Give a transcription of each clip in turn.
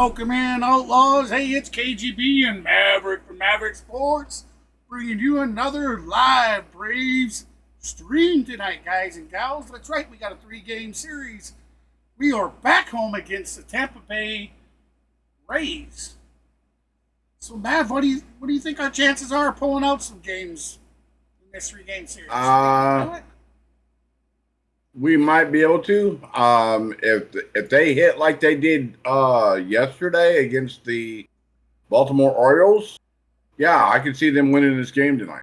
Welcome in, Outlaws. Hey, it's KGB and Maverick from Maverick Sports, bringing you another live Braves stream tonight, guys and gals. That's right, we got a 3-game series. We are back home against the Tampa Bay Rays. So, Mav, what do you think our chances are of pulling out some games in this 3-game series? We might be able to. If they hit like they did yesterday against the Baltimore Orioles, yeah, I can see them winning this game tonight.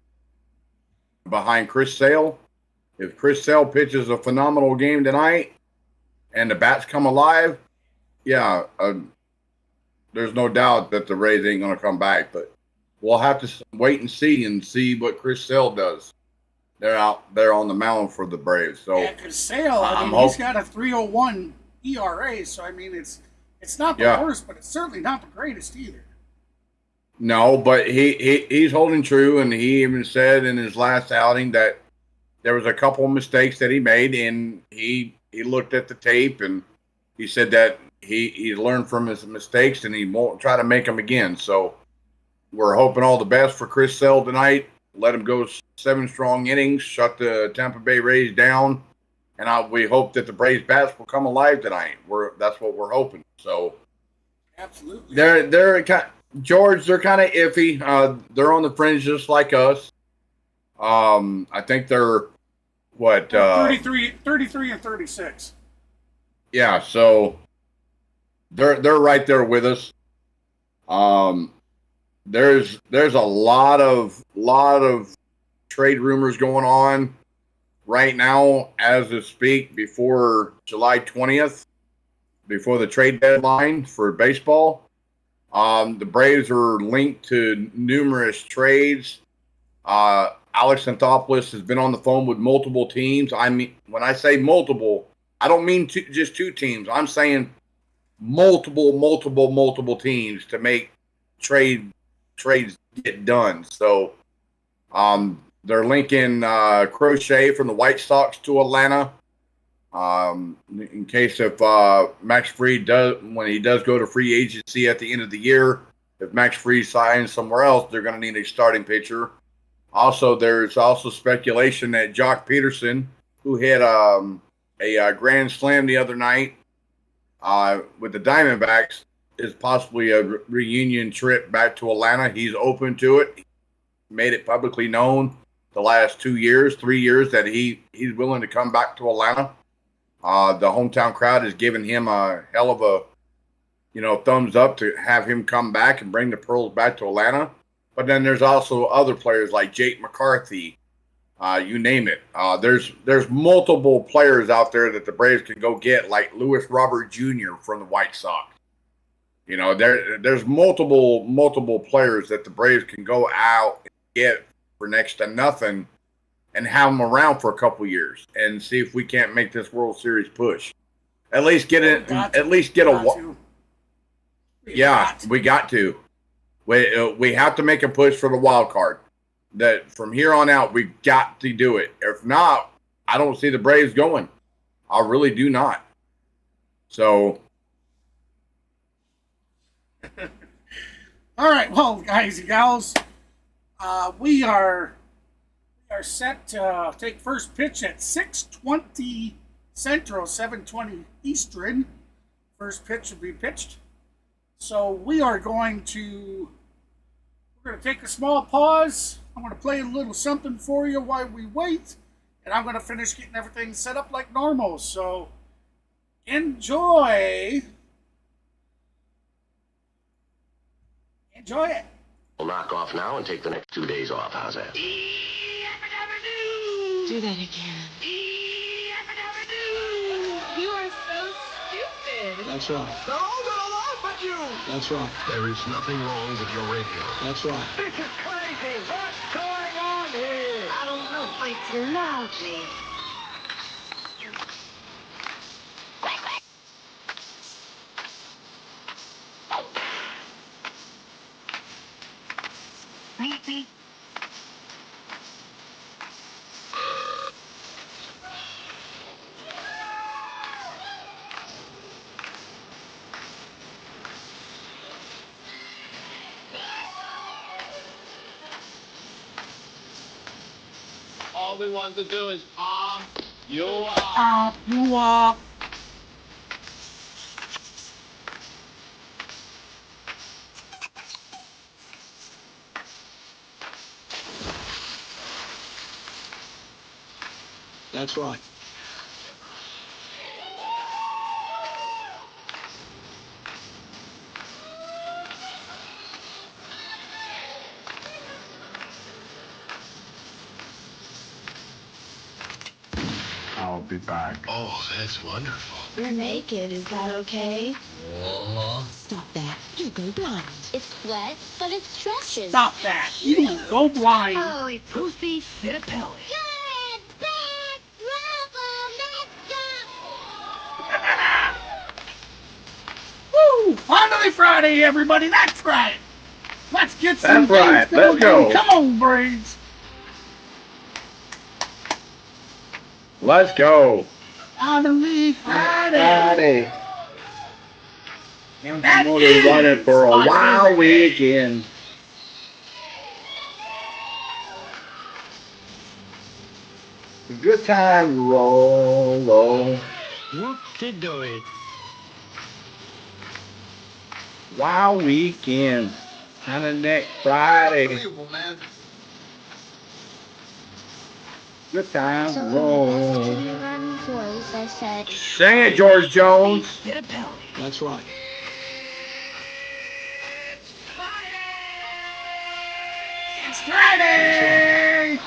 Behind Chris Sale. If Chris Sale pitches a phenomenal game tonight and the bats come alive, yeah, there's no doubt that the Rays ain't going to come back. But we'll have to wait and see what Chris Sale does. They're out there on the mound for the Braves. So yeah, because Sale, he's got a 3.01 ERA, so I mean it's not the worst, but it's certainly not the greatest either. No, but he's holding true, and he even said in his last outing that there was a couple of mistakes that he made, and he looked at the tape and he said that he learned from his mistakes and he won't try to make them again. So we're hoping all the best for Chris Sale tonight. Let him go 7 strong innings, shut the Tampa Bay Rays down, and we hope that the Braves bats will come alive tonight. That's what we're hoping. So, absolutely, they're kind of iffy. They're on the fringe just like us. I think they're 33 and 36. Yeah, so they're right there with us. There's a lot of trade rumors going on right now as we speak before July 20th, before the trade deadline for baseball. The Braves are linked to numerous trades. Alex Anthopoulos has been on the phone with multiple teams. I mean, when I say multiple, I don't mean just 2 teams. I'm saying multiple teams to make trades get done. So they're linking Crochet from the White Sox to Atlanta. In case if Max Fried when he does go to free agency at the end of the year, if Max Fried signs somewhere else, they're going to need a starting pitcher. Also, there's also speculation that Jock Peterson, who hit a grand slam the other night with the Diamondbacks, is possibly a reunion trip back to Atlanta. He's open to it. He made it publicly known the last 3 years that he's willing to come back to Atlanta. The hometown crowd has given him a hell of a thumbs up to have him come back and bring the Pearls back to Atlanta. But then there's also other players like Jake McCarthy, you name it. There's multiple players out there that the Braves can go get, like Lewis Robert Jr. from the White Sox. There's multiple players that the Braves can go out and get for next to nothing and have them around for a couple years and see if we can't make this World Series push. At least get it. At least get a. Yeah, we got to. We have to make a push for the wild card. That from here on out, we got to do it. If not, I don't see the Braves going. I really do not. So. All right, well, guys and gals, we are set to take first pitch at 6:20 Central, 7:20 Eastern. First pitch will be pitched. So we're going to take a small pause. I'm going to play a little something for you while we wait, and I'm going to finish getting everything set up like normal. So enjoy. Enjoy it. We'll knock off now and take the next 2 days off. How's that? Do that again. You are so stupid. That's right. They're all gonna laugh at you. That's right. There is nothing wrong with your radio. That's right. This is crazy. What's going on here? I don't know, but it's lovely. Maybe. All we want to do is you You walk. That's right. I'll be back. Oh, that's wonderful. You're naked, is that okay? Stop that. You'll go blind. It's wet, but it stretches. Stop that. You will go blind. Oh, it's Poofy, fit a pelly. good, bad, Woo! Finally Friday, everybody. That's right. Let's get some That's right. things Let's going. go. Come on, Braves. Let's go. Finally Friday. Friday. That I'm gonna run it for a is wild weekend. Good time, roll. Whoop-de-doo. Wild weekend. Kind of next Friday. Unbelievable, man. Good time, So roll. you run voice, I said. Sing it, George Jones. Fit a pelly. That's right. It's Friday.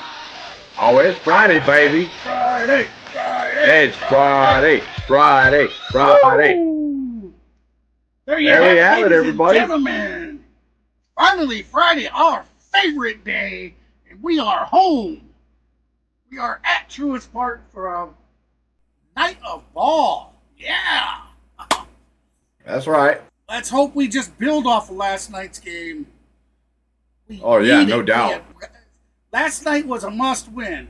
Oh, it's Friday, baby. Friday. Friday. It's Friday. Friday. Woo! There you There we have have it, it, ladies everybody. and gentlemen. Finally Friday, our favorite day, and we are home. We are at Truist Park for a night of ball. Yeah. That's right. Let's hope we just build off of last night's game. We Oh, yeah, need no it. doubt. Last night was a must win.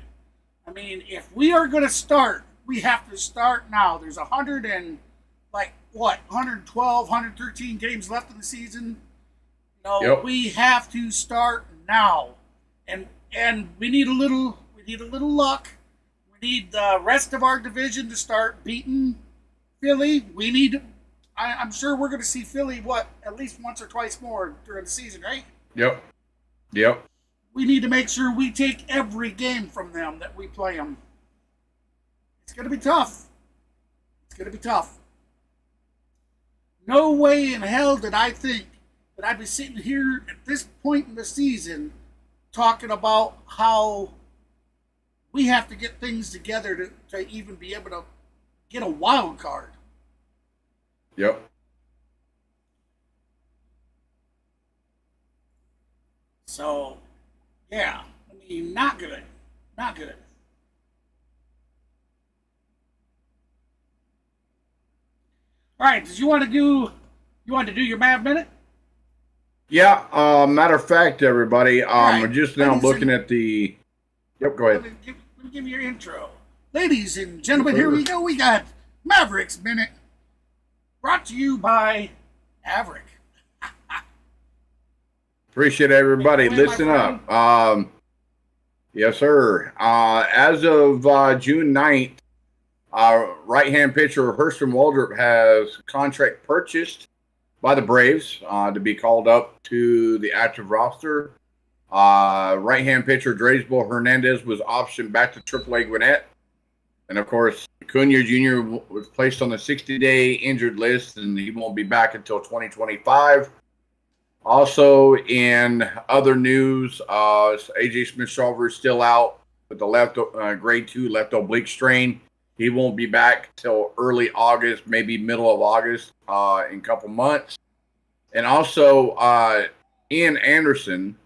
I mean, if we are going to start, we have to start now. There's 112, 113 games left in the season. Yep. We have to start now. And we need a little luck. We need the rest of our division to start beating Philly. I'm sure we're going to see Philly, at least once or twice more during the season, right? Yep. We need to make sure we take every game from them that we play them. It's going to be tough. No way in hell did I think that I'd be sitting here at this point in the season talking about how we have to get things together to even be able to get a wild card. Yep. So, yeah, I mean, not good. All right, did you want to do your Mav minute? Yeah. Matter of fact, everybody, Right. we're just now Ladies looking and- at the. Yep. Go ahead. Let me give you your intro. Ladies and gentlemen, here we go. We got Mavericks Minute, brought to you by Maverick. Appreciate everybody. Take it away, Listen my up. Yes, sir. As of June 9th, right-hand pitcher Hurston Waldrop has contract purchased by the Braves to be called up to the active roster. Right-hand pitcher Dreisbel Hernandez was optioned back to AAA Gwinnett. And, of course, Cunha Jr. was placed on the 60-day injured list, and he won't be back until 2025. Also, in other news, A.J. Smith-Shawver is still out with the grade 2 left oblique strain. He won't be back till early August, maybe middle of August, in a couple months. And also, Ian Anderson,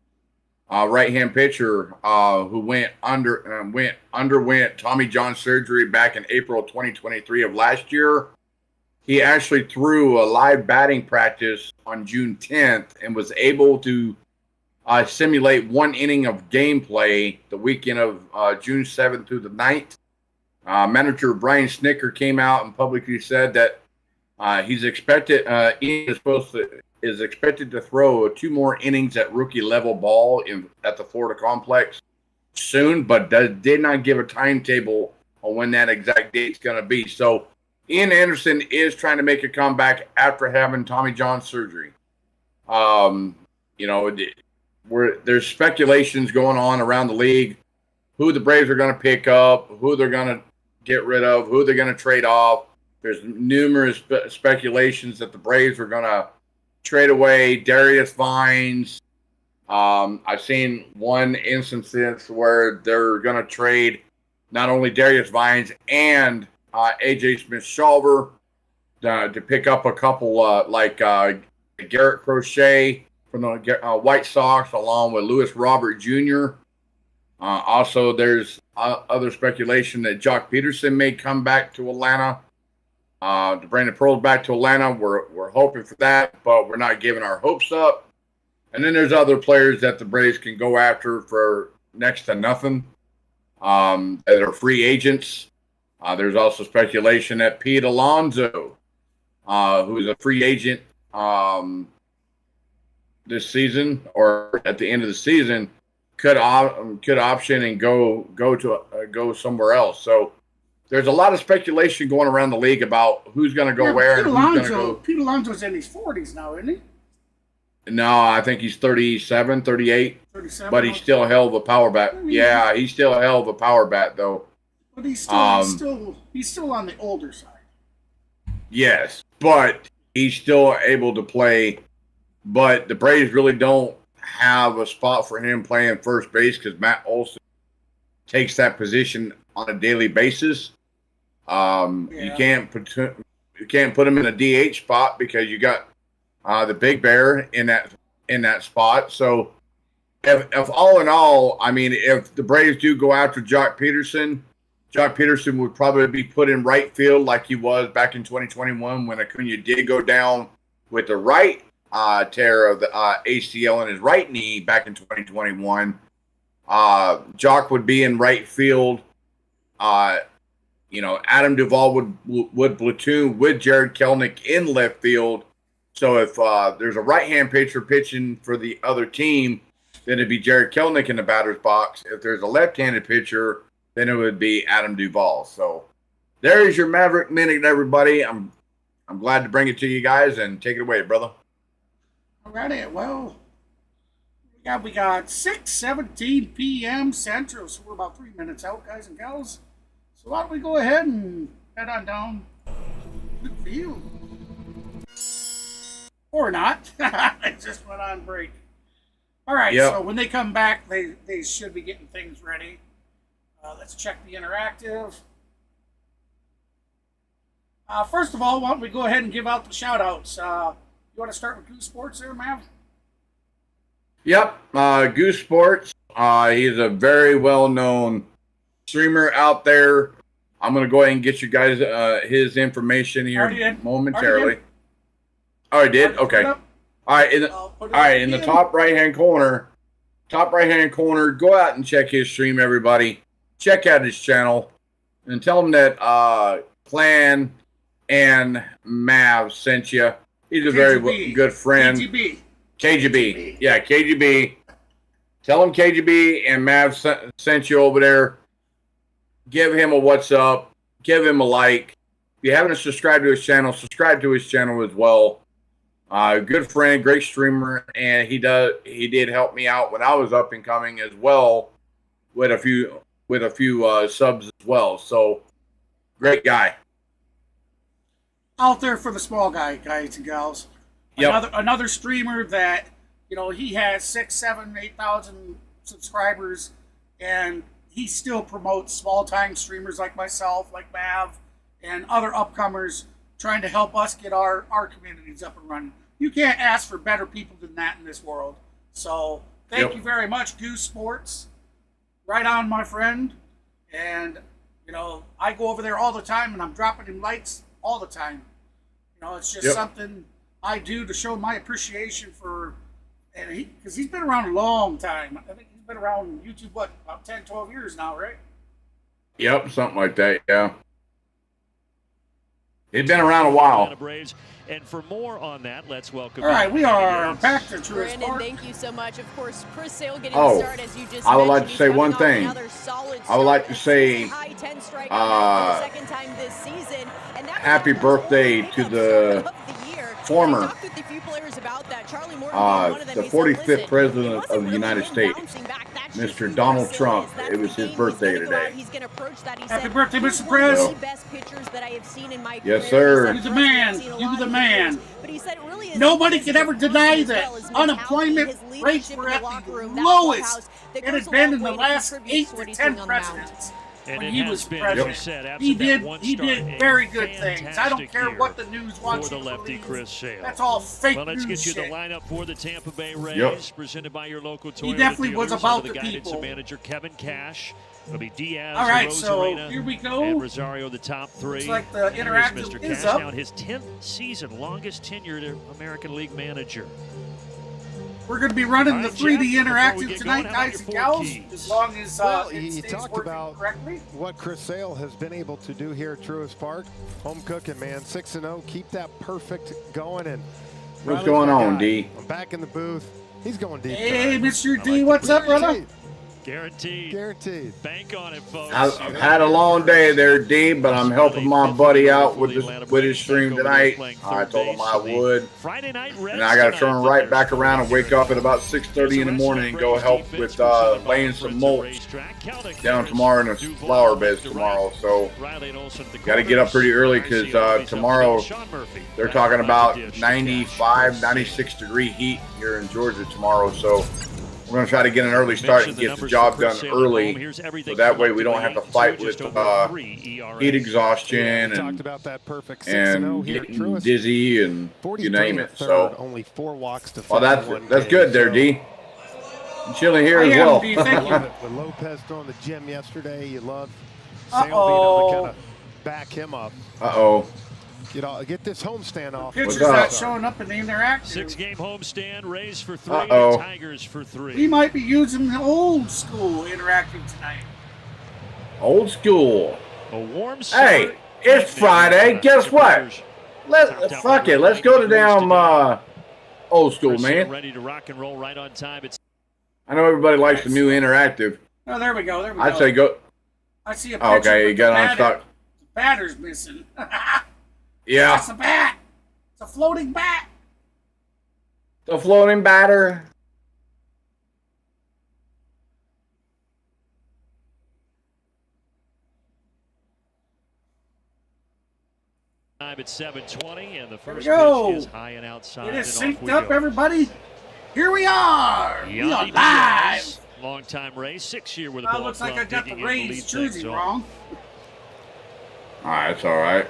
right-hand pitcher, who underwent Tommy John surgery back in April 2023 of last year. He actually threw a live batting practice on June 10th and was able to simulate one inning of gameplay the weekend of June 7th through the 9th. Manager Brian Snicker came out and publicly said that Ian is expected to throw 2 more innings at rookie level ball at the Florida complex soon, but did not give a timetable on when that exact date's going to be. So Ian Anderson is trying to make a comeback after having Tommy John surgery. There's speculations going on around the league, who the Braves are going to pick up, who they're going to get rid of, who they're going to trade off. There's numerous speculations that the Braves are going to trade away Darius Vines. I've seen one instance where they're going to trade not only Darius Vines and AJ Smith-Shawver to pick up a couple like Garrett Crochet from the White Sox, along with Lewis Robert Jr. Also, there's other speculation that Jock Peterson may come back to Atlanta. To bring the Pearls back to Atlanta, we're hoping for that, but we're not giving our hopes up. And then there's other players that the Braves can go after for next to nothing that are free agents. There's also speculation that Pete Alonso, who's a free agent this season or at the end of the season, could option and go somewhere else. So there's a lot of speculation going around the league about who's going to go where and who's going to go. Pete Alonso's in his 40s now, isn't he? No, I think he's 37, 38. 37. But he's still a hell of a power bat. Yeah, he's still a hell of a power bat, though. But he's still on the older side. Yes, but he's still able to play. But the Braves really don't have a spot for him playing first base because Matt Olson takes that position on a daily basis. You can't put him in a DH spot because you got the Big Bear in that spot. So if all in all, I mean, if the Braves do go after Jock Peterson would probably be put in right field like he was back in 2021 when Acuna did go down with the right tear of the ACL in his right knee back in 2021. Jock would be in right field. Adam Duvall would platoon with Jared Kelenic in left field. So if there's a right-hand pitcher pitching for the other team, then it'd be Jared Kelenic in the batter's box. If there's a left-handed pitcher, then it would be Adam Duvall. So there is your Maverick Minute, everybody. I'm glad to bring it to you guys, and take it away, brother. All righty. Well, we got 6:17 p.m. Central, so we're about 3 minutes out, guys and gals. So why don't we go ahead and head on down to the field. Or not. It just went on break. All right, So when they come back, they should be getting things ready. Let's check the interactive. First of all, why don't we go ahead and give out the shout-outs. You want to start with Goose Sports there, Mav? Yep, Goose Sports. He's a very well-known streamer out there. I'm going to go ahead and get you guys his information here momentarily. Oh, he did? Okay. All right. In the top right-hand corner, go out and check his stream, everybody. Check out his channel and tell him that Clan and Mav sent you. He's a very good friend. KGB. Yeah, KGB. Tell him KGB and Mav sent you over there. Give him a what's up. Give him a like. If you haven't subscribed to his channel, subscribe to his channel as well. Good friend, great streamer, and he did help me out when I was up and coming as well with a few subs as well. So great guy. Out there for the small guys and gals. Yep. Another streamer that, he has 6, 7, 8,000 subscribers, and he still promotes small-time streamers like myself, like Mav, and other upcomers trying to help us get our communities up and running. You can't ask for better people than that in this world. So thank you very much, Goose Sports. Right on, my friend. And, I go over there all the time, and I'm dropping him likes all the time. It's just something I do to show my appreciation for, and because he's been around a long time. I think he's been around YouTube, about 10, 12 years now, right? Yep, something like that, yeah. He's been around a while. Atlanta Braves. And for more on that, let's welcome. All right, we are Yates. back to Truist Brandon, Park. thank you so much. Of course, Chris Sale getting Oh, the start as you just I would like mentioned. to say He's one coming off thing. another solid I would like start, to say, high 10 strikeout for the second time this season. And that was happy their first birthday only to pickup the start of the year. former, I talked with a few players about that. Charlie Morton being one of them. the He said, 45th listen, president it of wasn't the really United him States, bouncing back. That's just Mr. who Donald Chris Sale Trump. is. That's It was the his game birthday he's gonna go out, today. he's going to approach that. He Happy said, birthday, "He's Mr. one of Prez." the best pitchers that I have seen in my Yes, career." sir. He You're said, the "Trust me, man. I've seen a You're lot the of man. years." But he said it really is Nobody his could ever personality deny as that well, his unemployment mentality, his rates leadership were in at the locker the room, that lowest clubhouse that it goes had a been long in the way to last contribute 8 to what to he's 10 doing on the mound. presidents. And When it he has was been, president, as you said, he absent that did one he start, did a very good things. I don't fantastic care year what the news wants for you the to lefty believe. Chris Sale. That's all fake Well, let's news get you shit. the lineup for the Tampa Bay Rays, Yep. presented by your local Toyota He definitely was dealers about under the the guidance people. of manager Kevin Cash. It'll be Diaz, All right, so Rosarena, here we go. and Rosario, the top three. Looks like the And here's interactive Mr. is Cash up. now in his 10th season, longest tenured American League manager. We're going to be running All the right, 3D Jeff, before we interactive get tonight, going, how about guys and your four gals, keys? as long as Well, it you stays talked working about correctly. what Chris Sale has been able to do here at Truist Park. Home cooking, man. 6-0. Keep that perfect going. And What's Riley's going my on, guy. D? I'm back in the booth. He's going deep. Hey, tonight. Mr. D, what's up, brother? Guaranteed. Guaranteed. Bank on it, folks. I've had a long day there, D, but I'm helping my buddy out with his stream tonight. I told him I would. Friday night And I got to turn right back around and wake up at about 6:30 in the morning and go help with laying some mulch down tomorrow in the flower beds tomorrow. So got to get up pretty early because tomorrow they're talking about 95, 96 degree heat here in Georgia tomorrow. So we're going to try to get an early start and get the job done early, so that way we don't have to fight with heat exhaustion We talked and about that perfect 6-0 here at getting Truist. dizzy and you name it. So, only 4 walks to well, find one that's game. good there, So, D. And chilly here I as am, well. D, I thank love you. it. With Lopez throwing the gym yesterday, you love Sale being Uh-oh. able to kind of back him up. Uh-oh. Get this homestand off. Pitcher's up? not showing up in the interactive. 6-game homestand, Rays for 3, Uh-oh. Tigers for 3. We might be using the old school interactive tonight. Old school. A warm start. Hey, it's Friday. Guess what? Fuck it. Let's go to damn old school, man. Ready to rock and roll right on time. It's I know everybody likes the new interactive. Oh, there we go. There we go. I'd say go. I see a picture. Oh, okay, you with got the on bat- stock. The batter's missing. Yeah. That's a bat. It's a floating bat. The floating batter. time at 7:20, and the There we first go. pitch is high and outside. It is and off synced we up, go. everybody. Here we are. We are Yandy live. Diaz, longtime Rays, 6-year with a Well, ball looks like I club, got the digging in to lead Rays things jersey off. wrong. All right, it's all right.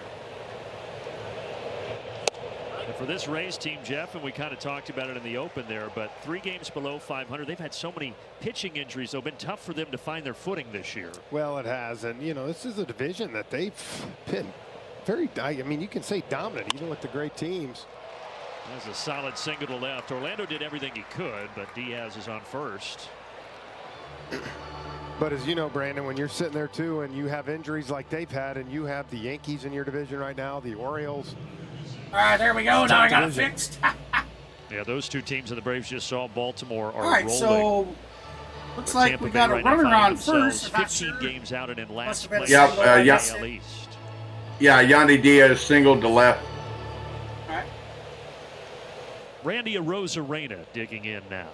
And for this Rays team, Jeff, and we kind of talked about it in the open there, but 3 games below 500. They've had so many pitching injuries, though. It's been tough for them to find their footing this year. Well, it has, and you know this is a division that they've been very. I mean, you can say dominant, even with the great teams. That's a solid single to left. Orlando did everything he could, but Diaz is on first. But as you know, Brandon, when you're sitting there too, and you have injuries like they've had, and you have the Yankees in your division right now, the Orioles. All right, there we go. Now I got it division. fixed. Yeah, those 2 teams that the Braves just saw, Baltimore, are All right, rolling. so looks like Tampa we Bay got a right now runner finding on themselves first. I'm not 15 sure. games out and in last Must have been place. Yep, in the yeah. AL East. Yeah, Yandy Diaz singled to left. All right. Randy Arozarena digging in now.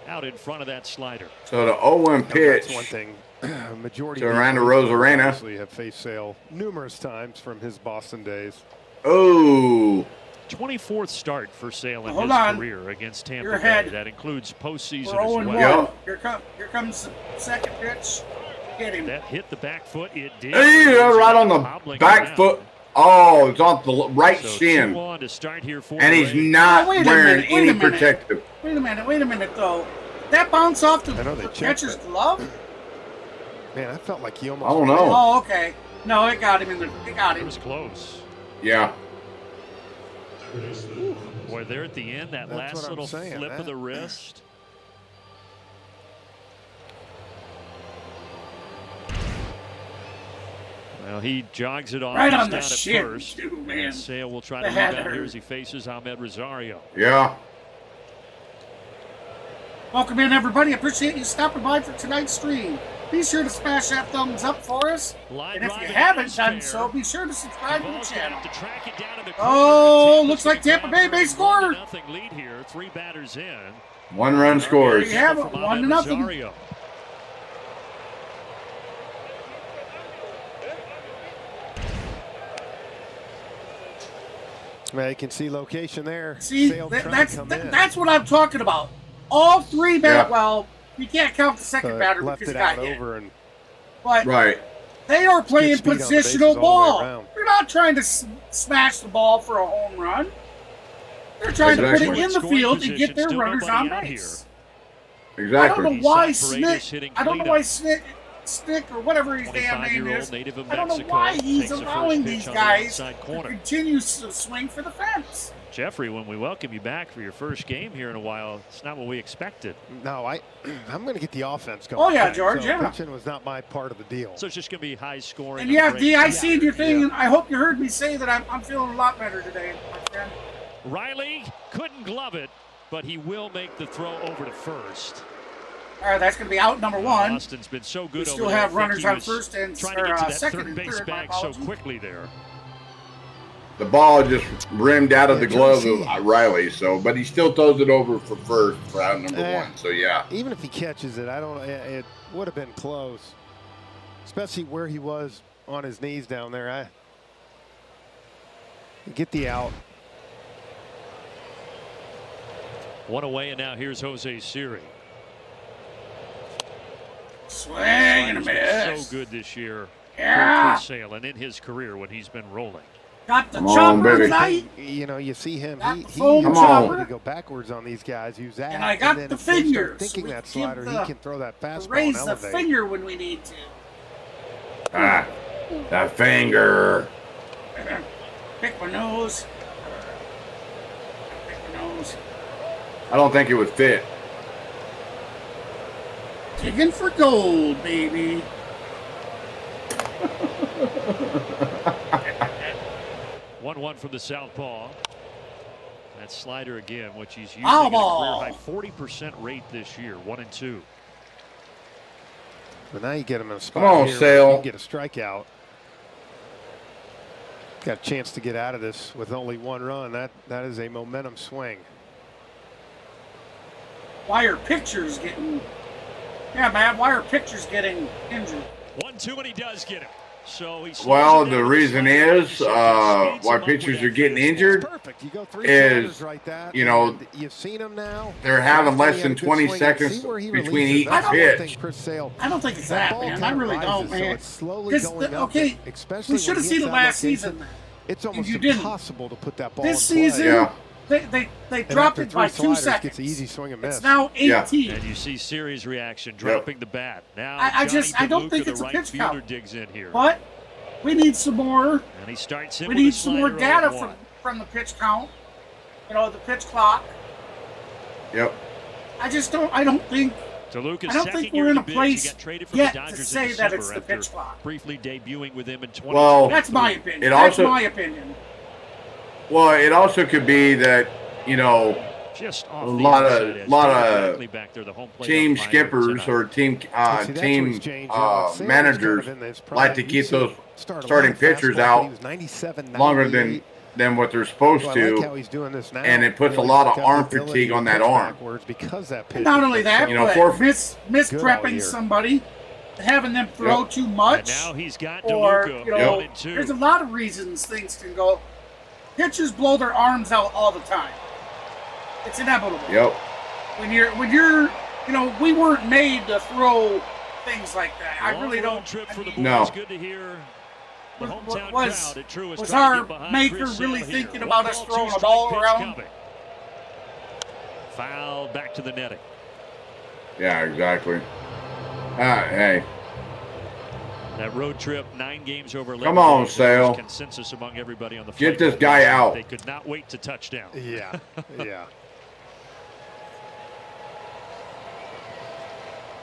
Out in front of that slider. So the 0-1 pitch. That's one thing. Majority To of Randy people Arozarena. obviously have faced Sale numerous times from his Boston days. Oh, 24th start for Sale in Hold his on. career against Tampa You're Bay. ahead. That includes postseason We're as 0-1. well. Yeah. Here comes the second pitch. Get him. That hit the back foot. It did. hey, right on the Hobbling back around. foot. Oh, it's on the right So shin. 2 on to start here for And the he's Rays. not Wait a wearing minute, wait any a minute. protective. Wait a minute, though. That bounce off the I know they checked catcher's it. glove? Man, I felt like he almost. I don't know. Oh, okay. No, it got him in the. It got It him. was close. Yeah. Boy, there at the end, that That's last what I'm little saying, flip of that- the wrist. Well, he jogs it off. Right He's on the down at shin, first. too, man. And Sale will try to The rebound header. here as he faces Ahmed Rosario. Yeah. Welcome in, everybody. Appreciate you stopping by for tonight's stream. Be sure to smash that thumbs up for us. Line And if drive you and haven't is done fair. so, be sure to subscribe to the Ball's gonna channel. have to track it down in the Oh, corner. looks like Tampa's Tampa gonna Bay may grab a score. 1-0 lead here. 3 batters in. 1 run scores. There you have it, From 1-0. Ahmed Rosario. Man, you can see location there. See, Sale trying to come in. that's what I'm talking about. All 3 Yeah. Well, you can't count the second batter left because it he got out hit. over and But Right. they are playing speed on the bases all positional the way ball. around. They're not trying to smash the ball for a home run. They're trying to put Exactly. it in the Scoring field and position, get their still runners nobody on out base. I Exactly. don't know why He's Paredes hitting Stick or whatever his damn name 25-year-old is. native of I don't know Mexico why he's takes the first allowing pitch these on the guys outside to corner. continue to swing for the fence. Jeffrey, when we welcome you back for your first game here in a while, it's not what we expected. no, I'm going to get the offense going. Oh, yeah, tonight. George, So yeah. pitching was not my part of the deal. So it's just going to be high scoring. And yeah, D, I see seen your thing, and I hope you heard me say that I'm feeling a lot better today, my friend. Riley couldn't glove it, but he will make the throw over to first. All right, that's going to be out number 1. Austin's been so good We over still there. have I think runners he on was first and trying to get to that second third and base third. My bag so apologies. quickly there. The ball just rimmed out of the Yeah, glove Joe, of Riley, but he still throws it over for first for out number 1. So yeah. Even if he catches it, it would have been close, especially where he was on his knees down there. Get the out. 1 away, and now here's Jose Siri. Swing and a He's been miss. so good this year Yeah. for Sale and in his career when he's been rolling. Got the Come on, chopper baby. tonight. You know, you see him. Got He the foam Come chopper. to go backwards on these guys. Use that. And I got then the if they start fingers. thinking We that give slider, the- he can throw that fastball and Raise the elevate. finger when we need to. Ah, that finger. Pick my nose. Pick my nose. I don't think it would fit. Digging for gold, baby. 1-1 from the southpaw. That slider again, which he's using Foul at a ball. career high 40% rate this year, 1-2. But now you get him in a spot Come on, here where Sale. you can get a strikeout. Got a chance to get out of this with only 1 run. That is a momentum swing. Why are pitchers getting... Yeah, man, why are pitchers getting injured? 1-2, and he does get him. So he's Well, the reason is why pitchers are getting injured Perfect. You go 3 is, sliders right that, you know, and you've seen him now. they're having less He had than a good 20 swing. seconds See where he between releases. each That's one pitch. thing Chris Sale. I don't think it's That that, ball man. I kind of really don't, rises, so man. it's slowly Because going up, okay, especially we should when have he seen hits the that last location. season. It's almost you didn't. impossible to put that ball This in play. season, Yeah. they And dropped after it by 3 2 sliders, seconds. Gets an easy swing and miss. It's now Yeah. 18. And you see Siri's reaction, dropping the bat. Now I don't Johnny think DeLuca, it's the a right pitch fielder, count. digs in here. But we need some more. And he starts him We with a need some more slider data 0-1. from the pitch count. You know, the pitch clock. Yep. I don't think DeLuca's I don't second think year we're in the a Bigs. place He got traded from yet the to Dodgers say in that it's December the pitch after clock. briefly debuting with him in 20. Well, that's my opinion. It That's also- my opinion. Well, it also could be that, you know, Just a off lot the of inside edge. lot Directly of back there, the home plate team umpire skippers tonight. or team See, that's where team he's changed. Sale's managers kind of in this prime. like to You keep see those him start a starting lot of pitchers fastball, but out he was 97, longer 98. than what they're supposed Well, I to. like how he's doing this now. and it puts You know, a lot he's of got the arm ability fatigue to on that pitch arm. backwards because that pitch. Not only that, You know, but for- misprepping year. somebody, having them throw Yep. too And much, now he's got or DeLuca you know, 1-2. there's a lot of reasons things can go. Pitchers blow their arms out all the time. It's inevitable. Yep. When you're, you know, we weren't made to throw things like that. I Long really road don't. Trip for the boys. No. Good to hear the Was- hometown was- crowd at Truist was trying to our get behind maker Chris really Sale here. thinking 1 about us ball, throwing 2 a ball strike pitch around? coming. Foul back to the netting. Yeah, exactly. Hey, That road trip, 9 games over 11 Come on, games, Sale. was consensus among everybody on the Get flight this home. guy out. They could not wait to touchdown. Yeah, yeah.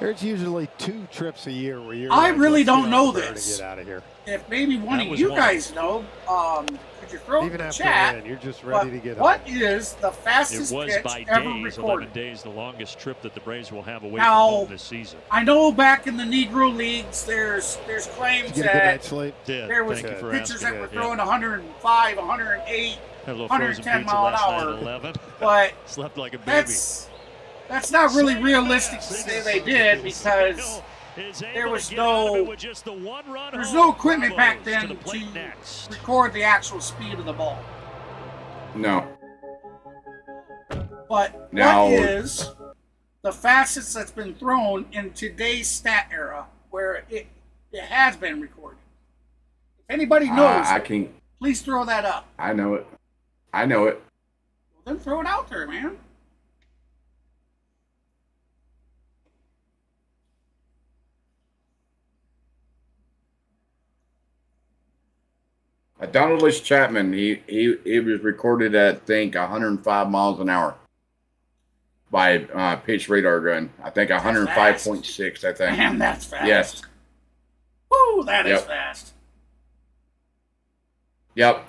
There's usually 2 trips a year where you're. I really "Let's don't get know out there this. To get out of here. If maybe one That of was you one. guys know, could you throw Even in the after chat? the win, you're just But ready to get what home. is the It fastest was pitch by ever days, recorded? 11 days, the longest trip that the Braves will have away Now, from home this season. I know back in the Negro Leagues, there's claims Did you get a good that night's sleep? there was Thank you for pitchers asking. that were Yeah. throwing 105, 108, Had a little frozen 110 pizza mile an last night hour. at 11. but Slept like a baby. that's not really realistic to say they did because there was no equipment back then to record the actual speed of the ball. No. But Now- what is the fastest that's been thrown in today's stat era where it has been recorded? If anybody knows, I can. please throw that up. I know it. I know it. Well, then throw it out there, man. Donaldus Chapman, he was recorded at, I think, 105 miles an hour by pitch radar gun. I think 105.6, I think. Man, that's fast. Yes. Woo, that is Yep. fast. Yep.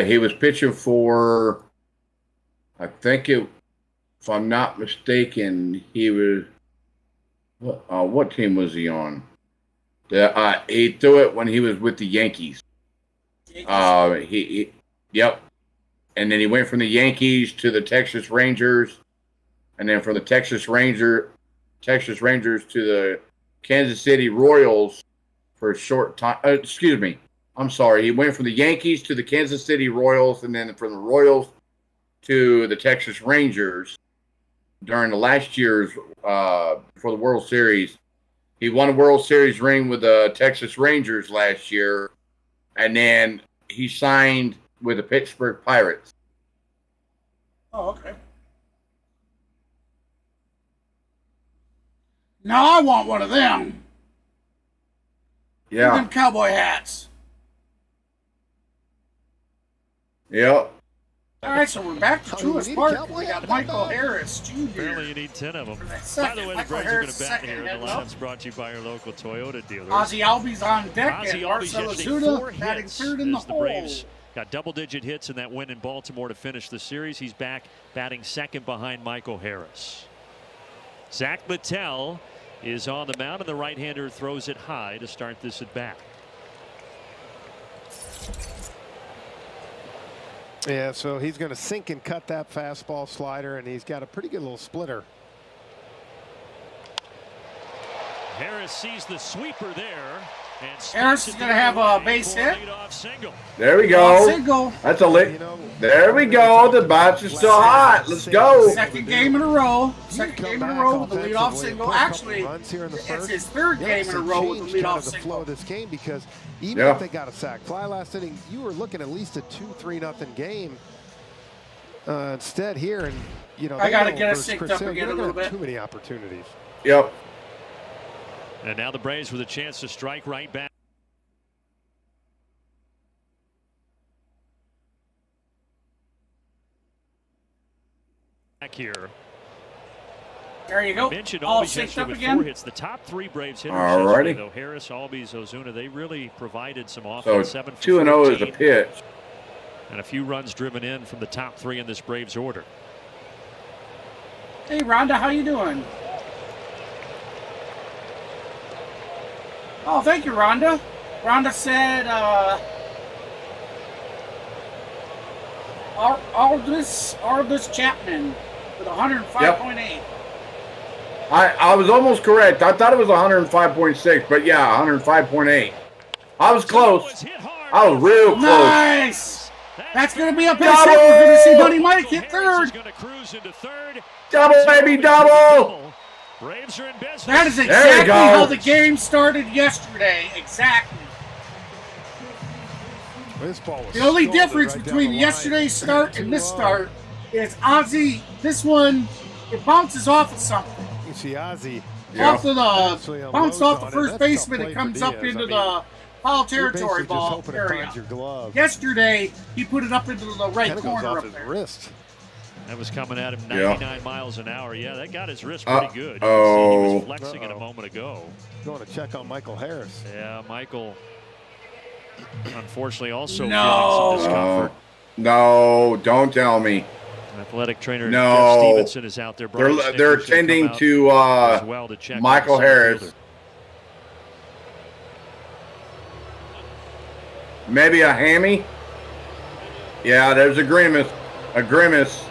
He was pitching for, I think if I'm not mistaken, he was, what team was he on? He threw it when he was with the Yankees. Yep. And then he went from the Yankees to the Texas Rangers, and then from the Texas Rangers to the Kansas City Royals for a short time. Excuse me. I'm sorry. He went from the Yankees to the Kansas City Royals, and then from the Royals to the Texas Rangers during the last year's for the World Series. He won a World Series ring with the Texas Rangers last year, and then he signed with the Pittsburgh Pirates. Oh, okay. Now I want one of them. Yeah. Them cowboy hats. Yep. All right, so we're back to Oh, you Truist need a Park. cowboy We got hat? Michael Harris Jr. Apparently you need 10 of them. For that By second. the way, the Michael Braves are going Harris to bat second here. The heading up. lineup's brought to you by our local Toyota dealers. Ozzy Albies on deck Ozzy and Albies Marcell yesterday, 4 Ozuna batting hits third in the as the hole. Braves got double-digit hits in that win in Baltimore to finish the series. He's back batting second behind Michael Harris. Zack Littell is on the mound, and the right-hander throws it high to start this at bat. Yeah, so he's going to sink and cut that fastball slider, and he's got a pretty good little splitter. Harris sees the sweeper there. And Harris is going to have a base hit. There we go. Single. That's a lick. There we go. The bats are still hot. Let's go. Second game in a row. Second game in a row with the leadoff single. Actually, it's his third game in a row with the leadoff the flow single. of this game, because even if they got a sack fly last inning, you were looking at least a 2-3-0 game. Instead here, and you know, I got to get us it synced up again a little bit. Too many opportunities. Yep. And now the Braves with a chance to strike right back. Back here. There you go. Mentioned All Albies synced yesterday up with again. 4 hits. The top 3 Braves hitters Alrighty. yesterday, though, Harris, Albies, Ozuna, they really provided some offense. So 7 for 2-0 is a 14, pitch. and a few runs driven in from the top 3 in this Braves order. Hey, Rhonda, how you doing? Oh, thank you, Rhonda. Rhonda said, Aldous Chapman with 105.8. I was almost correct. I thought it was 105.6, but yeah, 105.8. I was close. I was real close. Nice. That's going to be a base Double! hit. We're going to see Buddy Mike hit third. Double, baby, double. Braves are in business. That is There you exactly go. how the game started yesterday. Exactly. This ball was The only stolen difference right down between the line. yesterday's start and this 2-0. start is Ozzy, this one, it bounces off of something. You see Ozzy. Off of Actually the, unloads bounced off the on it. first That's a tough baseman, play it for comes up Diaz. into I mean, the foul you're territory basically just ball hoping it area. finds your glove. Yesterday, he put it up into the right Kind of goes corner off up his there. wrist. That was coming at him 99 miles an hour. Yeah, that got his wrist pretty good. You Oh. can see he was flexing it a moment ago. Going to check on Michael Harris. Yeah, Michael, unfortunately, also No. feeling some discomfort. No, don't tell me. Athletic trainer No. Jeff Stevenson is out there. They're tending to well to check Michael on the center Harris. fielder. Maybe a hammy. Yeah, there's a grimace. A grimace.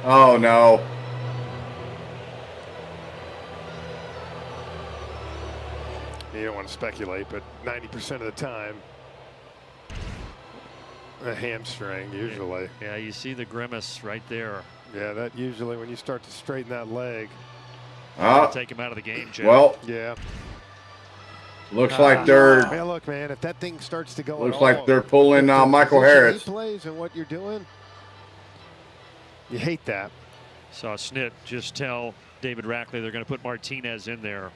Oh no. You don't want to speculate, but 90% of the time, a hamstring usually. Yeah, you see the grimace right there. Yeah, that usually when you start to straighten that leg. Take him out of the game, Jeff. Well, yeah. Looks like they're. Man, look, man, if that thing starts to go. Looks like they're pulling Michael Harris. He plays and what you're doing. You hate that. Saw Snit just tell David Rackley they're going to put Martinez in there.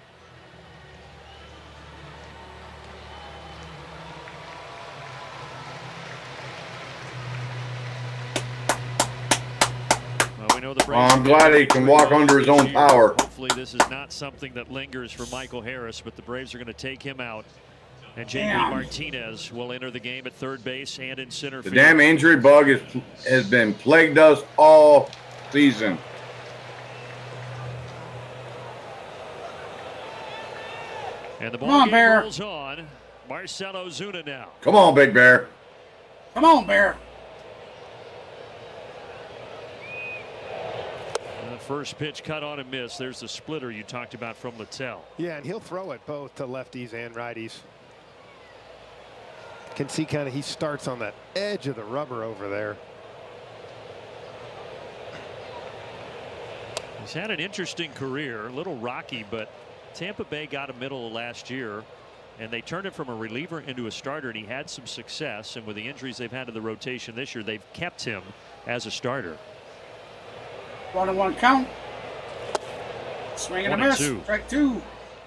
Well, we know the Braves I'm glad he can walk under his own power. Hopefully this is not something that lingers for Michael Harris, but the Braves are going to take him out. And JD Martinez will enter the game at third base and in center The field. damn injury bug has been plagued us all season. And the ball game rolls on. Marcell Ozuna now. Come on, Big Bear. Come on, Bear. And the first pitch cut on and miss. There's the splitter you talked about from Littell. Yeah, and he'll throw it both to lefties and righties. Can see kind of he starts on that edge of the rubber over there. He's had an interesting career, a little rocky, but Tampa Bay got him middle of last year, and they turned him from a reliever into a starter, and he had some success. And with the injuries they've had to the rotation this year, they've kept him as a starter. 1-1 count. Swing and a miss. Strike two.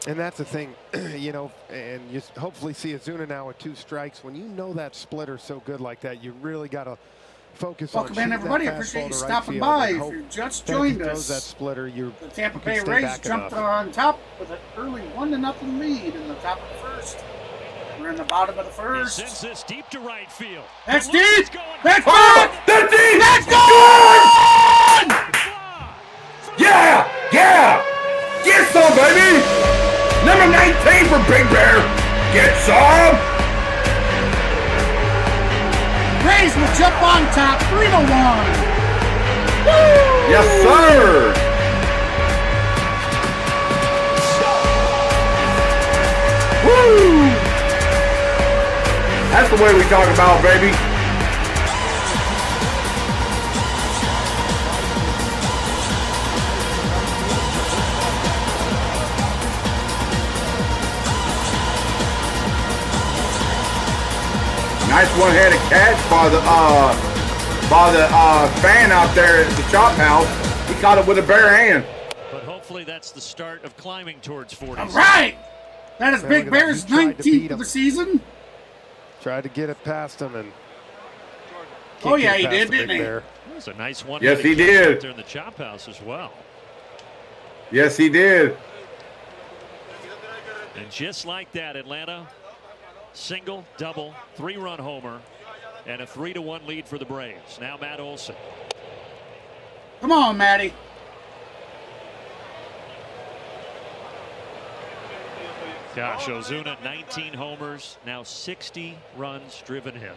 And that's the thing, you know, and you hopefully see Ozuna now with 2 strikes. When you know that splitter so good like that, you really got to focus on. Welcome in, everybody. I appreciate you stopping by. If you just joined us, that splitter, the Tampa Bay Rays jumped on top with an early 1-0 lead in the top of the first. We're in the bottom of the first. He sends this deep to right field. That's deep. That's good. That's deep. That's good. Yeah, yeah. Get some, baby. Number 19 for Big Bear. Get some. Rays will jump on top 3-1. Woo! Yes, sir. Woo! That's the way we talk about, baby. Nice one-handed catch by the fan out there at the chop house. He caught it with a bare hand. But hopefully that's the start of climbing towards 40. All right. That is Big Bear's 19th of the season. Tried to get it past him and. Oh yeah, he did, didn't he? That was a nice one. Yes, he did. Out there in the chop house as well. Yes, he did. And just like that, Atlanta. Single, double, 3-run homer, and a 3-1 lead for the Braves. Now Matt Olson. Come on, Matty. Gosh, Ozuna, 19 homers, now 60 runs driven in.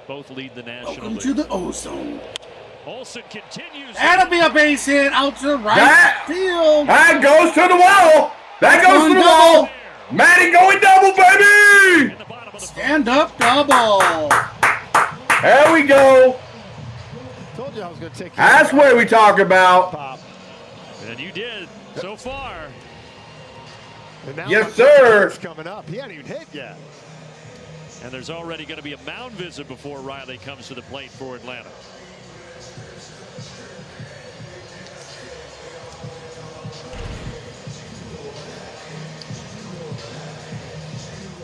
Both lead the National Welcome League. to the Ozone. Olson continues. That'll be a base hit out to right field. That goes to the wall. That goes to the wall. Matty going double, baby. Stand up double. There we go. Told you I was going to take. That's what we talk about. And you did so far. And now yes, sir. Coming up. He hadn't even hit yet. And there's already going to be a mound visit before Riley comes to the plate for Atlanta.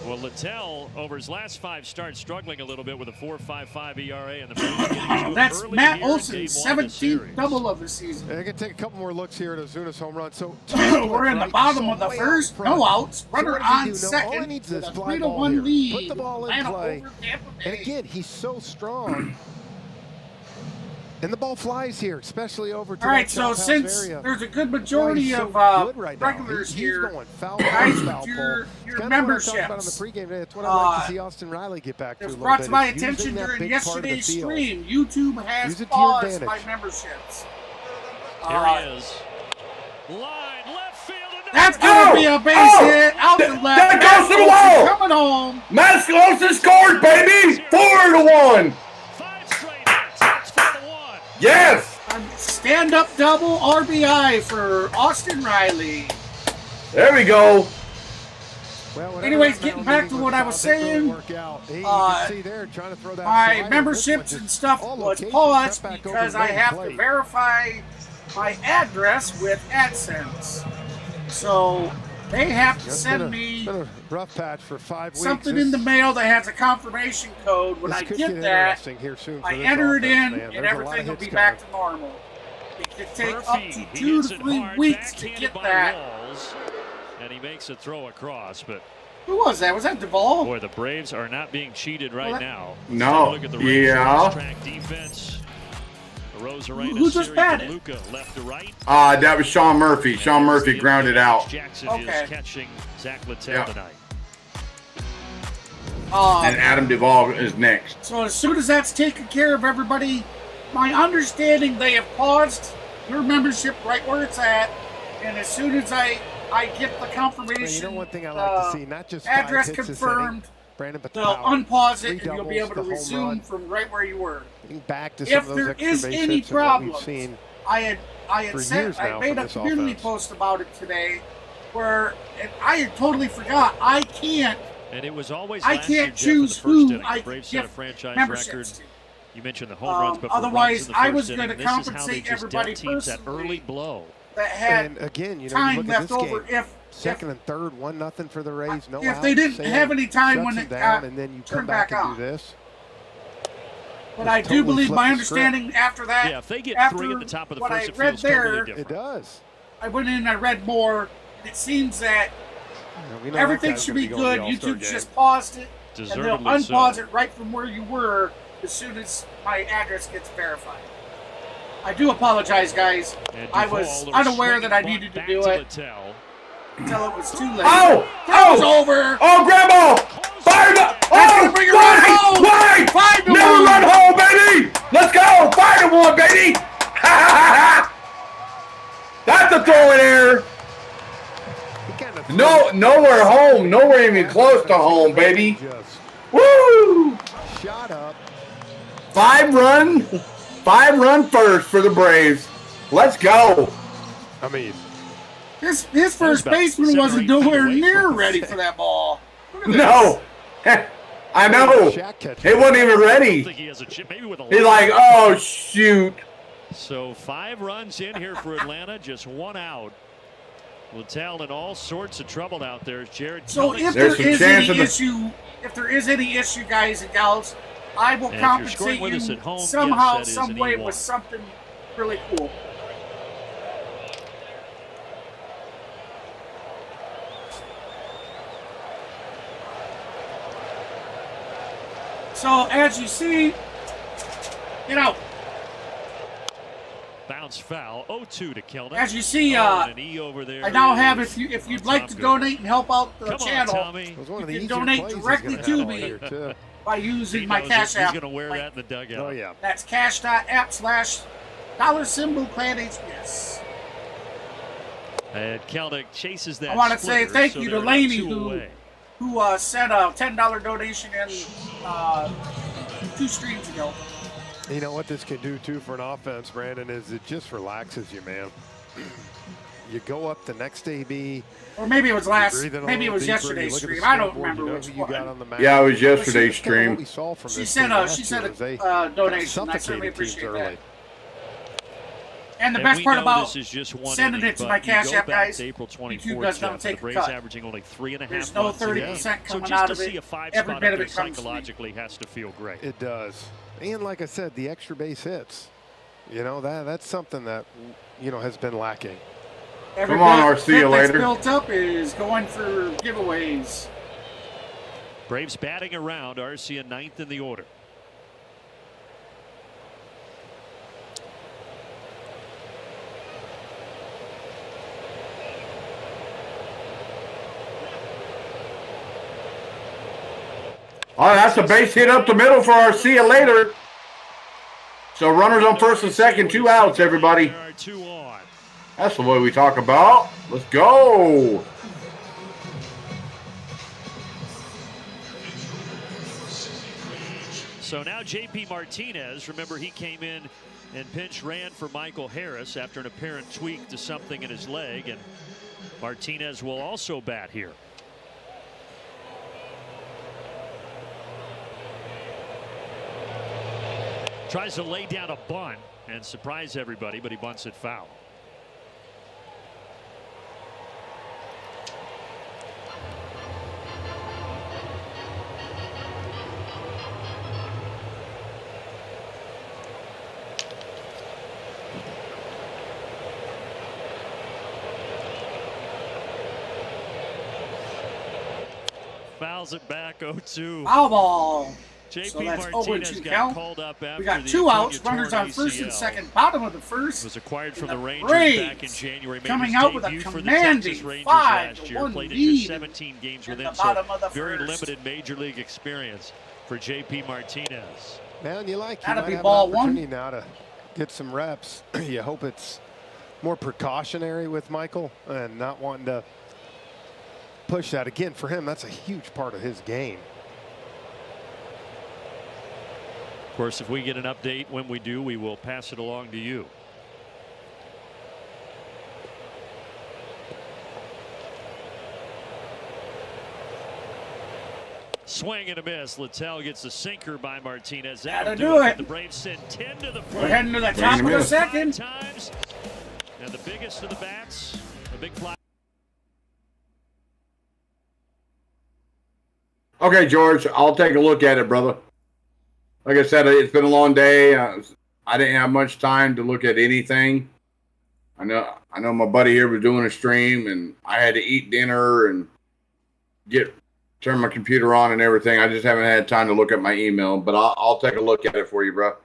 Well, Well, Littell, over his last 5 starts, struggling a little bit with a 4.55 ERA, and the Braves are getting to it That's early Matt here in Olson's game 1 of the 17th series. double of the season. I can take a couple more looks here at Ozuna's home run. So We're in the bottom of the first, no outs, runner on All he second, needs with is a fly ball 3-1 here. lead. Put the ball in Atlanta play. over Tampa And Bay. again, he's so strong. And the ball flies here, especially over to All right, that so clubhouse since area. there's a good majority He's so of good right now. regulars He's here, going foul guys, pole, with foul your pole. It's kinda what I talked about on the memberships. pregame today. It's what I'd like to see Austin Riley get back to It a was little brought bit. to my is using attention that during big part of the yesterday's field. stream. YouTube has Use it to your paused my advantage. memberships. Here he is. Line, left field. That's going to be a base hit out the left. That goes to the Matt wall. Olson coming home. Matt Olson scored, baby! 4-1. 5 straight hits. That's for the 1. Yes! Stand-up double RBI for Austin Riley. There we go. Well, Anyways, getting back to what I was saying, my memberships and stuff was paused because I have to verify my address with AdSense. So they have to send me a rough patch for 5 weeks. something in the mail that has a confirmation code. When I get that, I enter it in and everything will be back to normal. It could take up to 2 to 3 weeks to get that. Walls, and he makes a throw across, but Who was that? Was that Duvall? boy, the Braves are not being cheated right now. No. Look at the Rays Yeah. track defense. Arozarena, Who just batted? Luka left to right. That was Sean Murphy. Sean Murphy grounded out. Jackson Okay. is catching Zack Littell Yeah. tonight. And Adam Duvall is next. So as soon as that's taken care of, everybody, my understanding, they have paused your membership right where it's at, and as soon as I get the confirmation, You know one thing I like to see, not just address 5 hits this confirmed, inning, Brandon, but they'll power. unpause it 3 and you'll be doubles, able to the home resume run. from right where you were. Getting back to If some of those there extra is base any hits and what we've problems, seen. I had for said, years I now made from a this community offense. post about it today, where and I had totally forgot. I can't And it was always I last year, can't Jeff, in the choose first who inning. I The Braves give set a franchise memberships record. to. You mentioned the home runs, but for Otherwise, runs in the I was first gonna inning, this is how they compensate just everybody dealt teams that personally. early blow. That had And again, you know, time you look at left this over. game. If Second and third, 1-0 for the Rays. No if outs, they didn't Sam have any time shuts when them it down, got and then you turned come back back and on. do this. But I do totally believe flipped my the script. understanding after that. Yeah, if they get after 3 at the top of the what first, I it read feels totally there, different. It does. I went in and I read more. And it seems that You know, we know that everything guy's should gonna be going to good. the All-Star YouTube game. just paused it, and they'll Deservedly unpause so. it right from where you were as soon as my address gets verified. I do apologize, guys. And I Duvall, was a little unaware that I swinging needed to bunt do back it Littell. until it was too late. Oh! Throws Oh! over. Oh, grandma! Fire the... That's Oh! gonna bring it right home. Why? 5-1. Never run home, baby! Let's go! 5-1, baby! Ha ha ha! That's a throw in error. He kinda threw No, nowhere home. Nowhere even close to home, baby. Just Woo! shot up. 5-run first for the Braves. Let's go. I mean, His first about baseman 7 or wasn't 8 feet nowhere away near from ready for that ball. Look at this. No. I know. Shaq catch. He wasn't even I ready. think he has a chip, maybe with a He's like, oh, shoot. So 5 runs in here for Atlanta, just 1 out. Littell in all sorts of trouble out there. Jared So Kelly. if There's there some is chance any of the- issue, if there is any issue, guys and gals, I will And if you're compensate scoring with us you at home, somehow, yes, that is some an way E1. with something really cool. So as you see, you know, Bounce foul. 0-2 to Kelnick. as you see, and an E over there I now have, is if you'd on like top to good. donate and help out the Come on, channel Tommy. It was one of the You can easier donate plays he's directly gonna to have all me. year, too. by He using my knows Cash it. App. He's going to wear link. that in the dugout. Oh, yeah. That's cash.app/$ Clan HBS. And Kelnick chases that. I want to say splitter, thank so you they're to Laney two away. who sent a $10 donation in 2 streams ago. You know what this can do, too, for an offense, Brandon, is it just relaxes you, man. You go up the next AB. Or maybe it was breathe in a maybe it little was deeper, yesterday's you look at the stream. I don't scoreboard, remember you know which who you one. got on the map. Yeah, it was yesterday's That's kinda what stream. we saw from She this sent team a last year, was they donation. I suffocated certainly teams appreciate early. that. And the best part about this is just one sending inning, it to but my you Cash go App, back guys, to April 24th, YouTube does not Jeff, take the Braves a cut. averaging only 3.5 There's no runs a game. 30% coming so out just of to see it. a 5 Every spot bit up of there it comes to me. psychologically has to feel great. It does. And like I said, the extra base hits, you know, that's something that, you know, has been lacking. Every Come on, bit see you that's later. built up is going for giveaways. Braves batting around. Arcia 9th in the order. Oh, that's a base hit up the middle for our see you later. So runners on first and second, 2 outs, everybody. There are 2 on. That's the way we talk about. Let's go. So now JP Martinez, remember he came in and pinch ran for Michael Harris after an apparent tweak to something in his leg, and Martinez will also bat here. Tries to lay down a bunt and surprise everybody, but he bunts it foul. Fouls it back 0-2. Foul ball. JP So that's Martinez 0-2 got count. called up after We got the 2 outs, Acuna runners torn on first and ACL. second, bottom of the first. Was acquired from And the Rangers Braves back in January. Made coming his out with a debut for the commanding Texas Rangers 5-1 last year. Played in just lead 17 games in with the him, so bottom of the very first. limited major league experience for JP Martinez. Man, you like, you That'll might be have ball an one. opportunity now to get some reps. You hope it's more precautionary with Michael and not wanting to push that. Again, for him, that's a huge part of his game. Of course, if we get an update when we do, we will pass it along to you. Swing and a miss. Littell gets a sinker by Martinez. That'll That'll do it. The Braves send 10 to the plate. We're heading to the top of the second. Times. And the biggest of the bats, a big fly. Okay, George, I'll take a look at it, brother. Like I said, it's been a long day. I didn't have much time to look at anything. I know my buddy here was doing a stream, and I had to eat dinner and turn my computer on and everything. I just haven't had time to look at my email, but I'll take a look at it for you, bro.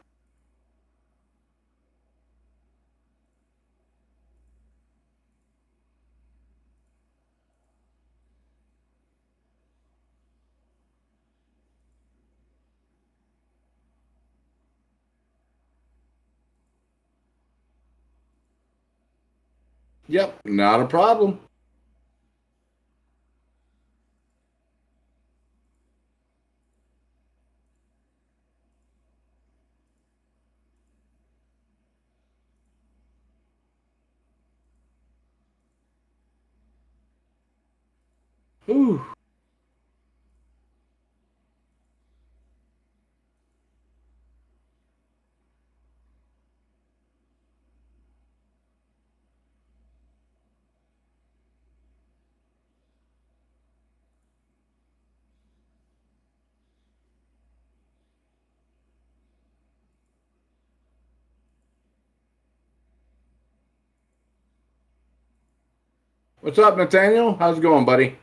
Yep, not a problem. Ooh. What's up, Nathaniel? How's it going, buddy?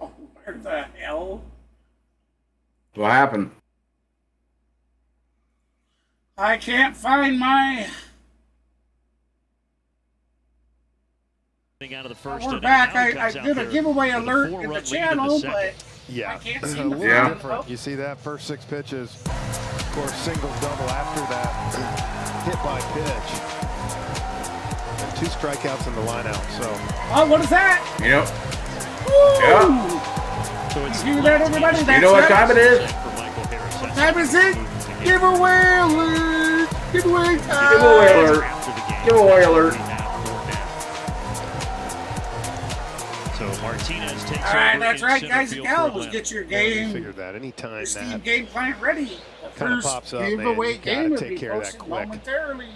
Oh, where the hell? What happened? I can't find my... Out of the first We're inning. back. Now he I comes out did a there giveaway with a alert in 4-run the lead channel, second. but Yeah, I can't a seem to little find it. different. You see that first 6 pitches, of course, single, double after that hit by pitch, and 2 strikeouts in the lineout. So, Oh, what is that? Yep. Woo! Yeah. So it's You hear that, everybody? That's You know what it. time it is? for Michael Harris. What time is it? Giveaway alert! Giveaway time! Giveaway alert. After the game. Giveaway alert. We have 4 now. So Martinez takes All right, over that's in right, center guys and field for gals. Atlanta. Get your You game, figured that anytime your Steam that game client ready. The kinda first pops up, man, giveaway you gotta game will take be care of that posted quick. momentarily.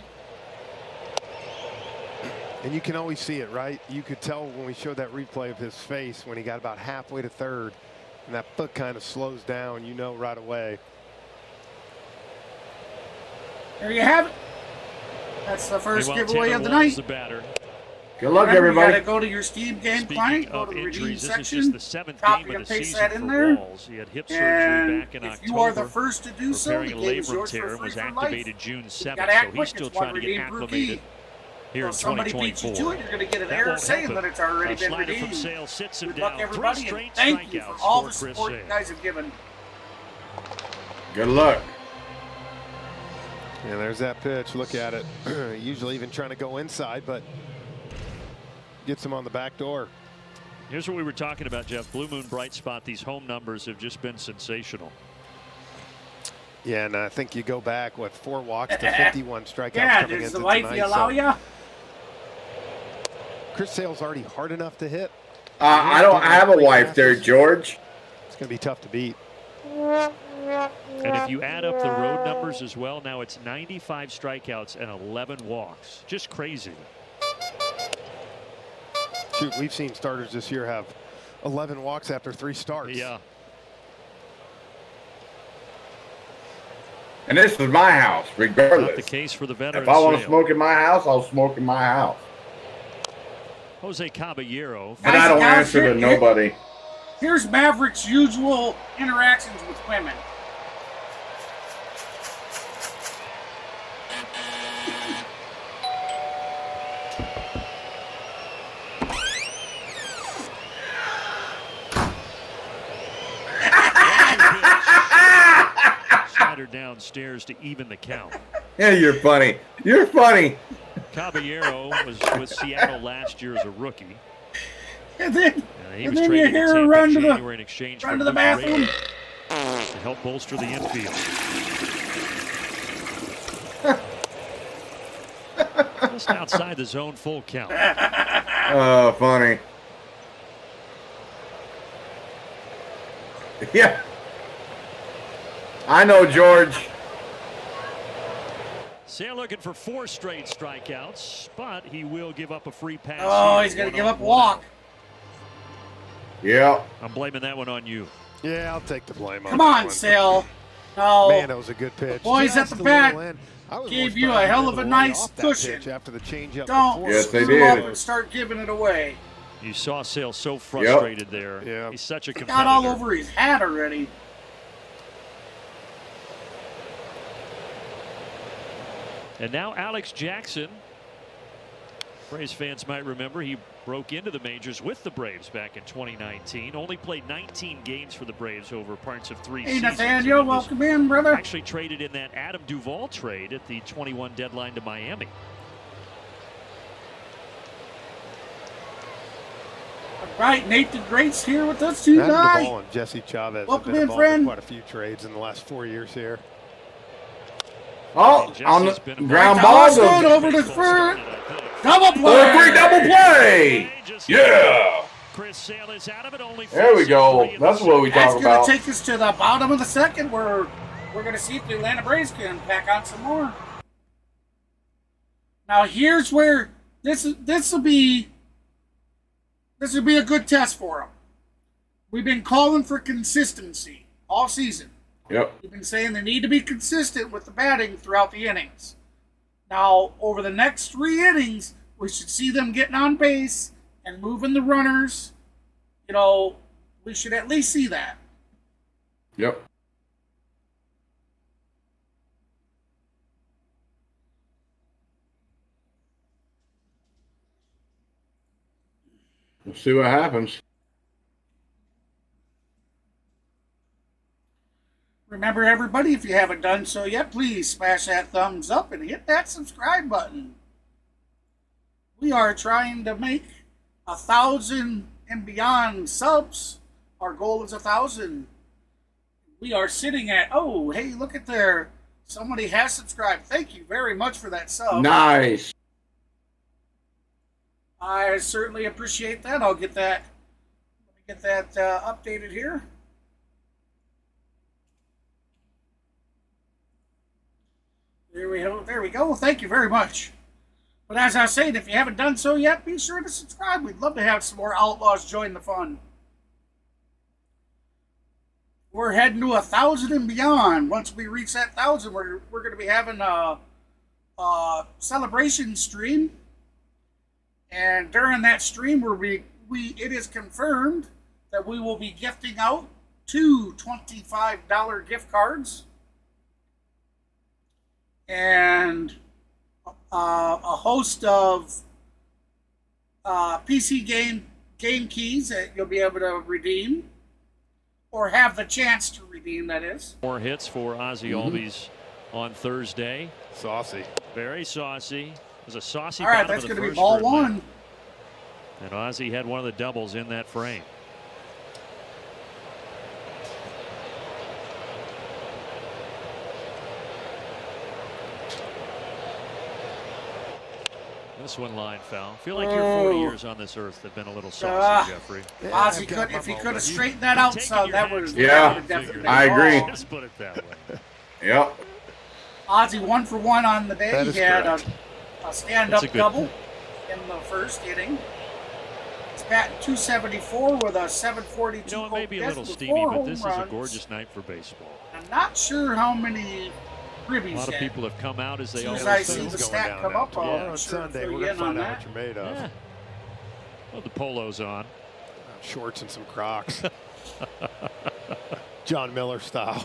And you can always see it, right? You could tell when we showed that replay of his face when he got about halfway to third, and that foot kind of slows down, you know right away. There you have it. That's the first Meanwhile, giveaway Tanner of the Walls, night. the batter. Good luck, Remember, you everybody. gotta go to your Steam game Speaking client, go of to the redeem injuries, this is section, just the seventh copy game of and the paste season that in for there. Walls. He had hip surgery And back in if October. you are the first to do so, the Repairing a game is labrum yours tear for and was free for activated life. June You 7th, gotta so act he's quick. still It's one trying to get redeemed per acclimated key. here So in if somebody beats you to 2024. it, you're going to get an That error won't saying help that it. it's already A been slider from redeemed. Sale sits him Good down. luck, everybody, Three and straight thank you for strikeouts all the for Chris support you Sale. guys have given. Good luck. And there's that pitch. Look at it. Usually even trying to go inside, but gets him on the back door. Here's what we were talking about, Jeff. Blue Moon bright spot. These home numbers have just been sensational. Yeah, and I think you go back, what, 4 walks to 51 strikeouts Yeah, coming does into the life tonight. you allow So you? Chris Sale's already hard enough to hit. I don't have a wife there, George. It's going to be tough to beat. And if you add up the road numbers as well, now it's 95 strikeouts and 11 walks. Just crazy. Shoot, we've seen starters this year have 11 walks after 3 starts. Yeah. And this is my house, Not the regardless. case for the veteran. If I want to Sale. smoke in my house, I'll smoke in my house. Jose Caballero. And I don't answer to nobody. Here's Maverick's usual interactions with women. Slider downstairs to even the count. Yeah, you're funny. You're funny. Caballero was with Seattle last year as a rookie. And then, He and was then you traded to hear her Tampa run in to January in exchange for the Luke bathroom. Ray to help bolster the infield. Just outside the zone, full count. Oh, funny. Yeah. I know, George. Sale looking for 4 straight strikeouts, but he will give up a free pass. Oh, here. he's going to give 1-0, up a walk. Yeah. I'm blaming that one on you. Yeah, I'll take the blame on Come that on, one. Sale. No. Man, that was a good pitch. Boys at Just the a back little in. I was gave more you a surprised hell they of a were nice off that cushion. pitch after the changeup Don't before. Yes, they screw did. up and start giving it away. You saw Sale so frustrated there. Yeah. He's such a competitor. Got all over his hat already. And now Alex Jackson. Braves fans might remember he broke into the majors with the Braves back in 2019. Only played 19 games for the Braves over parts of 3 Hey, seasons. Nathaniel, And was welcome in, brother. actually traded in that Adam Duvall trade at the 21 deadline to Miami. All right, Nate the Great's here with us Adam tonight. Duvall and Jesse Chavez Welcome have been in, involved in friend. quite a few trades in the last 4 years here. Oh, Jesse's on the been a- ground Right, ball. Austin Goes over to Baseball third. started, I think. Double play. for a free double play. Yeah. Chris Sale is out of it. Only There we go. 4-3 in the That's what we That's talk going about. to take us to the bottom of the second where we're going to see if the Atlanta Braves can pack on some more. Now here's where this will be a good test for them. We've been calling for consistency all season. Yep. We've been saying they need to be consistent with the batting throughout the innings. Now, over the next 3 innings, we should see them getting on base and moving the runners. You know, we should at least see that. Yep. We'll see what happens. Remember, everybody, if you haven't done so yet, please smash that thumbs up and hit that subscribe button. We are trying to make 1,000 and beyond subs. Our goal is 1,000. We are sitting at, oh, hey, look at there. Somebody has subscribed. Thank you very much for that sub. Nice. I certainly appreciate that. I'll get that Get that updated here. There we go. There we go. Well, thank you very much. But as I said, if you haven't done so yet, be sure to subscribe. We'd love to have some more Outlaws join the fun. We're heading to 1,000 and beyond. Once we reach that 1,000, we're going to be having a celebration stream. And during that stream, it is confirmed that we will be gifting out 2 $25 gift cards and a host of PC game keys that you'll be able to redeem or have the chance to redeem, that is. More hits for Ozzie Albies on Thursday. Saucy. Very saucy. It was a saucy All right, bottom that's of the going to be first ball for Atlanta. one. And Ozzie had one of the doubles in that frame. This one line foul. Feel like your 40 years on this earth have been a little saucy, Jeffrey. Ozzie could, if he could have straightened that out, son, that would Yeah, definitely I agree. Let's put it that way. Yep. Ozzie 1 for 1 on the day. That He is had correct. a stand-up That's a good double in the first inning. He's batting .274 with a .742. You know, it may be a little with steamy, 4 but this is home a runs. gorgeous night for baseball. I'm not sure how many A ribbies lot of yet. people have come out as they As soon as always I see do. the Sun's stat going come down up, now. I'll On sure Sunday, fill we're you going in to on find out that. what you're made of. Yeah. Well, the polo's on. Shorts and some Crocs. John Miller style.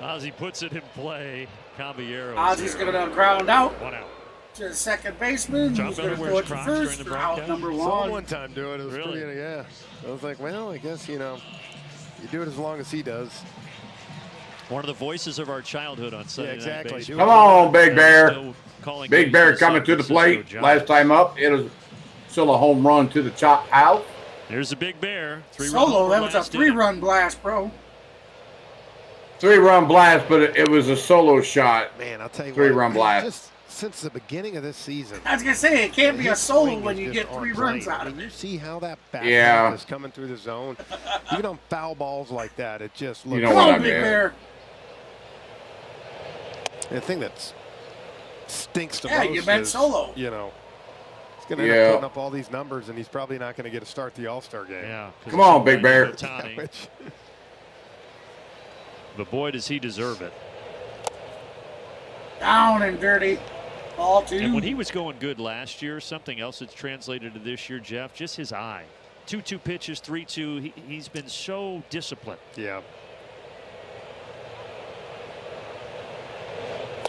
Ozzie puts it in play. Caballero. Ozzie's going to ground out 1 out. to the second baseman. John Who's going Miller to wears throw it to Crocs first during the for out broadcast? number Saw 1. one time do it. It was Really? pretty, yeah. I was like, well, I guess, you know, you do it as long as he does. One of the voices of our childhood on Sunday exactly. Night Do Baseball. it. Come on, Big Bear. Still calling Big games Bear for coming San to the Francisco plate. Giants. Last time up, it was still a home run to the chop house. There's the Big Bear. 3-run Solo, homer that was a last inning. 3-run blast, bro. 3-run blast, but it was a solo shot. Man, I'll tell you 3-run what. blast. Just since the beginning of this season. I was going to say, it can't be a his solo swing when is you just get on 3 plane. runs out I of mean, it. you see how that bat Yeah. is coming through the zone. Even on foul balls like that, it just looks. know Come what on, I Big mean. Bear. The thing that stinks the Yeah, most you meant is, solo. you know, he's going to end Yeah. up putting up all these numbers, and he's probably not going to get to start the All-Star game. Yeah. 'cause Come it's on, Big Bear. Ohtani. Which, But boy, does he deserve it. Down and dirty. Ball 2. And when he was going good last year, something else that's translated to this year, Jeff, just his eye. 2-2 pitches, 3-2. He's been so disciplined. yeah.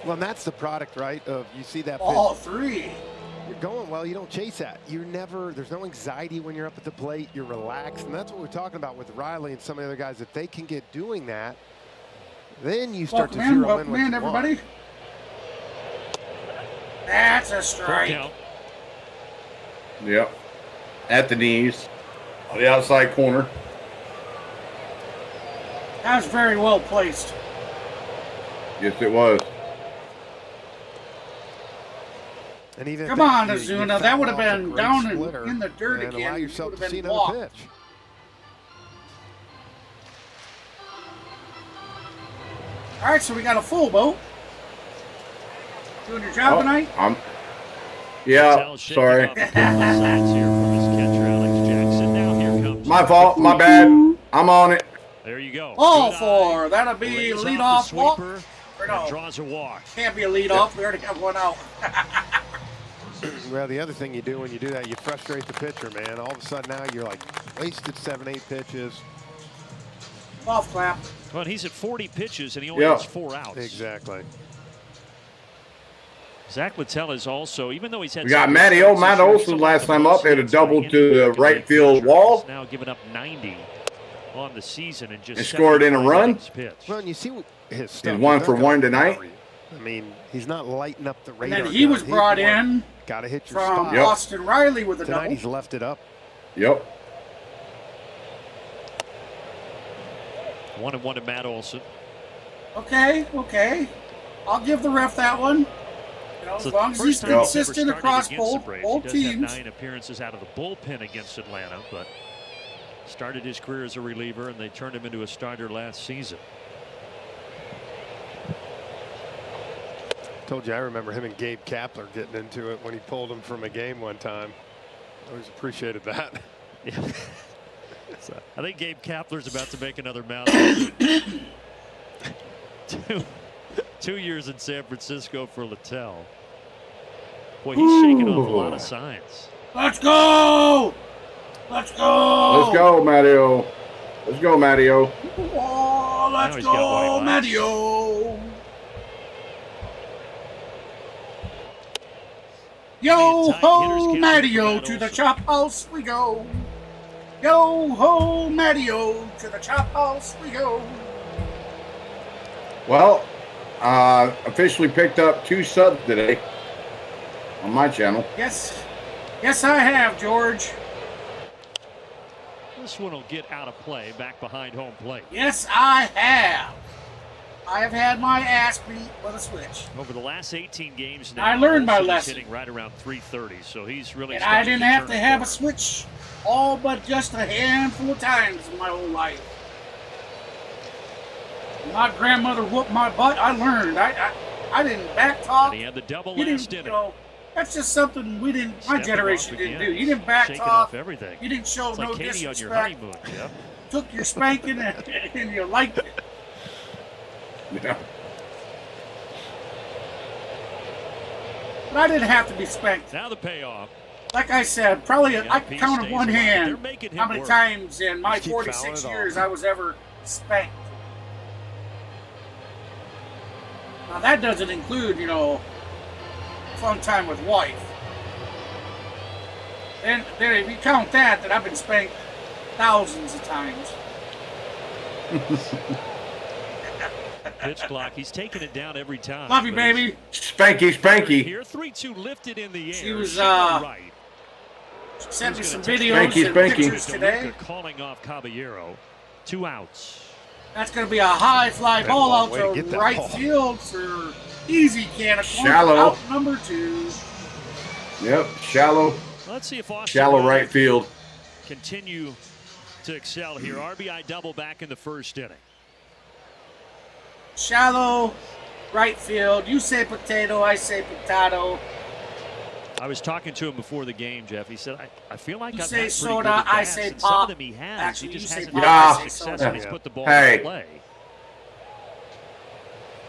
Well, and that's the product, right? Of you see that Ball pitch, 3. you're going well, you don't chase that. You're never, there's no anxiety when you're up at the plate. You're relaxed, and that's what we're talking about with Riley and some of the other guys. If they can get doing that, then you start Welcome to zero in, in what you everybody. want. That's a Full strike. count. Yep. At the knees. On the outside corner. That was very well placed. Yes, it was. And even if Come that- on, you Azuna. foul That would have off a been great down splitter in the dirt and again. allow It yourself would to have see been another walked. pitch. All right, so we got a full boat. Doing your job tonight? Yeah, Littell shaking sorry. off a couple of sacks here from his catcher, Alex Jackson. Now here comes. My fault. My bad. I'm on it. There you go. Ball Good 4. eye. That'll be Lays lead out off the walk. sweeper Or and no, draws a walk. can't be a lead off. We already got one out. Well, the other thing you do when you do that, you frustrate the pitcher, man. All of a sudden now you're like wasted 7-8 pitches. Golf clap. Well, he's at 40 pitches and he only Yeah. has 4 outs. Exactly. Zack Littell is also, even though he's had. We got some Matty success Matt this year, Olson some last of the time most up. Hit a hits double by to the any right field pitcher. wall. He's now given up 90 on the season and just And scored in a 75 run. innings pitched. Well, and you see his stuff. He's 1 He's for not 1 gonna tonight. worry. I mean, he's not lighting up the And radar. then he was brought in Got to hit your from spot. Yep. Austin Riley with a Tonight double. he's left it up. Yep. 1-1 to Matt Olson. Okay. I'll give the ref that one. You know, So as long as he's first time he's ever consistent started across against the both Braves. both He does teams. have 9 appearances out of the bullpen against Atlanta, but started his career as a reliever, and they turned him into a starter last season. Told you I remember him and Gabe Kapler getting into it when he pulled him from a game one time. Always appreciated that. Yeah. So, I think Gabe Kapler's about to make another mound visit. 2 years in San Francisco for Littell. Boy, he's shaking off a lot of signs. Let's go! Let's go! Let's go, Mario. Let's go, Mario. Oh, Now let's he's got go, white lights. Mario! Yo ho, Mario, to the chop house we go. Yo ho, Mario, to the chop house we go. Well, officially picked up 2 subs today on my channel. Yes, yes, I have, George. This one will get out of play back behind home plate. Yes, I have. I have had my ass beat with a switch. Over the last 18 games now, I learned my Olsen is lesson. hitting right around 330, so he's really. And I starting didn't have turn to the have a corner. switch all but just a handful of times in my whole life. My grandmother whooped my butt. I learned. I didn't back talk. And he had the double You last didn't, inning. you know, that's just something we didn't. My Stepping generation off didn't again. do. You didn't back Shaking talk. off everything. You didn't show It's like no Katie on your disrespect. honeymoon, Jeff. Took your spanking and you liked it. Yeah. But I didn't have to be spanked. Now the payoff. Like I said, probably Yeah, I can he count on stays one alive. hand They're making him how many work. times in my Just keep 46 fouling it years off. I was ever spanked. Now that doesn't include, you know, fun time with wife. Then if you count that, then I've been spanked thousands of times. Pitch clock. He's taking it down every time. Love you, but he's baby. Spanky, spanky. Here, 3-2 lifted in the air. She was, Shingle right. She sent me He's some gonna take videos Spanky, and spanky. pictures today. DeLuca calling off Caballero. 2 outs. That's going to be a high fly Been a ball long out way to to get that right ball. field for easy can of corn. Shallow. Out number 2. Yep, shallow, Let's see if Austin shallow Riley right field. continue to excel here. RBI double back in the first inning. Shallow right field. You say potato, I say potato. I was talking to him before the game, Jeff. He said, I feel like You I've say had pretty soda, good at I bats, say and some pop. of them he has. Actually, he just you say hasn't pop, had I the say success soda. when he's put the ball Hey. in play.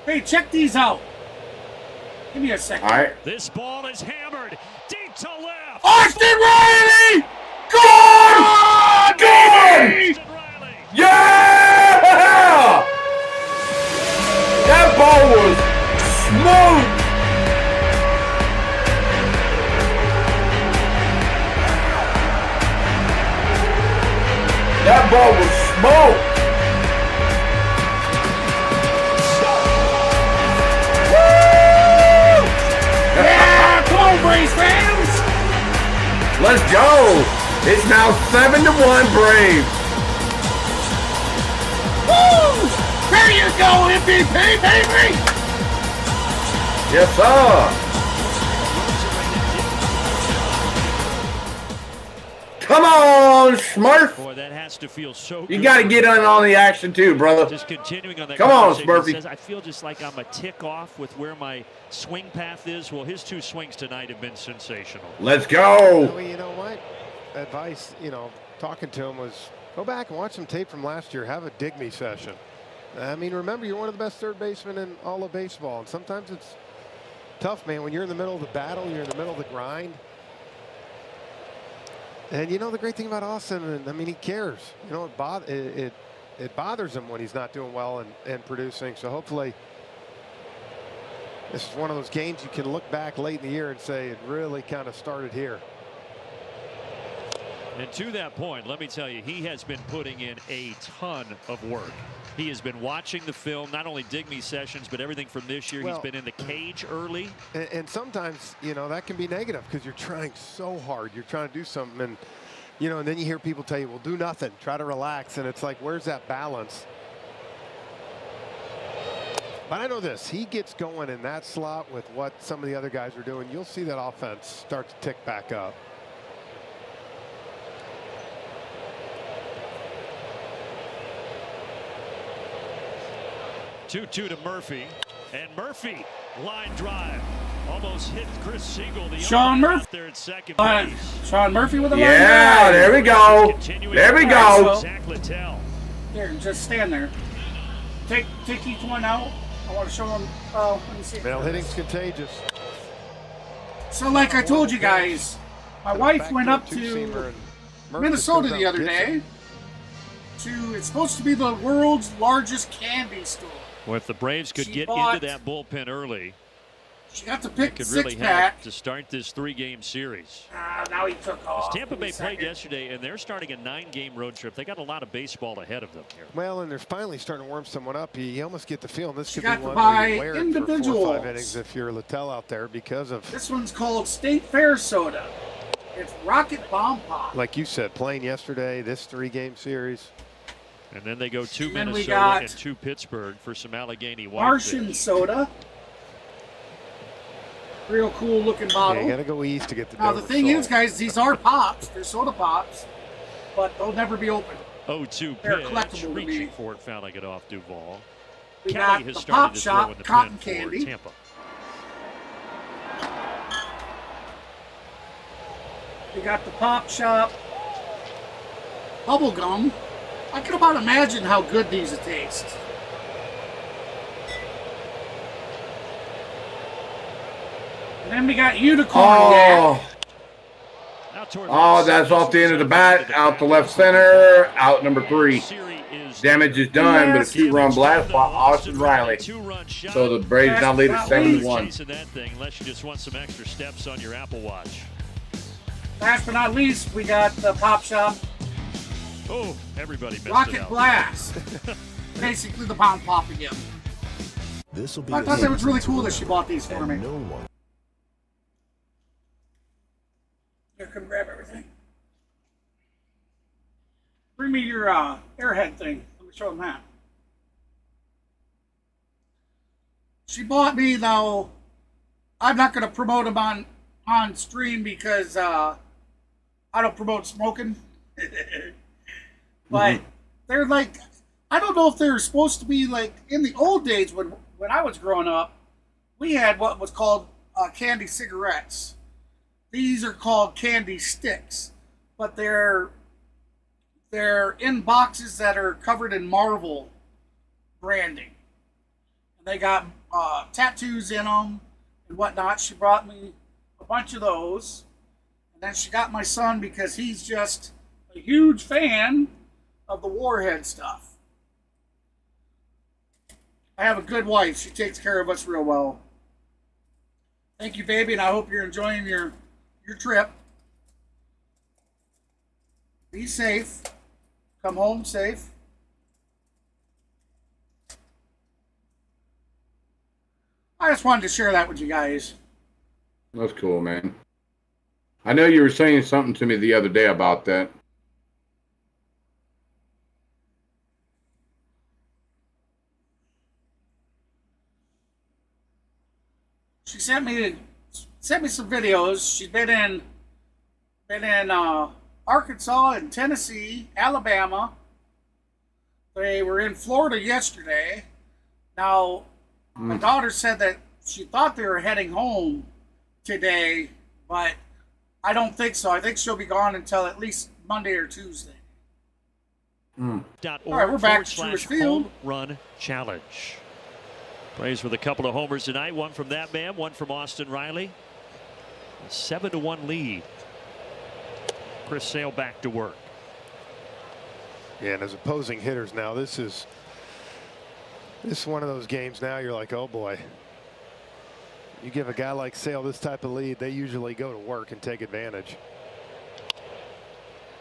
Hey, check these out. Give me a second. All right. This ball is hammered deep to left. Austin Riley! Gone! Gone! Austin Riley. Yeah! That ball was smooth. That ball was smoke. Yeah, come on, Braves fans. Let's go. It's now 7-1 Braves. Woo! There you go, MVP, baby. Yes, sir. Come on, Smurf. Boy, that has to feel so good. You got to get in on the action too, brother. Just continuing on that. Come on, conversation, Smurfy. he says, I feel just like I'm a tick off with where my swing path is. Well, his 2 swings tonight have been sensational. Let's go. Well, you know what? Advice, you know, talking to him was go back and watch some tape from last year. Have a dig me session. I mean, remember, you're one of the best third basemen in all of baseball. And sometimes it's tough, man. When you're in the middle of the battle, you're in the middle of the grind. And you know the great thing about Austin, and I mean, he cares. You know, it bothers him when he's not doing well and producing. So hopefully this is one of those games you can look back late in the year and say it really kind of started here. And to that point, let me tell you, he has been putting in a ton of work. He has been watching the film, not only dig me sessions, but everything from this year. Well, he's been in the cage early. And sometimes, you know, that can be negative because you're trying so hard. You're trying to do something, and you know, and then you hear people tell you, well, do nothing, try to relax. And it's like, where's that balance? But I know this, he gets going in that slot with what some of the other guys are doing. You'll see that offense start to tick back up. Two to Murphy, and Murphy line drive almost hit Chris Siegel. The Sean Murphy there at second base. Sean Murphy with a line Yeah, drive. there we go. There we go. Zack Littell. Here, just stand there. Take each one out. I want to show them. Let me see. Male hitting's contagious. So, like I told you guys, my wife went up to Minnesota the other day. It's supposed to be the world's largest candy store. Well, if the Braves could get bought- into that bullpen early, She got to it pick the could really six-pack. help to start this 3-game series. Now he took off. Tampa Bay Wait a played second. yesterday, and they're starting a 9-game road trip. They got a lot of baseball ahead of them here. Well, and they're finally starting to warm someone up. You almost get the feeling this She could be got to one buy where you wear it for 4 or 5 individuals. innings if you're Littell out there because of, This one's called State Fair Soda. It's Rocket Bomb Pop. like you said, playing yesterday, this 3-game series. And then they go to then we Minnesota got and to Pittsburgh for some Allegheny Martian Whitefish. Soda. Real cool looking Yeah, bottle. you got to go east to get the Now the Dover thing is, salt. guys, these are pops. They're soda pops, but they'll never be open. 0-2 They're pitch, collectible to me. reaching for it, fouling it off Duval. We Kelly got has the started Pop to throw Shop in the Cotton pen Candy. for Tampa. We got the Pop Shop Bubble Gum. I can about imagine how good these taste. And then we got Unicorn Yak. Out toward Oh, left that's center. off the end of the bat. Out to left center. Out number 3. Series is Damage is done, but a 2-run blast by Austin Riley. Two-run shot. So the Braves now lead at 7-1. Chasing that thing, unless you just want some extra steps on your Apple Watch. Last but not least, we got the Pop Shop Oh, everybody missed it Rocket out. Blast. Basically the Bomb Pop again. This will be I thought that was really cool that she bought these for me. no one. Here, come grab everything. Bring me your airhead thing. Let me show them that. She bought me, though. I'm not going to promote them on stream because I don't promote smoking. But they're like, I don't know if they're supposed to be like in the old days when I was growing up. We had what was called candy cigarettes. These are called candy sticks, but they're in boxes that are covered in Marvel branding. And they got tattoos in them and whatnot. She brought me a bunch of those. And then she got my son because he's just a huge fan of the Warhead stuff. I have a good wife. She takes care of us real well. Thank you, baby, and I hope you're enjoying your trip. Be safe. Come home safe. I just wanted to share that with you guys. That's cool, man. I know you were saying something to me the other day about that. She sent me some videos. She's been in Arkansas and Tennessee, Alabama. They were in Florida yesterday. Now, my daughter said that she thought they were heading home today, but I don't think so. I think she'll be gone until at least Monday or Tuesday. All right, we're back to Truist Field. Home Run Challenge. Braves with a couple of homers tonight. One from that man, one from Austin Riley. A 7-1 lead. Chris Sale back to work. Yeah, and as opposing hitters now, this is one of those games now you're like, oh boy. You give a guy like Sale this type of lead, they usually go to work and take advantage.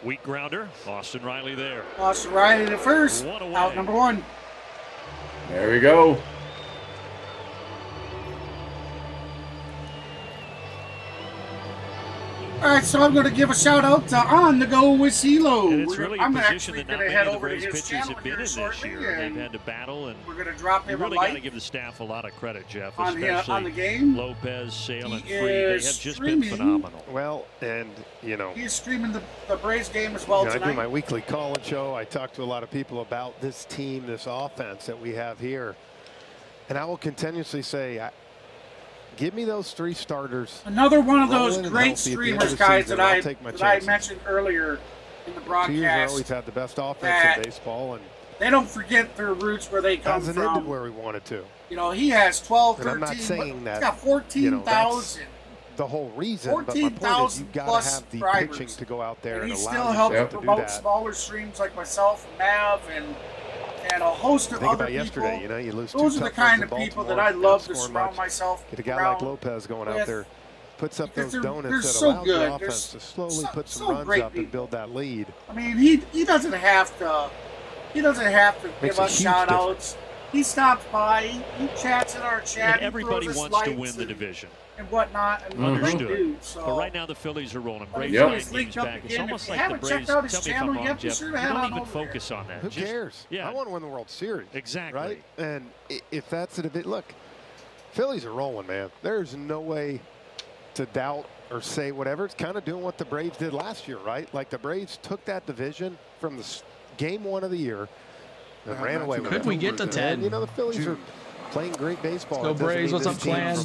Weak grounder. Austin Riley there. Austin Riley to first. One away. Out number 1. There we go. All right, so I'm going to give a shout out to On the Go with CeeLo. And it's really I'm a position actually that going not to many head of the over to Braves his pitchers channel have been here in this shortly, year. They've and had to battle, and we're going to drop you him a really got to like give the staff a lot of credit, Jeff, on especially the game. Lopez, Sale, He and Free. They have is just streaming. been phenomenal. Well, and, He's streaming the Braves game as well I tonight. do my weekly call-in show. I talk to a lot of people about this team, this offense that we have here. And I will continuously say, give me those 3 starters. Another one of those rolling and great healthy at the end of streamers, the guys, season, that I'll take my I chances. mentioned earlier in the 2 years in a row, broadcast. we've had the best offense that in baseball, and they don't forget their roots where they come hasn't ended from. where we wanted to. You know, he has 12, And I'm 13. not saying that, he's got 14,000. The whole reason, but my point is 14,000 you've got plus to have the subscribers. pitching to go out there And and, he allow still yourself helps to do promote that. smaller streams like myself and Mav and a host of Think other about people. yesterday, you know, you lose Those two are the tough kind ones of in people Baltimore, that I love to not scoring surround much. myself Get a guy around like Lopez going out with, there, puts up because those they're donuts that so allows good. the They're offense to slowly so- put some so runs great up and people. build that lead. I mean, he doesn't have to. He doesn't have to Makes give a us huge shout outs. He stops by. He chats in our chat. And he everybody throws us wants to likes win the division. and whatnot. And Understood. great dude, so. But right now the Phillies are rolling. But Braves he's are always 9 linked games up back. It's again. almost If you like the haven't Braves. checked out his Tell me if channel I'm wrong, yet, be Jeff. sure to You head don't on even over focus on that. Who Just- cares? Yeah. I want to win the World Series. Exactly. Right? And if that's it, look, Phillies are rolling, man. There's no way to doubt or say whatever. It's kind of doing what the Braves did last year, right? Like the Braves took that division from the game 1 of the year and ran away with it. Could we get to 10? And, you know, the Phillies are playing great baseball. Let's go It doesn't Braves. mean What's this up, team- Clan?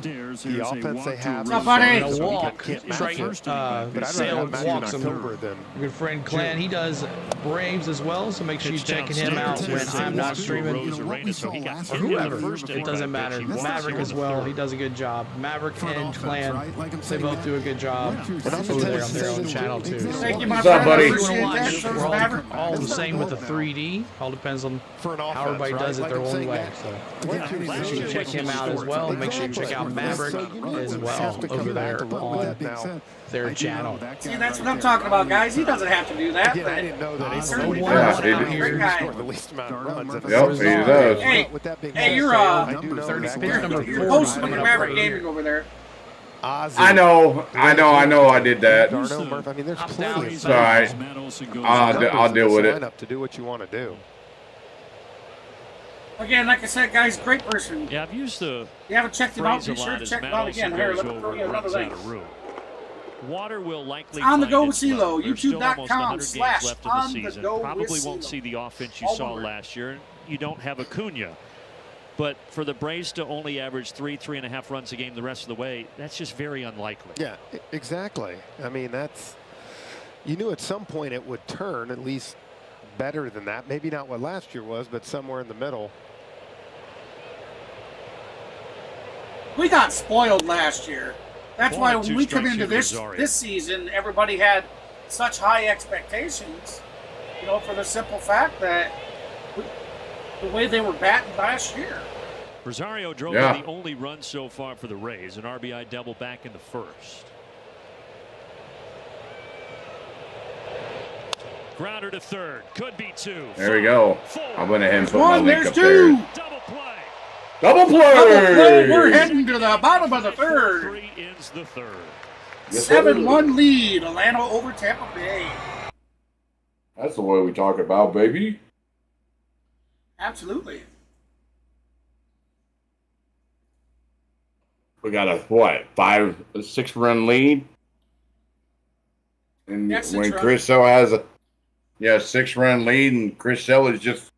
The offense they have. What's up, buddy? I'm gonna walk. Can't match Trey, it. But I'd rather Sale have Matthew in walks October him. than Good friend Clan. He does Braves as well, so make sure you're checking him out when I'm not streaming. Or whoever. It doesn't matter. Maverick as well. He does a good job. Maverick and Clan, they both do a good job over there on their own channel too. Thank you, my What's up, friend. buddy? I If you appreciate want to that. watch, So does we're Maverick. all the same with the 3D. All depends on for an offense, how everybody does it right? their Like I'm own saying way. that- So make sure you check him out as well. And make sure you check out Maverick as well over there on their channel. See, that's what I'm talking about, guys. He doesn't have to do that. Again, I But didn't know that he he certainly Yeah, does. he He's a did. great guy. scored the least amount of runs. Yep, he does. Hey, With that being hey, said, you're I do know 30 that pick number you're 40 hosting coming the up Maverick right here. Gaming over there. Ozzy, I know I did that. Darnell Murphy. I mean, there's plenty of It's all right. I'll deal with it. To do what you want to do. Again, like I said, guys, great person. Yeah, I've used the If you haven't checked him out, phrase a be sure lot to as check him Matt out also again. Here, goes let me over throw you and another runs link. out of room. Water will likely On the find go its with CeeLo, level. There's still almost 100 games youtube.com/on left in the the season. go Probably with won't CeeLo. see the offense you All saw over. last year. You don't have Acuna. But for the Braves to only average 3.5 runs a game the rest of the way, that's just very unlikely. Yeah, exactly. I mean, you knew at some point it would turn at least better than that. Maybe not what last year was, but somewhere in the middle. We got spoiled last year. That's Ball why at when 2 we come strikes into to this Rosario. season, everybody had such high expectations. You know, for the simple fact that the way they were batting last year. Rosario drove Yeah. in the only run so far for the Rays, an RBI double back in the first. Grounder to third, could be 2. There we go. I went ahead and put my One, link there's up there. 2. Double play. Double play! Double play. We're heading to the bottom of the third. 3 ends the third. Yes, sir. 7-1 lead. Atlanta over Tampa Bay. That's the way we talk about, baby. Absolutely. We got a 6-run lead. And Yeah, 6 when runs. Chris Sale has a 6-run lead, and Chris Sale is just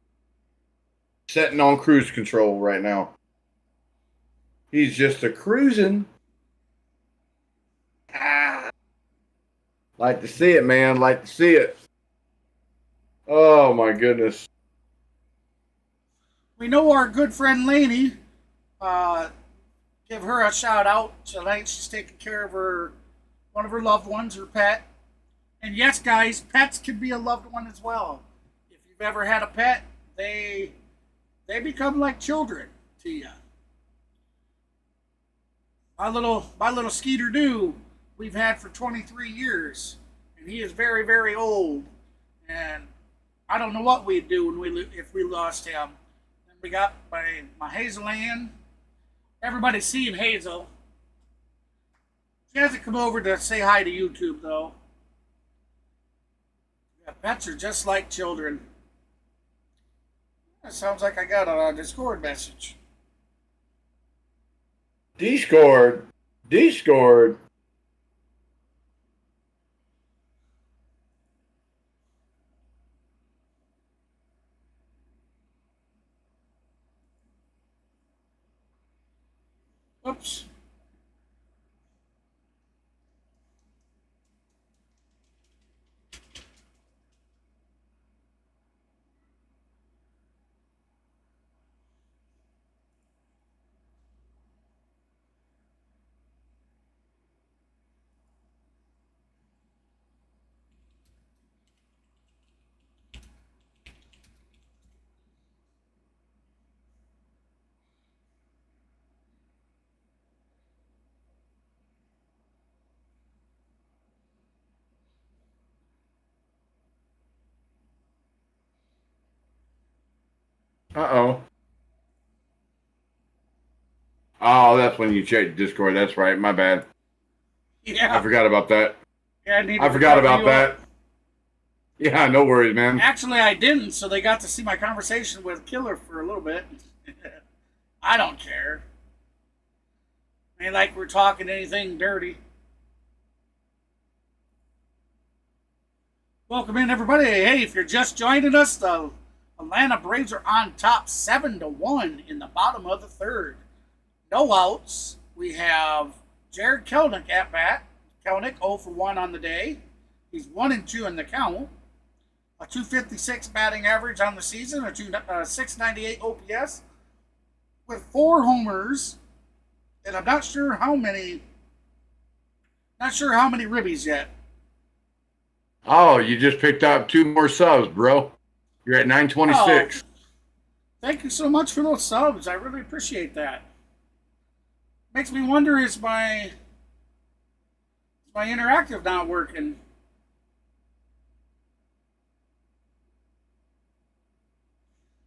sitting on cruise control right now. He's just a cruising. Like to see it, man. Like to see it. Oh my goodness. We know our good friend Lainey. Give her a shout out tonight. She's taking care of one of her loved ones, her pet. And yes, guys, pets can be a loved one as well. If you've ever had a pet, they become like children to you. My little Skeeter Doo, we've had for 23 years, and he is very, very old. And I don't know what we'd do if we lost him. And we got my Hazel Ann. Everybody's seeing Hazel. She hasn't come over to say hi to YouTube, though. Yeah, pets are just like children. That sounds like I got a Discord message. Discord. Oops. Uh-oh. Oh, that's when you check Discord. That's right. My bad. Yeah. I forgot about that. Yeah, I forgot about that. Yeah, no worries, man. Actually, I didn't, so they got to see my conversation with Killer for a little bit. I don't care. Ain't like we're talking anything dirty. Welcome in, everybody. Hey, if you're just joining us, the Atlanta Braves are on top 7-1 in the bottom of the third. No outs. We have Jared Kelenic at bat. Kelenic 0 for 1 on the day. He's 1-2 in the count. A 256 batting average on the season, a 698 OPS with 4 homers, and I'm not sure how many ribbies yet. Oh, you just picked up 2 more subs, bro. You're at 926. Oh, thank you so much for those subs. I really appreciate that. Makes me wonder, is my interactive not working?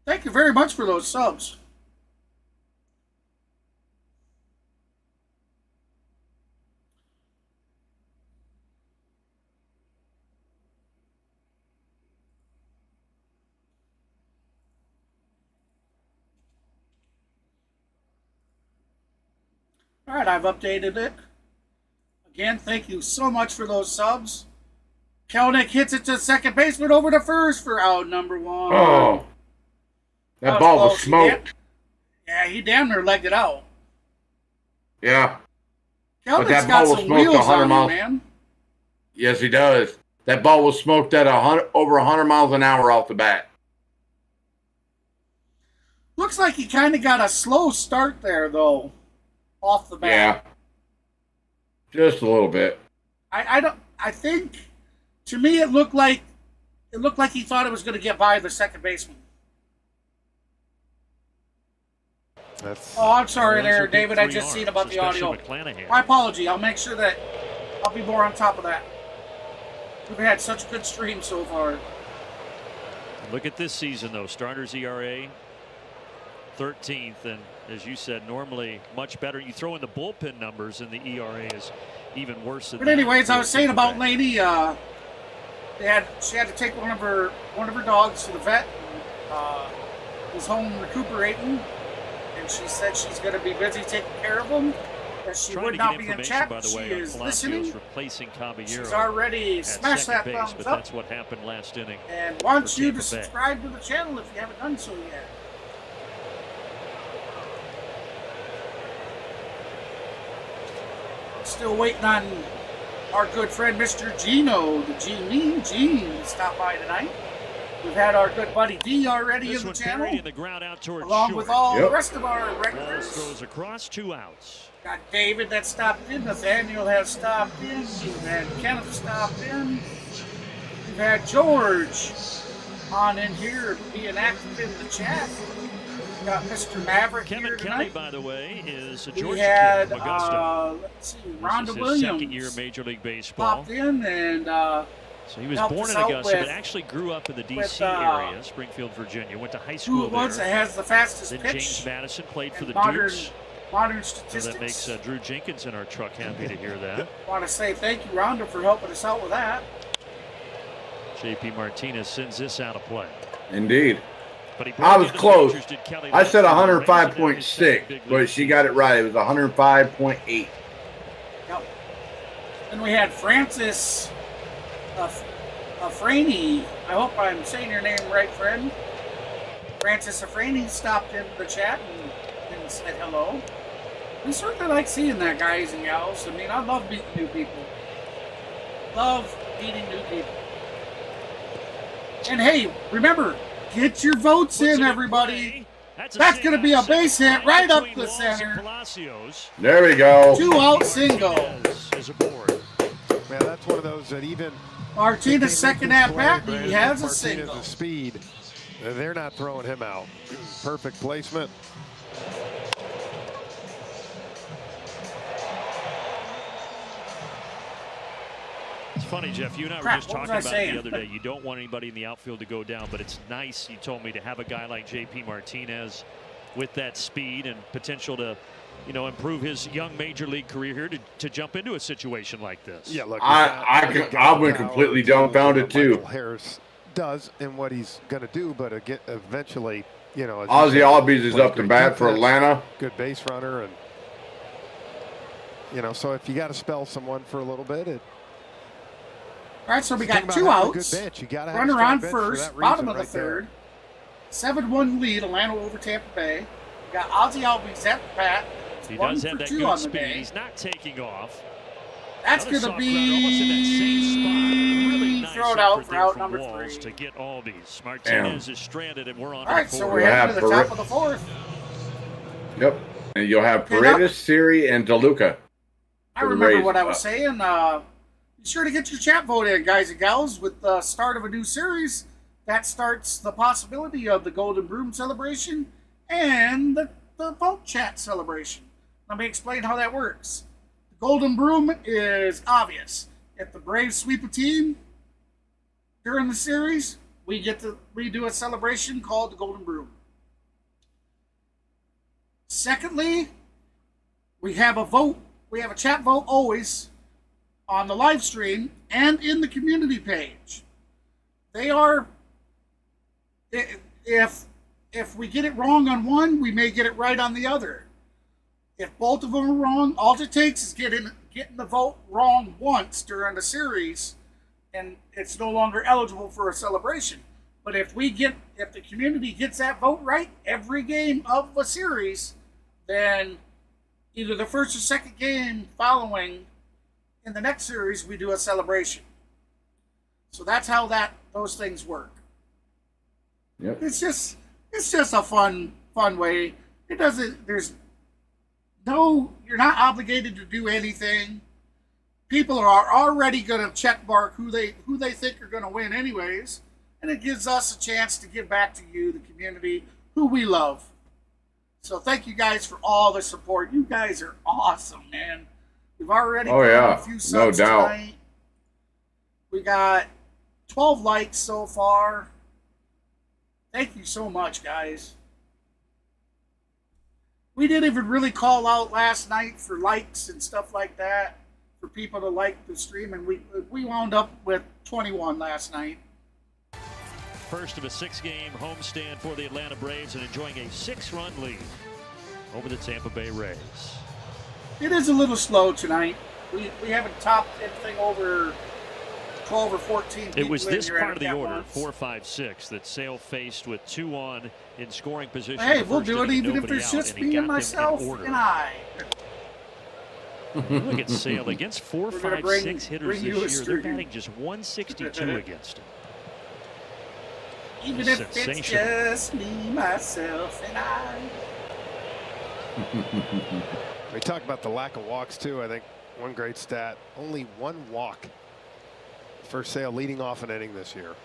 Thank you very much for those subs. All right, I've updated it. Again, thank you so much for those subs. Kelenic hits it to second baseman over to first for out number 1. Oh. That ball was smoked. He damn near legged it out. Yeah. Kelnic's that got some wheels 100 miles. Man. Yes, he does. That ball was smoked at over 100 miles an hour off the bat. Looks like he kind of got a slow start there, though, off the bat. Yeah. Just a little bit. I think, to me, it looked like he thought it was going to get by the second baseman. I'm sorry there, David. I just seen about the audio. My apology. I'll make sure that I'll be more on top of that. We've had such a good stream so far. Look at this season, though. Starters ERA 13th, and as you said, normally much better. You throw in the bullpen numbers, and the ERA is even worse than that. But anyways, I was saying about Laney. She had to take one of her dogs to the vet. Was home recuperating. And she said she's going to be busy taking care of him. That she would not be in chat. She is listening. She's already smashed that thumbs up. That's what happened last inning. And wants you to subscribe to the channel if you haven't done so yet. Still waiting on our good friend Mr. Gino, the Gene, to stop by tonight. We've had our good buddy D already in the channel, along with all the rest of our regulars. Throws across, 2 outs. Got David that stopped in. Nathaniel has stopped in. We've had Kenneth stopped in. We've had George on in here being active in the chat. We got Mr. Maverick here tonight. Kelly, by the way, is a Georgia we had, kid from Augusta. Let's see, Rhonda Williams. Second year Major League Baseball. Popped in and so he was born in Augusta, but actually grew up in the D.C. area, Springfield, Virginia. Went to high school there. Who has the fastest then pitch? James Madison played for the modern Dukes. modern So statistics. that makes Drew Jenkins in our truck happy to hear that. Want to say thank you, Rhonda, for helping us out with that. JP Martinez sends this out of play. Indeed. But he I was into the close. majors, did Kelly I said Lance, and the Rays are now his 105.6, second big but league she got it right. It was 105.8. Yep. Then we had Francis Afrani. I hope I'm saying your name right, friend. Francis Afrani stopped into the chat and said hello. We certainly like seeing that, guys and gals. I mean, I love meeting new people. Love meeting new people. And hey, remember, get your votes in, everybody. That's going to be a base hit right up the center. There we go. 2-out single. Man, that's one of those that even Martinez second at bat, he has a Martinez's single. Speed. They're not throwing him out. Perfect placement. It's funny, Jeff. You and I were just talking about it the other day. You don't want anybody in the outfield to go down, but it's nice, you told me, to have a guy like JP Martinez with that speed and potential to, you know, improve his young major league career here to jump into a situation like this. Yeah, look, I went completely dumbfounded too. Michael Harris does and what he's going to do, but eventually, you know, Ozzie Albies is up to bat for Atlanta. Good base runner, and you know, so if you got to spell someone for a little bit, All right, so we got 2 outs. Runner on first, bottom of the third. 7-1 lead, Atlanta over Tampa Bay. We got Ozzie Albies at the bat. He does have that good speed. He's not taking off. That's going to be thrown out for out number 3. To get Albies. Martinez is stranded, and we're on. All right, so we're heading to the top of the 4th. Yep, and you'll have Paredes, Siri, and DeLuca. I remember what I was saying. Be sure to get your chat vote in, guys and gals. With the start of a new series, that starts the possibility of the Golden Broom celebration and the vote chat celebration. Let me explain how that works. The Golden Broom is obvious. If the Braves sweep a team during the series, we do a celebration called the Golden Broom. Secondly, we have a vote. We have a chat vote always on the live stream and in the community page. They are, if we get it wrong on one, we may get it right on the other. If both of them are wrong, all it takes is getting the vote wrong once during the series, and it's no longer eligible for a celebration. But if the community gets that vote right every game of a series, then either the first or second game following in the next series, we do a celebration. So that's how those things work. Yep. It's just a fun way. You're not obligated to do anything. People are already going to check mark who they think are going to win anyways, and it gives us a chance to give back to you, the community, who we love. So thank you guys for all the support. You guys are awesome, man. We've already got a few subs tonight. We got 12 likes so far. Thank you so much, guys. We didn't even really call out last night for likes and stuff like that, for people to like the stream, and we wound up with 21 last night. First of a 6-game homestand for the Atlanta Braves and enjoying a 6-run lead over the Tampa Bay Rays. It is a little slow tonight. We haven't topped anything over 12 or 14 people. It was this part of the order, once. 4, 5, 6, that Sale faced with 2 on in scoring position. Hey, we'll do it even if there's just me and myself and I. Look at Sale against 4, 5, 6 hitters this year. They're batting just 162 against him. Even if it's just me, myself, and I. We talked about the lack of walks too. I think one great stat: only 1 walk for Sale leading off an inning this year.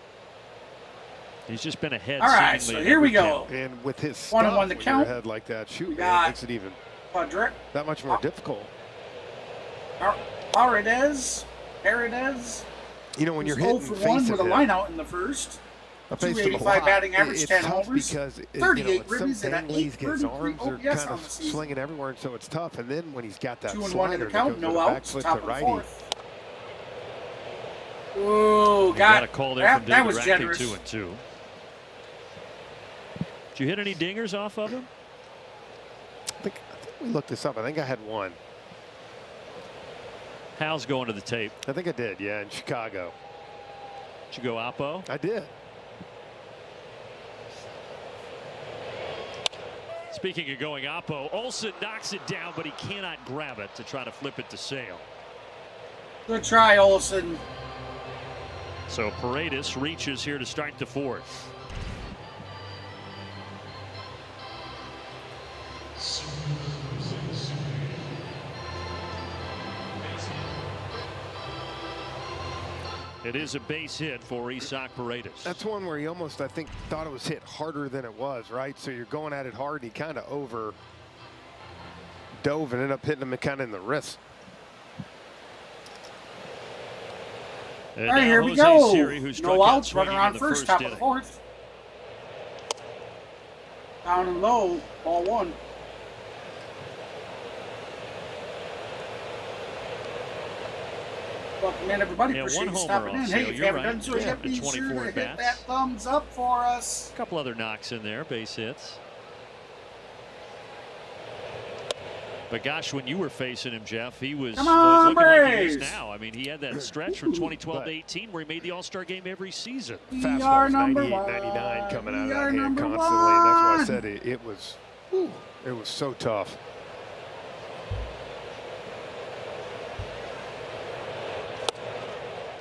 He's just been ahead. All right, so here we go. And with his 1-1 to count. Ahead like that, shoot, man, makes it even that much more difficult. Paredes. You know, when you're hitting 0 for 1 with a line out in the first. 285 batting average, 10 homers, because 38 some ribbies, and an leagues, his 833 arms are OPS kind on the of season. slinging everywhere, and so it's tough. And then when he's got that 2-1 in slider the that count, goes no with a back outs, foot top to of righty. fourth. Ooh, Got a call there from that was David generous. 2-2. Did you hit any dingers off of him? I think we looked this up. I think I had one. Hal's going to the tape. I think I did, yeah, in Chicago. Did you go Oppo? I did. Speaking of going Oppo, Olsen knocks it down, but he cannot grab it to try to flip it to Sale. Good try, Olsen. So Paredes reaches here to start the fourth. It is a base hit for Isaac Paredes. That's one where he almost, I think, thought it was hit harder than it was, right? So you're going at it hard, and he kind of over dove and ended up hitting him kind of in the wrist. And all right, here we Jose go. Siri, who struck No out outs, runner swinging on in the first, top of inning. the fourth. Down and low, ball one. Welcome in, everybody. Yeah, Appreciate one you homer stopping in. on Hey, Sale. if you You're haven't right. done so Yeah, yet, be and 24 sure to hit at-bats. that thumbs up for us. A couple other knocks in there, base hits. But gosh, when you were facing him, Jeff, he was, Come on, looking like he is Braves. now. I mean, he had that stretch from 2012 to 18 where he made the All-Star game every season. We Fastball's are number 98, one. 99 coming out of We that are hand number constantly, and that's why I one. said it was so tough.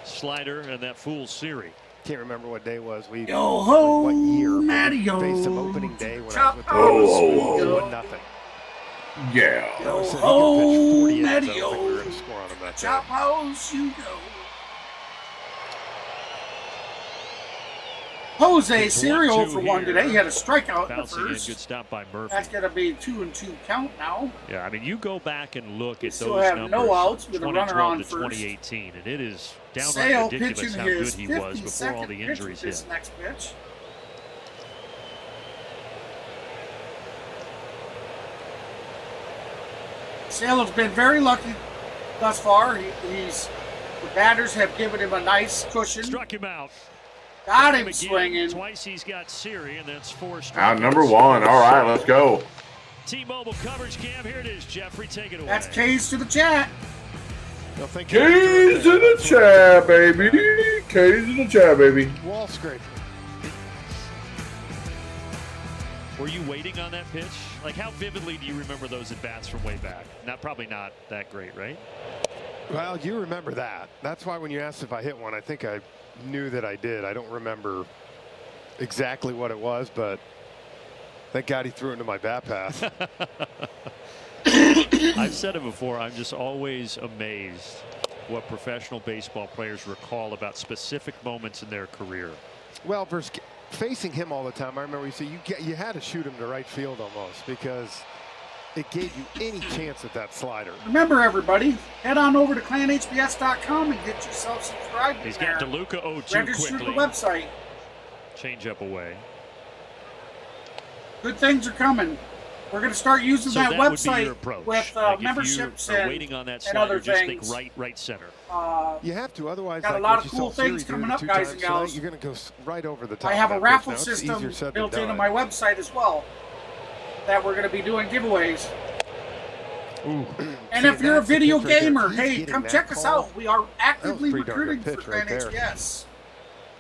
Slider and that fool Siri. Can't remember what day it was. We Yo ho, what year? Matty-o. Faced him opening day when Chop I was with ho, the ho. 1-0. Yeah. Yo Said he ho, could pitch 40 innings. I don't think we Matty-o. were going to score on him that Chop day. hoes, you go. Jose Siri 0 for 1 today. He had a strikeout in the Bouncing in, first. good stop by Murphy. That's going to be 2-2 count now. Yeah, I mean, you go back and look at still those have numbers no outs from with a runner 2012 on to first. 2018, and it is downright Sale ridiculous pitching how good his he was before all 52nd the pitch injuries with this hit. next pitch. Sale has been very lucky thus far. The batters have given him a nice cushion. Struck him out. Got him Again, swinging. Twice he's got Siri, and that's 4 strikeouts. Out number one. All right, let's go. T-Mobile coverage cam. Here it is, Jeffrey. Take it away. That's K's to the chat. Well, thank you. K's in the chat, baby. K's in the chat, baby. Wall scraper. Were you waiting on that pitch? Like, how vividly do you remember those at-bats from way back? Probably not that great, right? Well, you remember that. That's why when you asked if I hit one, I think I knew that I did. I don't remember exactly what it was, but thank God he threw it into my bat path. I've said it before. I'm just always amazed what professional baseball players recall about specific moments in their career. Well, versus facing him all the time, I remember you said you had to shoot him to right field almost because it gave you any chance at that slider. Remember, everybody, head on over to clanhbs.com and get yourself subscribed. He's got DeLuca 0-2 register quickly. the website. Change up away. Good things are coming. We're going to start using So that that would be website your approach. with Like if memberships you are and, waiting on that and slider, other just things. think right center. You have to, otherwise. Got a like lot what of you cool saw Siri things do coming the up, 2 guys times and tonight, gals. You're going to go right over the top. I have of a that pitch. raffle Now it's system easier said built than into done. my website as well that we're going to be doing giveaways. Ooh. And See, if you're a that's the video pitch right there. gamer, He's hey, getting come that check us call. out. We are actively pretty darn good recruiting for pitch right there. ClanHBS.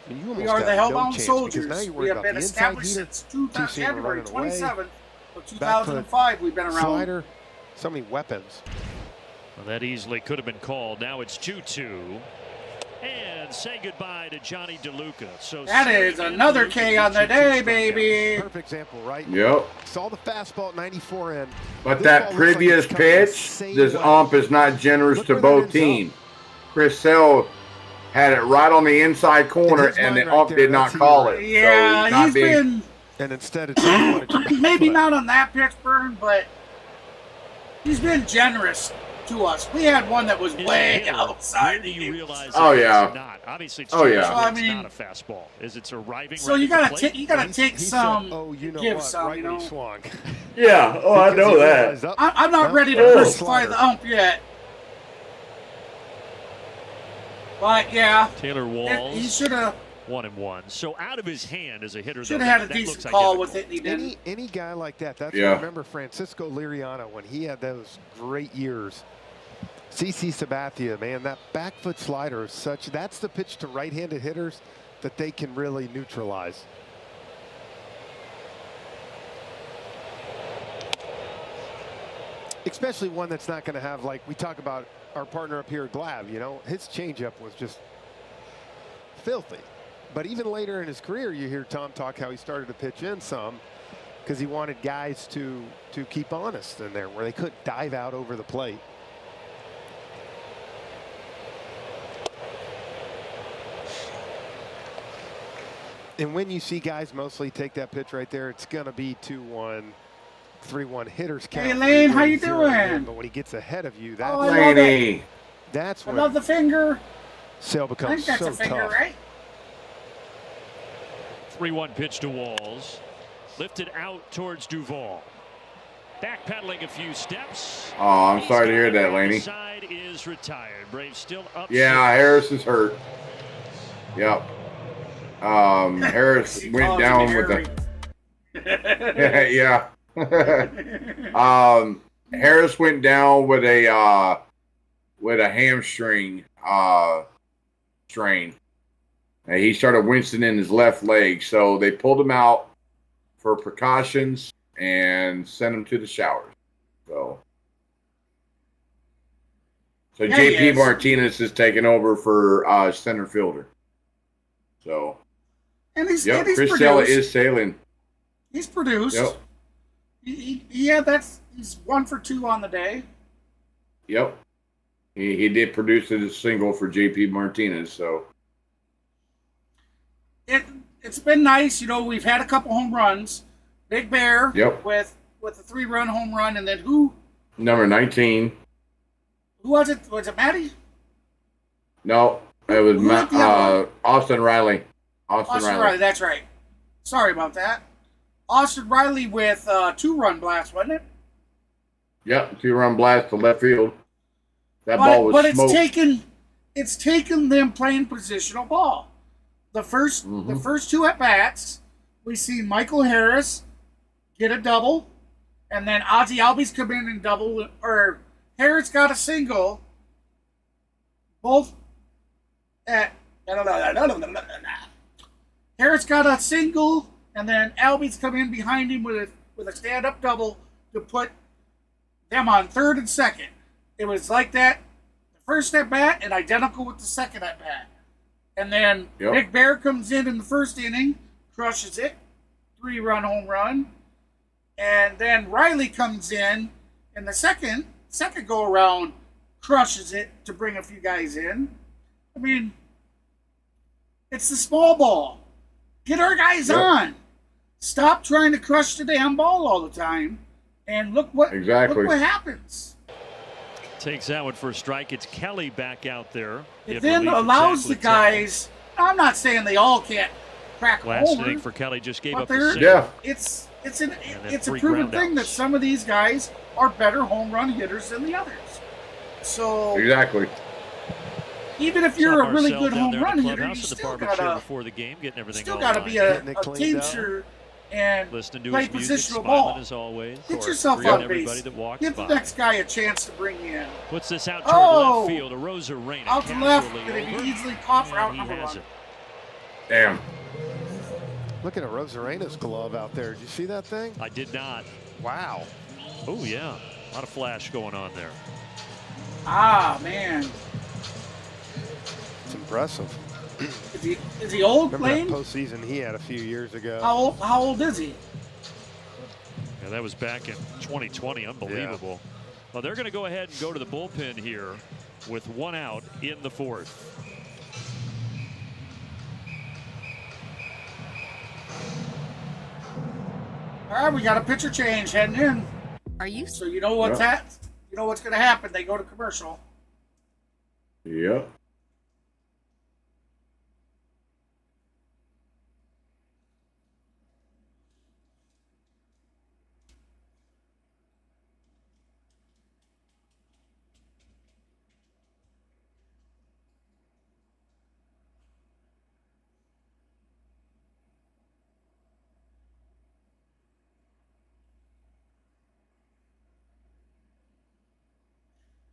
I mean, you We almost are the got no Hellbound chance Soldiers. because now you're We worried have about been the inside established heater, since two-seamer January running away, 27th of back 2005. We've been around. Slider, so many weapons. Well, that easily could have been called. Now it's 2-2. And say goodbye to Johnny DeLuca. So That is another K on the day, baby. Perfect example, right? Yep. Saw the fastball at 94 in. But This that ball looks like previous it's coming the pitch, same this way. ump is not generous Look to where that both ends up. teams. Chris Sale had it right on the inside corner, his and the mind right ump there, did not that's the call right. it. Yeah, so not he's being, been And instead it's wanted to maybe back not on that pitch, Burn, but he's been generous to us. We had one that was way outside. Do you realize Oh, that yeah. it's not? Obviously, it's Oh, yeah. it's So, I mean- not a fastball. It's arriving. So right you at the gotta plate. you gotta take He some, said, oh, you know give what? some. Right You when know, he swung. Yeah. Oh, I Because know he that. realized, oh, I'm not no, ready to Oh. crucify the ump yet. But yeah, Taylor Walls. he should have 1-1. So out of his hand as a hitter. should though, have had a that decent looks call identical. with it, and he didn't. Any guy like that, that's Yeah. remember Francisco Liriano when he had those great years. CC Sabathia, man, that back foot slider is such, that's the pitch to right-handed hitters that they can really neutralize. Especially one that's not going to have, like we talk about our partner up here, Glav, you know, his changeup was just filthy. But even later in his career, you hear Tom talk how he started to pitch in some because he wanted guys to keep honest in there where they couldn't dive out over the plate. And when you see guys mostly take that pitch right there, it's going to be 2-1, 3-1 hitters count. Hey, Lane, how you 0-0, doing? But when he gets ahead of you, Oh, that's, I love it. Laney. that's I when love the finger. sale I think becomes that's so a finger, tough. right? 3-1 pitch to Walls. Lifted out towards Duvall. Backpedaling a few steps. Oh, I'm sorry to hear that, Laney. Side is retired. Braves still up. Yeah, Harris is hurt. Yep. Harris He went calls down him with Harry. yeah. Harris went down with a hamstring strain. And he started wincing in his left leg, so they pulled him out for precautions and sent him to the showers. So Yeah, he JP is. Martinez is taking over for center fielder. So And he's, yep, and he's Chris produced. Sella is sailing. He's produced. Yep. He's 1 for 2 on the day. Yep. He did produce a single for JP Martinez, so It's been nice. You know, we've had a couple home runs. Big Bear Yep. with a 3-run home run, and then who number 19. was it? Was it Matty? No, it was Who had the other one? Austin Riley. Austin Riley, that's right. Sorry about that. Austin Riley with a 2-run blast, wasn't it? Yep, 2-run blast to left field. That ball was But smoked. it's taken them playing positional ball. The first 2 at bats, we see Michael Harris get a double, and then Ozzie Albies come in and double, or Harris got a single. Both at Harris got a single, and then Albies come in behind him with a stand-up double to put them on third and second. It was like that the first at bat and identical with the second at bat. And then Yep. Big Bear comes in the first inning, crushes it, 3-run home run. And then Riley comes in the second go around, crushes it to bring a few guys in. I mean, it's the small ball. Get our guys Yep. on. Stop trying to crush the damn ball all the time. And look what happens. Takes that one for a strike. It's Kelly back out there. It then allows the guys. I'm not saying they all can't crack Last over, inning for Kelly just gave but up a they're- single. Yeah. It's then a 3 proven thing groundouts. that some of these guys are better home run hitters than the others. So Exactly. even if you're Saw a really Marcel good down home there in run the hitter, you clubhouse in the still barber chair gotta before the game, getting everything still all gotta be lined a, up. Getting it a cleaned up. teacher and Listening to play his music, positional smiling ball. as always. Get Or yourself greeting on everybody base. that walks Give the by. next guy a chance to bring you in. Puts this out toward Oh! left field. A Rosarena Out to left, casually gonna be over, easily caught for and out he number has 1. it. Damn. Look at a Rosarena's glove out there. Did you see that thing? I did not. Wow. Oh, yeah. A lot of flash going on there. Ah, man. It's impressive. Is he old, Remember that Lane? postseason he had a few years ago? How old is he? Yeah, that was back in 2020. Unbelievable. Well, they're going to go ahead and go to the bullpen here with 1 out in the 4th. All right, we got a pitcher change heading in. Are you So you know what's you know what's going to happen. They go to commercial. Yep.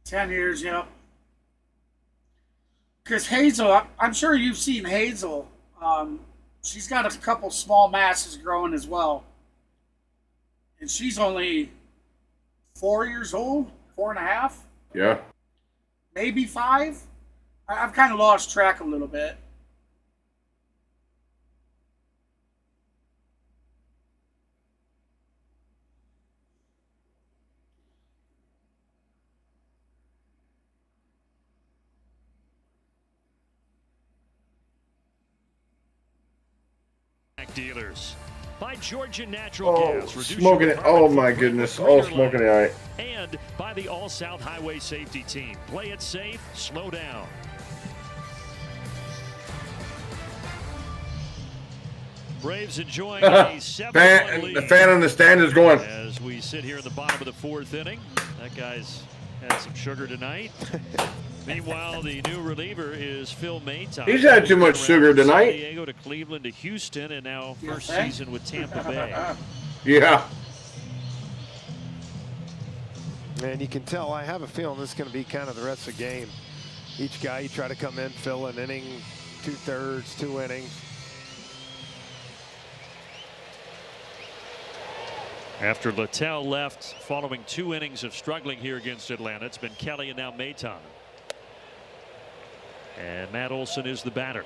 Ten years, yep. Because Hazel, I'm sure you've seen Hazel. She's got a couple small masses growing as well. And she's only 4 years old, 4.5. Yeah. Maybe 5. I've kind of lost track a little bit. Dealers by Georgia Natural Gas. Smoking it. Oh my goodness. Oh, smoking it. All right. And by the All South Highway Safety Team. Play it safe, slow down. Braves enjoying a 7-1 lead. The fan in the stand is going. As we sit here in the bottom of the 4th inning, that guy's had some sugar tonight. Meanwhile, the new reliever is Phil Mayton. He's had too much sugar tonight. San Diego to Cleveland to Houston, and now first season with Tampa Bay. Yeah. Man, you can tell. I have a feeling this is going to be kind of the rest of the game. Each guy, you try to come in, fill an inning, 2/3, 2 innings. After Littell left following 2 innings of struggling here against Atlanta, it's been Kelly and now Mayton. And Matt Olson is the batter.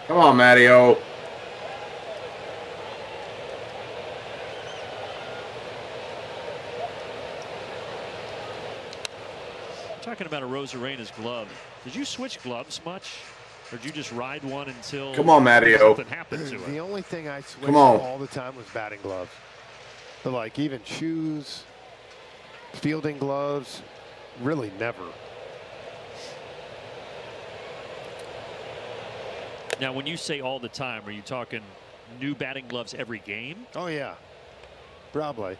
Come on, Matty-O. Talking about a Rosarena's glove. Did you switch gloves much? Or did you just ride one until Come on, Matty-O. something happened to it? The only thing I switched all the time was batting gloves. But like even shoes, fielding gloves, really never. Now, when you say all the time, are you talking new batting gloves every game? Oh, yeah. Probably.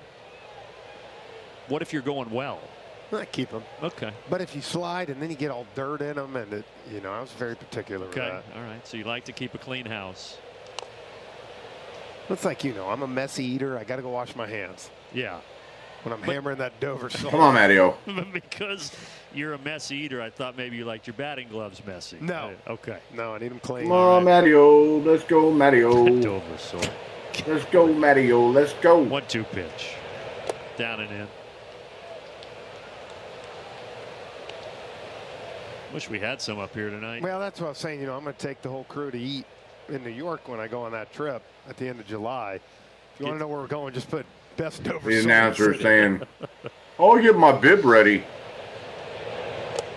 What if you're going well? I keep them. Okay. But if you slide and then you get all dirt in them, and it, you know, I was very particular with that. All right. So you like to keep a clean house. It's like, you know, I'm a messy eater. I got to go wash my hands. Yeah. When I'm hammering that Dover salt. Come on, Matty-O. Because you're a messy eater, I thought maybe you liked your batting gloves messy. No. Okay. No, I need them clean. Come on, Matty-O. Let's go, Matty-O. Dover salt. Let's go, Matty-O. Let's go. 1-2 pitch. Down and in. Wish we had some up here tonight. Well, that's what I was saying. You know, I'm going to take the whole crew to eat in New York when I go on that trip at the end of July. If you want to know where we're going, just put best Dover. The announcer is saying, "I'll get my bib ready."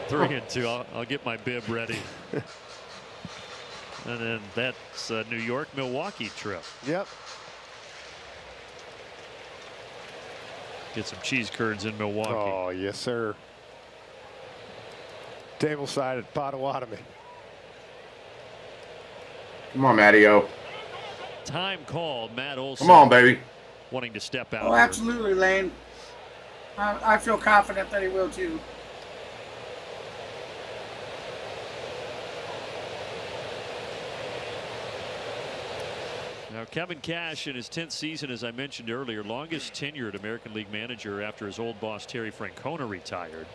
3-2. I'll get my bib ready. And then that's a New York, Milwaukee trip. Yep. Get some cheese curds in Milwaukee. Oh, yes, sir. Tableside at Potawatomi. Come on, Matty-O. Time called. Matt Olson. Come on, baby. Wanting to step out. Oh, absolutely, Lane. I feel confident that he will too. Now, Kevin Cash in his 10th season, as I mentioned earlier, longest tenured American League manager after his old boss Terry Francona retired.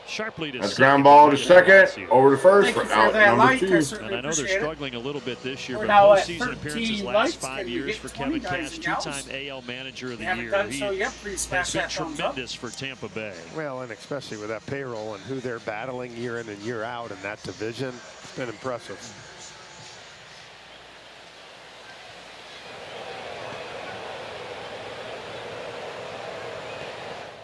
Sharply to That's ground ball to second, over to first for out number 2. And I know they're struggling a little bit this year, but now postseason appearances last 5 years for Kevin Cash, 2-time AL Manager of the Year. He has been tremendous for Tampa Bay. Well, and especially with that payroll and who they're battling year in and year out in that division, it's been impressive.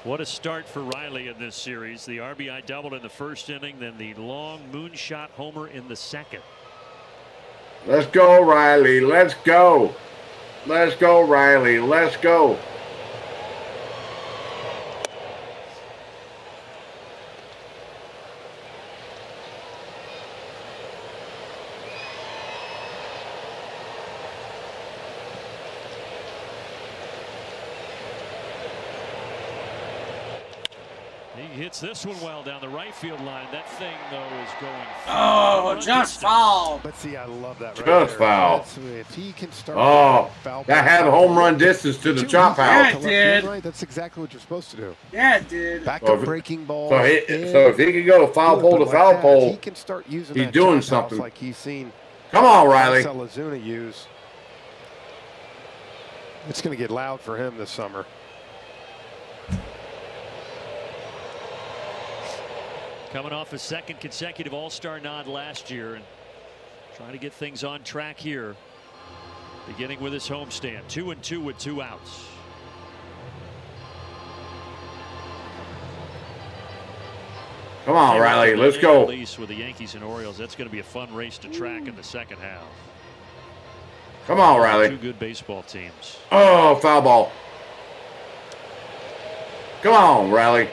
What a start for Riley in this series. The RBI double in the first inning, then the long moonshot homer in the second. Let's go, Riley. Let's go. Let's go, Riley. Let's go. He hits this one well down the right field line. That thing, though, is going. Oh, just foul. But see, I love that. Just foul. If he can start. Oh, that had home run distance to the chop Yeah, house. it did. Right, that's exactly what you're supposed to do. Yeah, it did. Back So up if- breaking ball. So if he can go foul pole to foul pole, he can start using he's that doing chop house something. like he's seen. Come on, Riley. Lazuna use. It's going to get loud for him this summer. Coming off a second consecutive All-Star nod last year and trying to get things on track here. Beginning with his homestand. 2-2 with 2 outs. Come on, Riley. Let's go. Release with the Yankees and Orioles. That's going to be a fun race to track in the second half. Come on, Riley. Two good baseball teams. Oh, foul ball. Come on, Riley.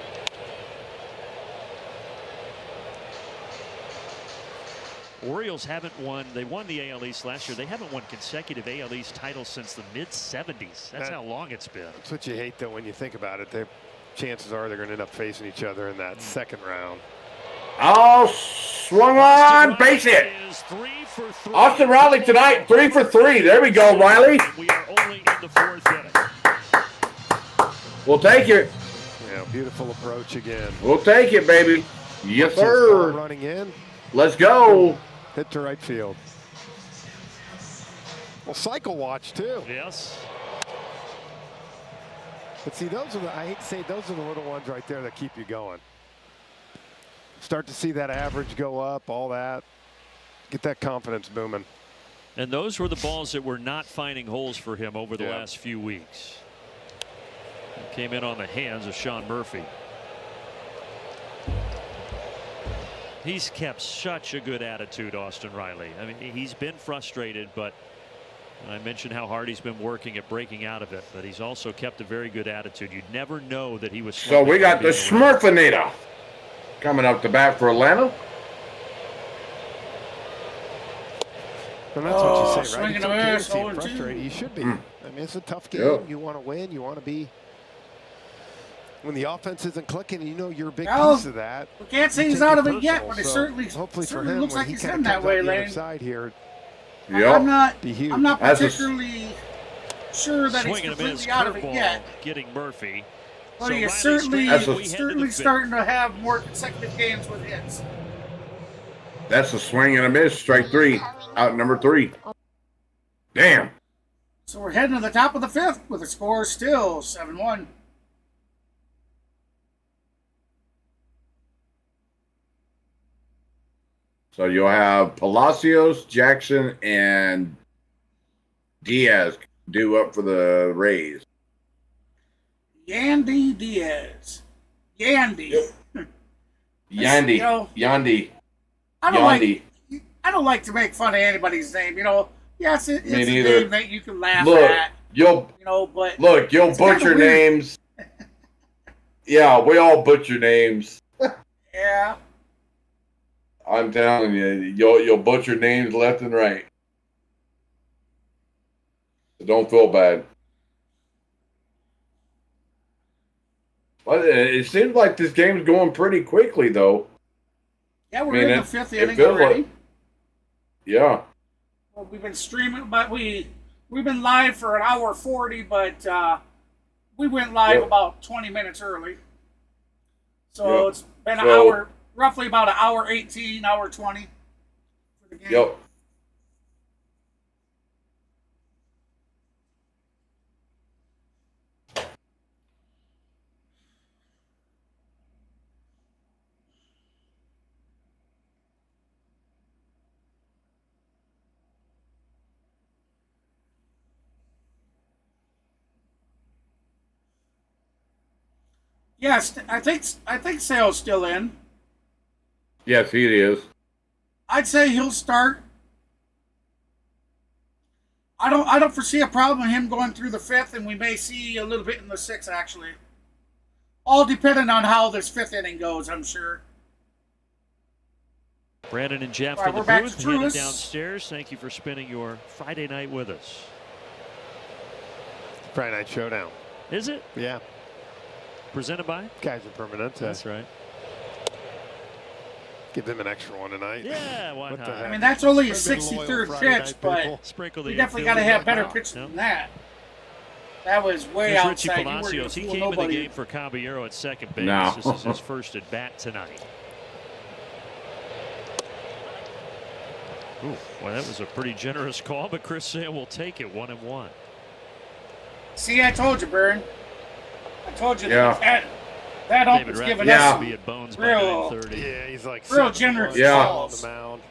Orioles haven't won. They won the AL East last year. They haven't won consecutive AL East titles since the mid-'70s. That's how long it's been. That's what you hate, though, when you think about it. Chances are they're going to end up facing each other in that second round. Oh, swung on, base hit. Austin Riley tonight, 3 for 3. There we go, Riley. We are only in the 4th inning. We'll take it. Yeah, beautiful approach again. We'll take it, baby. Yes, sir. Running in. Let's go. Hit to right field. Well, cycle watch, too. Yes. But see, those are I hate to say, those are the little ones right there that keep you going. Start to see that average go up, all that. Get that confidence booming. And those were the balls that were not finding holes for him over the last few weeks. Came in on the hands of Sean Murphy. He's kept such a good attitude, Austin Riley. I mean, he's been frustrated, but I mentioned how hard he's been working at breaking out of it, but he's also kept a very good attitude. You'd never know that he was. So we got the Smurfinator coming up to bat for Atlanta. And that's what you say, right? Swinging It's a okay to miss, see him 0-2. frustrated. You should be. I mean, it's a tough game. Yep. You want to win. You want to be. When the offense isn't clicking, you know you're a big Well, piece of that. We can't say You he's take out it of it yet, personal. but it So certainly hopefully for certainly him, looks when like he he's kinda heading that comes out way, the other Lane. side here, Yep. be huge. I'm not That's a- particularly sure that he's Swinging a miss, completely out of it curveball, yet. getting Murphy. But So he is Riley certainly, That's a- we head to the certainly fifth. starting to have more consecutive games with hits. That's a swing and a miss. Strike 3. Out number 3. Damn. So we're heading to the top of the 5th with a score still 7-1. So you'll have Palacios, Jackson, and Diaz due up for the Rays. Yandy Diaz. Yandy. Yandy. You know, Yandy. I don't Yandy. I don't like to make fun of anybody's name. You know, yes, it's Me a neither. name that you can laugh Look, at. you'll You know, but you'll it's kinda butcher weird. names. Yeah, we all butcher names. Yeah. I'm telling you, you'll butcher names left and right. So don't feel bad. But it seems like this game's going pretty quickly, though. Yeah, we're I mean, in the it- 5th it inning feels already. like- Yeah. Well, we've been streaming, but we've been live for 1:40, but we went live Yep. about 20 minutes early. So Yep. it's been an So- hour, roughly about an hour 18, hour 20 for the game. Yep. Yes, I think Sale's still in. Yes, he is. I'd say he'll start. I don't foresee a problem with him going through the 5th, and we may see a little bit in the 6th, actually. All depending on how this 5th inning goes, I'm sure. Brandon and Jeff All right, from the we're back booth to headed Truist. downstairs. Thank you for spending your Friday night with us. Friday Night Showdown. Is it? Yeah. Presented by Kaiser Permanente. That's right. Give them an extra one tonight. Yeah, why What the not? heck? I mean, that's only a Should have been loyal 63rd Friday pitch, night but people. Sprinkle the we definitely infield got to have in. better No, pitches no. than that. That was way Here's Richie outside. You weren't Palacios. He gonna came fool in the nobody. game for Caballero at second base. No. This is his first at bat tonight. Ooh, well, that was a pretty generous call, but Chris Sale will take it 1-1. See, I told you, Burn. I told you Yeah. that David open's Rapp giving Yeah. will us be at Bones real- by 9:30. Yeah, he's like Real 7-1 generous Yeah. on the mound.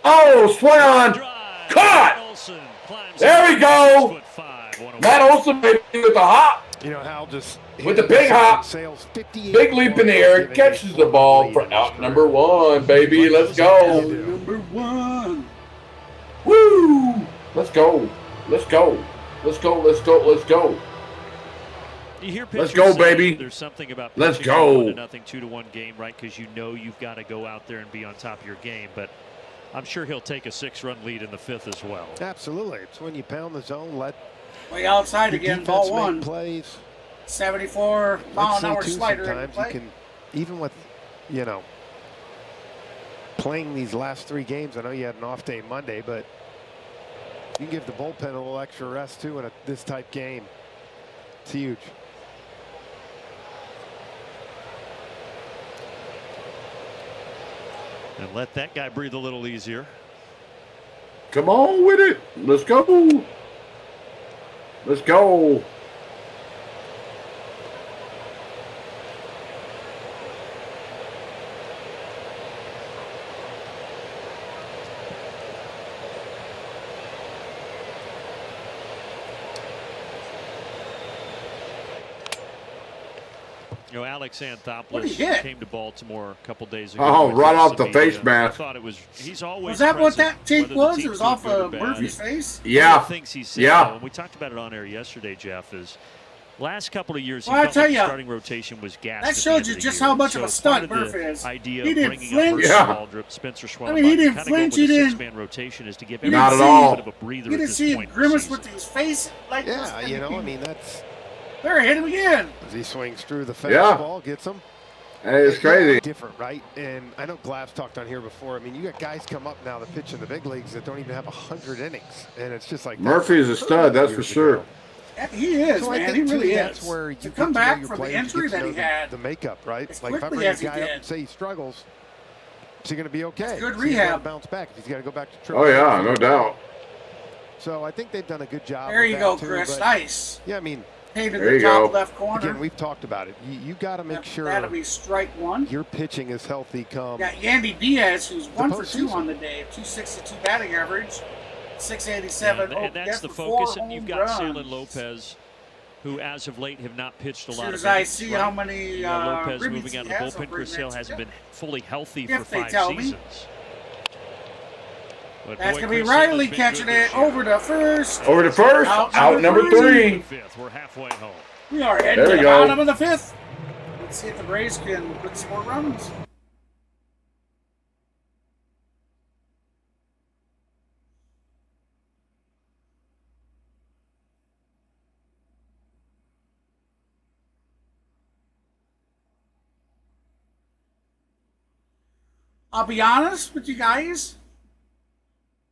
Oh, swing on. Drive. Caught! Olsen climbs There up we go. 6'5", 101. Matt Olson made it with the hop. You know, Hal just With the big hop, Sales 58 big leap in the air, giving catches a the ball lead for in his out career. number 1, baby. Let's go. number one. Woo! Let's go. Let's go. Let's go. Let's go. Let's go. You hear Let's pitchers go, say baby. There's something about Let's pitching go. 1-0, 2-1 game, right? Because you know you've got to go out there and be on top of your game. But I'm sure he'll take a 6-run lead in the 5th as well. Absolutely. It's when you pound the zone, let Way outside your again, defense ball make one. plays. 74 Let's mile an say, hour too, slider. every sometimes you play. can, even with, you know, playing these last 3 games, I know you had an off day Monday, but you can give the bullpen a little extra rest too in this type game. It's huge. And let that guy breathe a little easier. Come on with it. Let's go. Let's go. You know, Alex What he Anthopoulos hit? came to Baltimore a couple days ago. Oh, with right us off in the media. face mask. I thought it was. He's always. Was that what present, that tape whether the was? team's It was doing off good or of bad. Murphy's face? One of Yeah. the things he said, Yeah. though, and we talked about it on air yesterday, Jeff, is last couple of years he Well, I felt tell like the ya, starting rotation was gassed. that at the showed end you of the just year. how much So of a part stunt of Murphy the is. idea He of didn't bringing flinch. up Yeah. Drip, Spencer Schwellbach, I mean, he didn't kinda flinch, go with he a didn't- six-man rotation is to give You Not everybody at a all. bit of a breather You at didn't this see him point in the grimace season. with his face like this. Yeah, you know, I mean, that's There, hit him again. as he swings through the Yeah. fastball, gets him. Hey, it's crazy. Different, right? And I know Glass talked on here before. I mean, you got guys come up now that pitch in the big leagues that don't even have 100 innings, and it's just like Murphy is a stud, that's for years sure. ago. He is, So I man. think, He too, really that's is. where you To get come to know back your from the players, you injury get to that he know had the makeup, right? as Like if I quickly bring a as he guy up did. and say he struggles, is he going to be okay? It's good Is he gonna rehab. bounce back if he's got to go back to Oh, triple. yeah, no doubt. So I think they've done a good job. There with you that go, too, Chris. but, Nice. Yeah, I mean, Painted There the you top go. left corner. again, we've talked about it. You got to make sure That'll be strike one. your pitching is healthy come. Got Yandy Diaz, who's 1 for 2 postseason. on the day, 262 batting average, 687. And that's the focus. And you've got Salen Lopez, who as of late have not pitched a As lot soon of as I innings, see right? how many You got Lopez ribbies moving out he of the has, I'll bullpen. bring Chris that Sale to hasn't you. been fully healthy If for they 5 tell me. seasons. But That's boy, going to be Chris Sale has Riley been catching good this it year. over to first. Over to first, out number 3. Fifth, we're halfway home. We are heading There to we the go. bottom of the 5th. Let's see if the Braves can put some more runs. I'll be honest with you guys.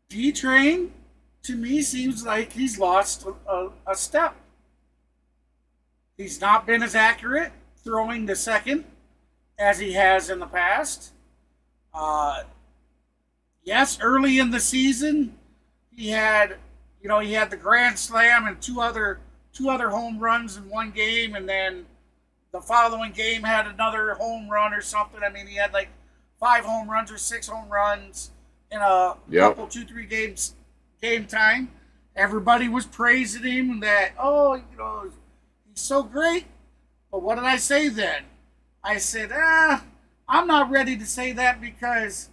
D-Train, to me, seems like he's lost a step. He's not been as accurate throwing to second as he has in the past. Yes, early in the season, he had the grand slam and two other home runs in one game, and then the following game had another home run or something. I mean, he had like 5 home runs or 6 home runs in a couple, 2-3 games game time. Everybody was praising him that, he's so great. But what did I say then? I said, I'm not ready to say that because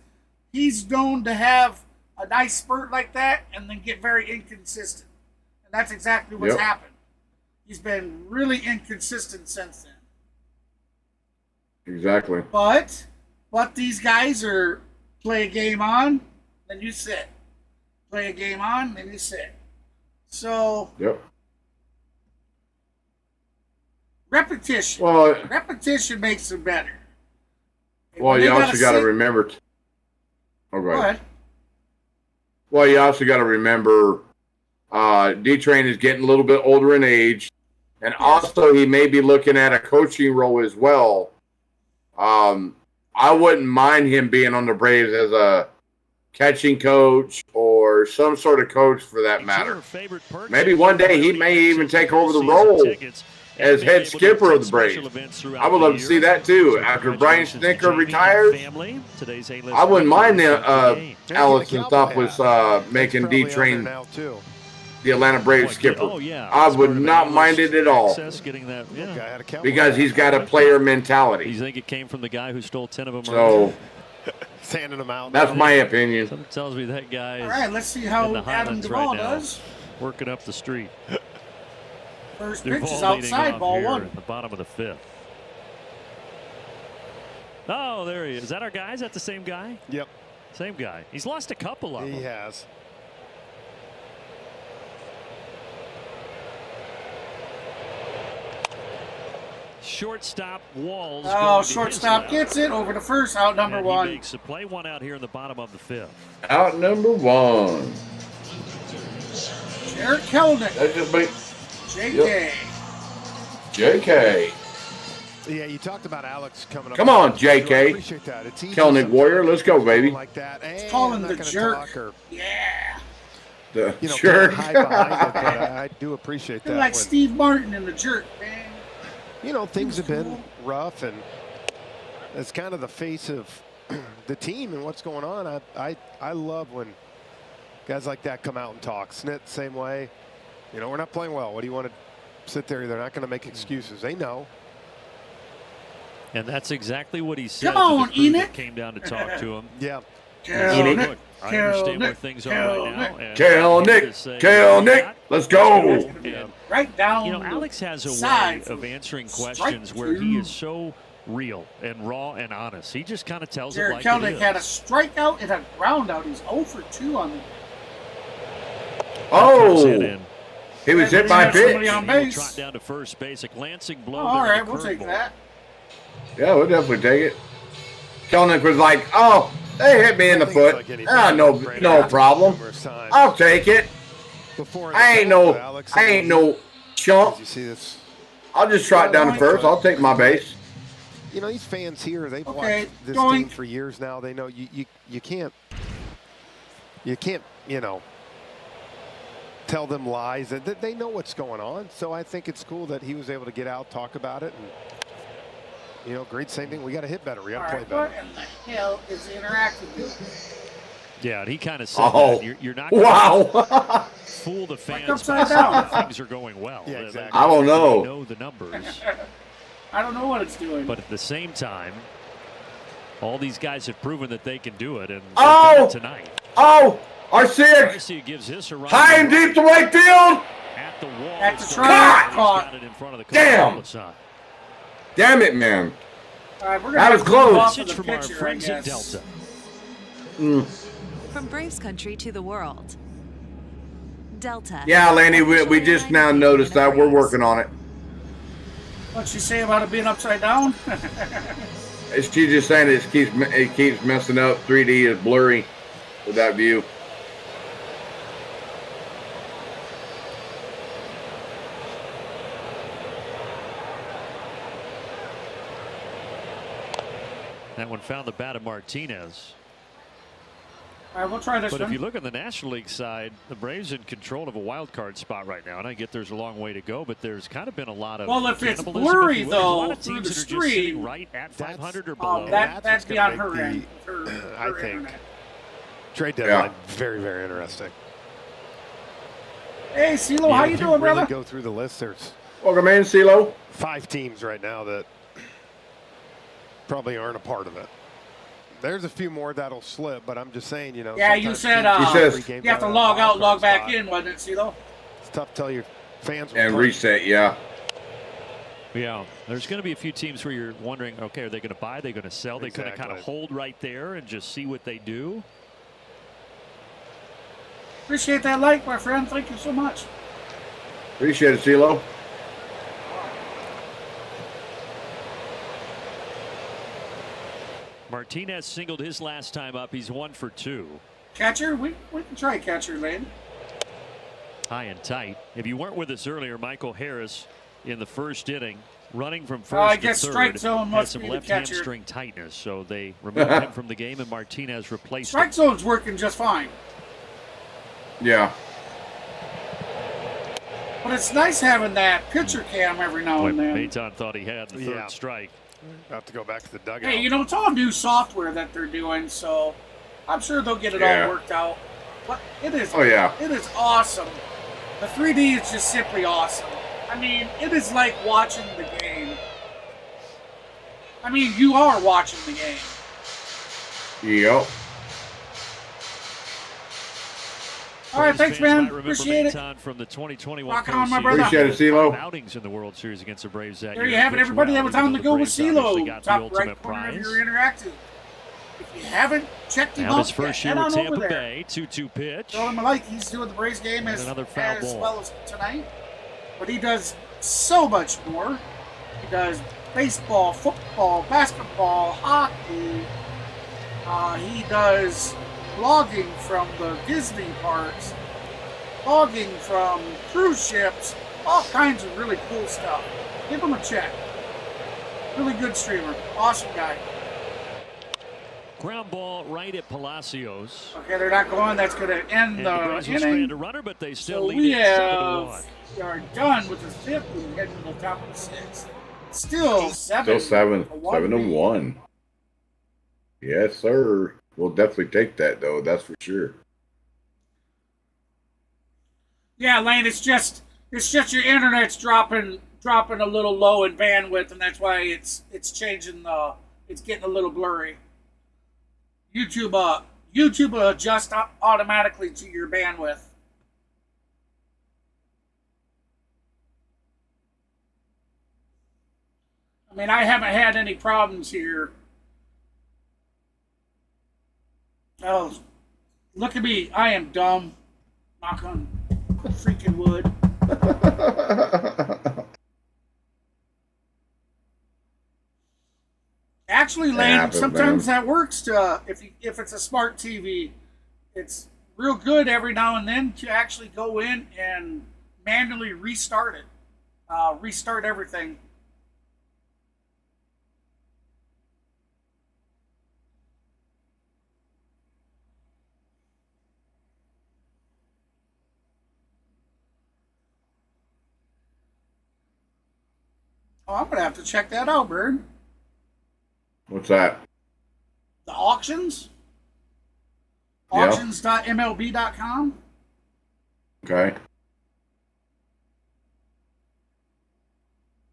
he's known to have a nice spurt like that and then get very inconsistent. And that's exactly what's happened. He's been really inconsistent since then. Exactly. But these guys are play a game on, then you sit. Play a game on, then you sit. So repetition. Well, Repetition makes them better. well, you also got to remember. Oh, go ahead. Well, you also got to remember, D-Train is getting a little bit older in age, and also he may be looking at a coaching role as well. I wouldn't mind him being on the Braves as a catching coach or some sort of coach for that matter. Maybe one day he may even take over the role as head skipper of the Braves. I would love to see that too. After Brian Snitker retires, I wouldn't mind Allison Thop was making D-Train the Atlanta Braves skipper. I would not mind it at all because he's got a player mentality. You think it came from the guy who stole 10 of them? So, sanding them out. That's my opinion. Something tells me that guy is all right, let's see how Adam Duvall does. Working up the street. First pitch is outside, ball one. In the bottom of the 5th. Oh, there he is. Is that our guy? Is that the same guy? Yep. Same guy. He's lost a couple of them. He has. Shortstop Walls. Oh, shortstop gets it over to first, out number one. He makes a play one out here in the bottom of the 5th. Out number one. Jared Kelnick. That just make JK. JK. Yeah, you talked about Alex coming up. Come on, JK. I appreciate that. It's easy Kelnick Warrior, let's go, baby. like that. Let's call him the jerk. Yeah. The you know, jerk. hide behind it, but I do appreciate that. They're like Steve Martin and the jerk, man. You know, things have been rough, and it's kind of the face of the team and what's going on. I love when guys like that come out and talk. Snit, same way. You know, we're not playing well. What do you want to sit there? They're not going to make excuses. They know. And that's exactly what he said. Come on, to the crew that Enoch. came down to talk to him. Yeah. Kelnick. I understand where things are right now. Kelnick. Let's go. And, right down. you know, Alex has a way of answering questions where he is so real and raw and honest. He just kind of tells it like Kelnick it is. had a strikeout and a ground out. He's 0 for 2 on the. Oh. He was hit by a pitch. On base. Trot down to first base. A glancing blow. All right, we'll take that. Yeah, we'll definitely take it. Kelnick was like, "Oh, they hit me in the foot. No problem. I'll take it. I ain't no chump. I'll just trot down to first. I'll take my base." You know, these fans here, they've watched this team for years now. They know you can't, you know, tell them lies. They know what's going on. So I think it's cool that he was able to get out, talk about it, and you know, great same thing. We got to hit better. We got to play better. What in the hell is interactive? Yeah, and he kind of said that. You're not going to fool the fans by saying things are going well. Yeah, exactly. I don't know. They know the numbers. I don't know what it's doing. But at the same time, all these guys have proven that they can do it, and tonight. Oh, Arcia gives this a run high and deep to right field. At the wall. At the try. Got it in front of the Damn. Damn it, man. All right, we're gonna that was close. Message from our friends at Delta. From Braves country to the world. Delta. Yeah, Lanny, we just now noticed that. We're working on it. What'd she say about it being upside down? She's just saying it keeps messing up. 3D is blurry with that view. That one found the bat of Martinez. All right, we'll try this But one. if you look on the National League side, the Braves in control of a wild card spot right now, and I get there's a long way to go, but there's kind of been a lot of. Well, if it's cannibalism, blurry if you will. There's a lot though of through teams the that are just sitting stream, right at 500 or below. That'd be on her end. I think trade deadline very, very interesting. Hey, CeeLo, how you doing, brother? Go through the list. There's welcome in, CeeLo. 5 teams right now that probably aren't a part of it. There's a few more that'll slip, but I'm just saying, you know. Yeah, you said you have to log out, log back in, wasn't it, CeeLo? It's tough to tell your fans. And reset, yeah. Yeah, there's going to be a few teams where you're wondering, okay, are they going to buy? Are they going to sell? They're going to kind of hold right there and just see what they do. Appreciate that like, my friend. Thank you so much. Appreciate it, CeeLo. Martinez singled his last time up. He's 1 for 2. Catcher, we can try catcher, Lane. High and tight. If you weren't with us earlier, Michael Harris in the first inning, running from first I guess to third, strike zone had must some be the left catcher. hamstring tightness, so they removed him from the game, and Martinez replaced Strike him. zone's working just fine. Yeah. But it's nice having that pitcher cam every now and then. Maton thought he had the third strike. About to go back to the dugout. Hey, you know, it's all new software that they're doing, so I'm sure they'll get it all worked out. But it is, it is awesome. The 3D is just simply awesome. I mean, it is like watching the game. I mean, you are watching the game. Yep. All right, thanks, man. Remember Appreciate it. Maton from the 2021 Rock on, my brother. Appreciate it, CeeLo. Outings in the World Series against the Braves that There year. you have it, everybody. That was on the go with CeeLo. Got the Top ultimate right corner prize. of your interactive. If you haven't checked him Now out his first yet, year head with on Tampa over there. Bay, 2-2 pitch. Throw him a like. He's doing the Braves game as another foul ball. well as tonight. But he does so much more. He does baseball, football, basketball, hockey. He does vlogging from the Disney parks, vlogging from cruise ships, all kinds of really cool stuff. Give him a check. Really good streamer. Awesome guy. Ground ball right at Palacios. Okay, they're not going. That's going to end And the Braves will inning. strand a runner, but they still So lead we it 7-1. are done with the fifth and heading to the top of the sixth. Still 7. Still 7-1. Yes, sir. We'll definitely take that, though. That's for sure. Yeah, Lane. It's just your internet's dropping a little low in bandwidth, and that's why it's changing. It's getting a little blurry. YouTube will adjust automatically to your bandwidth. I mean, I haven't had any problems here. Oh, look at me. I am dumb. Knock on freaking wood. Actually, Lane, sometimes that works to if it's a smart TV. It's real good every now and then to actually go in and manually restart it. Restart everything. Oh, I'm going to have to check that out, Bird. What's that? The auctions? Yeah. Auctions.mlb.com? Okay.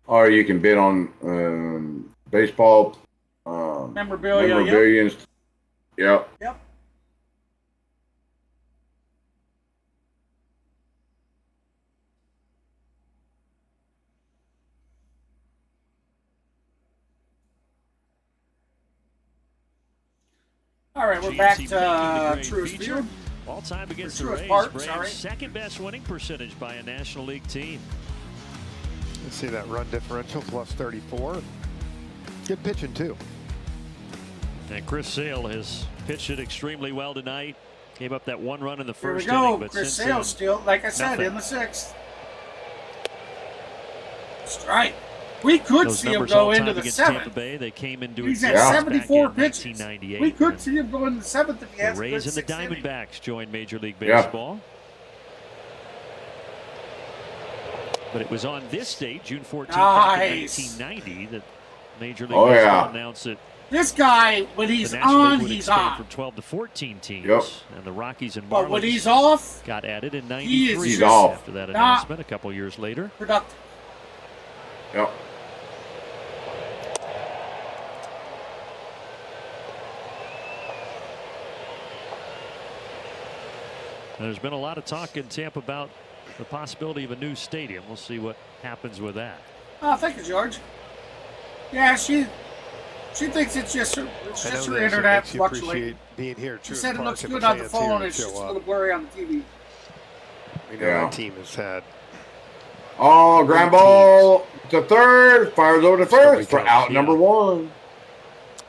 Or you can bid on baseball memorabilia. Yep. Yep. All right, we're back to Truist Field. All time against the Truist Rays. Park, Braves sorry. second best winning percentage by a National League team. You see that run differential plus 34. Good pitching too. And Chris Sale has pitched it extremely well tonight. Gave up that one run in the Here we first go. inning, but Chris since Sale then, still, like I said, nothing. in the sixth. Strike. We could Those see him numbers go all into time the against seventh. Tampa Bay, they came into He's at existence back 74 in pitches. 1998. We could see him go into the seventh if he The has a good Rays and the sixth inning. Diamondbacks joined Major League Yeah. Baseball. But it was on this date, June 14th, back in Nice. 1990, that Major League Oh, Baseball yeah. announced that This guy, when he's the National on, League would he's expand on. from 12 to 14 teams. Yep. And the Rockies and But when Marlins he's off, got added in he is 93 He's off. after that not announcement a couple years later. productive. Yep. There's been a lot of talk in Tampa about the possibility of a new stadium. We'll see what happens with that. Oh, thank you, George. Yeah, she thinks it's just her internet fluctuating. Being here. She Truist said it Park looks and good the on the fans here phone. to It's show just a up. little blurry on the TV. We know Yeah. that team has had. Oh, ground ball to third. Fires over to first for out number one.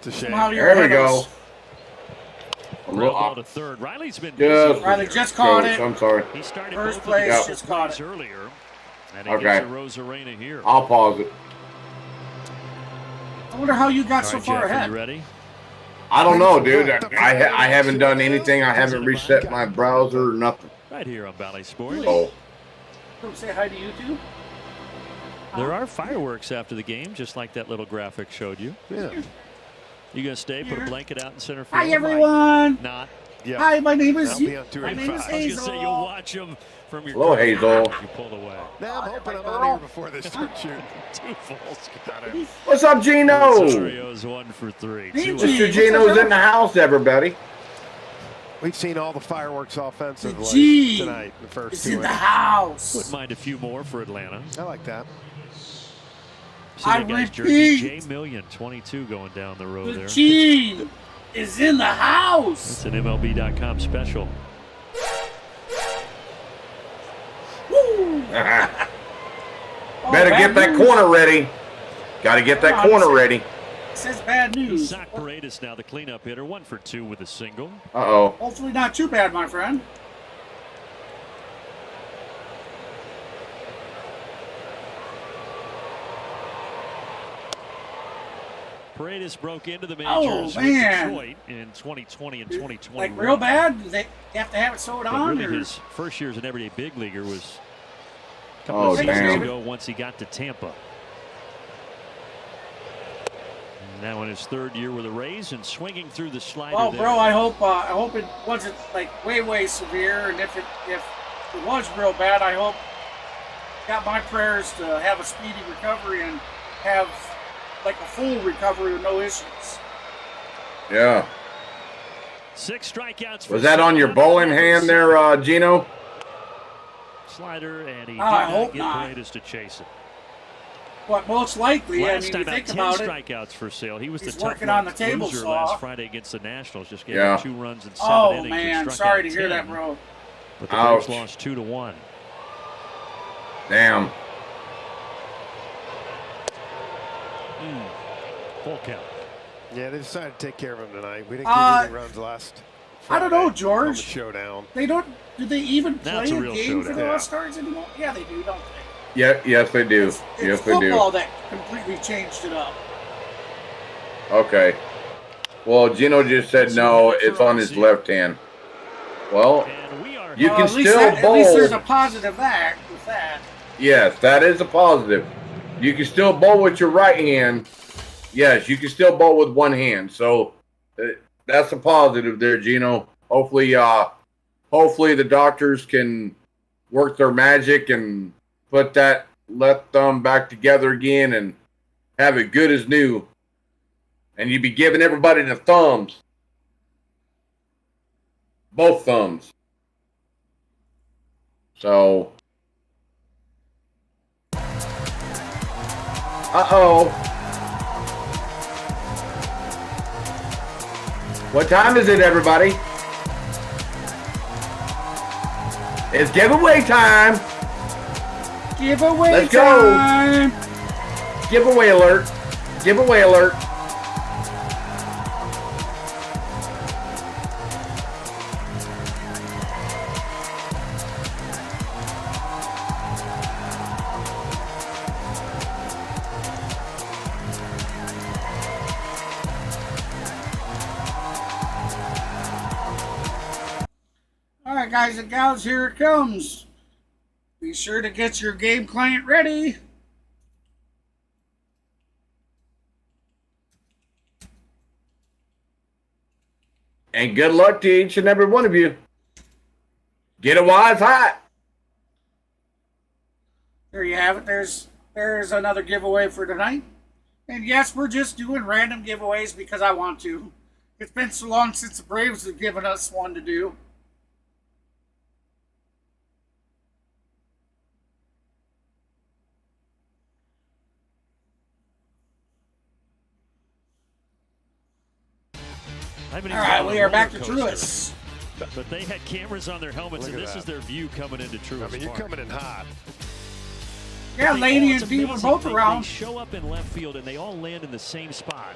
It's a shame. There we go. A little Ball to third. Riley's been Riley just caught it. I'm sorry. He started First both place, of the just caught it earlier. And he Okay. gets a Rosarena here. I'll pause it. I wonder how you got so All right, far Jeff, are ahead. you ready? I don't know, dude. I haven't done anything. I haven't reset my browser or nothing. Right here on Valley Sports. Oh. Come say hi to you two. There are fireworks after the game, just like that little graphic showed you. Yeah. You gonna stay? Put a blanket out in center field? Hi everyone. Not. Yeah. Hi, my name is. I'll be on My name is 285. I was Hazel. gonna say you'll watch them from your. Hello, Hazel. You pulled away. Now I'm hoping I'm out here before they start shooting. Two falls got it. What's up, Gino? Rosario's 1 for 3. Hey, Two G. Mr. Gino's in the house, everybody. We've seen all the fireworks offensively G tonight. The first is two. in the innings. house. Wouldn't mind a few more for Atlanta. I like that. See I that guy's jersey, J repeat. Million, 22 going down the road The there. G is in the house. It's an MLB.com special. Woo. Better get bad that news. corner ready. Got to get that Come on, corner Zach. ready. It says bad news. Zach Paredes now the cleanup hitter, 1 for 2 with a single. Uh-oh. Hopefully not too bad, my friend. Paredes broke into the Oh, majors with man. Detroit in 2020 and 2021. Like real bad? Do they have to have it sewed But on? really Or? his first year as an everyday big leaguer was a couple Oh, of seasons damn. ago once he got to Tampa. And now in his third year with the Rays and swinging through the slider. Well, there. bro, I hope it wasn't like way severe, and if it was real bad, I hope got my prayers to have a speedy recovery and have like a full recovery with no issues. Yeah. 6 strikeouts. For Was that on your bowling hand there, Gino? Slider, and he did I not hope get not. Paredes to chase it. But most likely, Last I mean, time you out, think 10 about it. strikeouts for Sale. He was He's the tough working on the loser table last saw. Friday against the Nationals. Just gave Yeah. up 2 runs in 7 Oh innings. and man, struck sorry out to hear 10. that, bro. But the Ouch. Braves lost 2-1. Damn. Full count. Yeah, they decided to take care of him tonight. We didn't Uh, give any runs last. I don't know, Friday on George. the showdown. They don't. Do they even Now play it's a a real game for showdown. the Yeah. All-Stars anymore? Yeah, they do, don't they? Yeah, yes, they do. It's Yes, they do. football that completely changed it up. Okay. Well, Gino just said no, it's on his left hand. Well, And we are you Well, can at least still that- At least there's a bowl. positive that with that. Yes, that is a positive. You can still bowl with your right hand. Yes, you can still bowl with one hand. So that's a positive there, Gino. Hopefully, hopefully the doctors can work their magic and put that left thumb back together again and have it good as new. And you be giving everybody the thumbs. Both thumbs. So. Uh-oh. What time is it, everybody? It's giveaway time. Giveaway Let's go. time. Giveaway alert. Giveaway alert. All right, guys and gals, here it comes. Be sure to get your game client ready. And good luck to each and every one of you. Get it while it's hot. There you have it. There's another giveaway for tonight. And yes, we're just doing random giveaways because I want to. It's been so long since the Braves have given us one to do. I haven't All even right, been on we a are back to roller coaster. Truist. But they had cameras on their helmets, Look and at this that. is their view coming into Truist I mean, you're Park. coming in hot. Yeah, They Laney it's and Steve are amazing. both They around. show up in left field, and they all land in the same spot.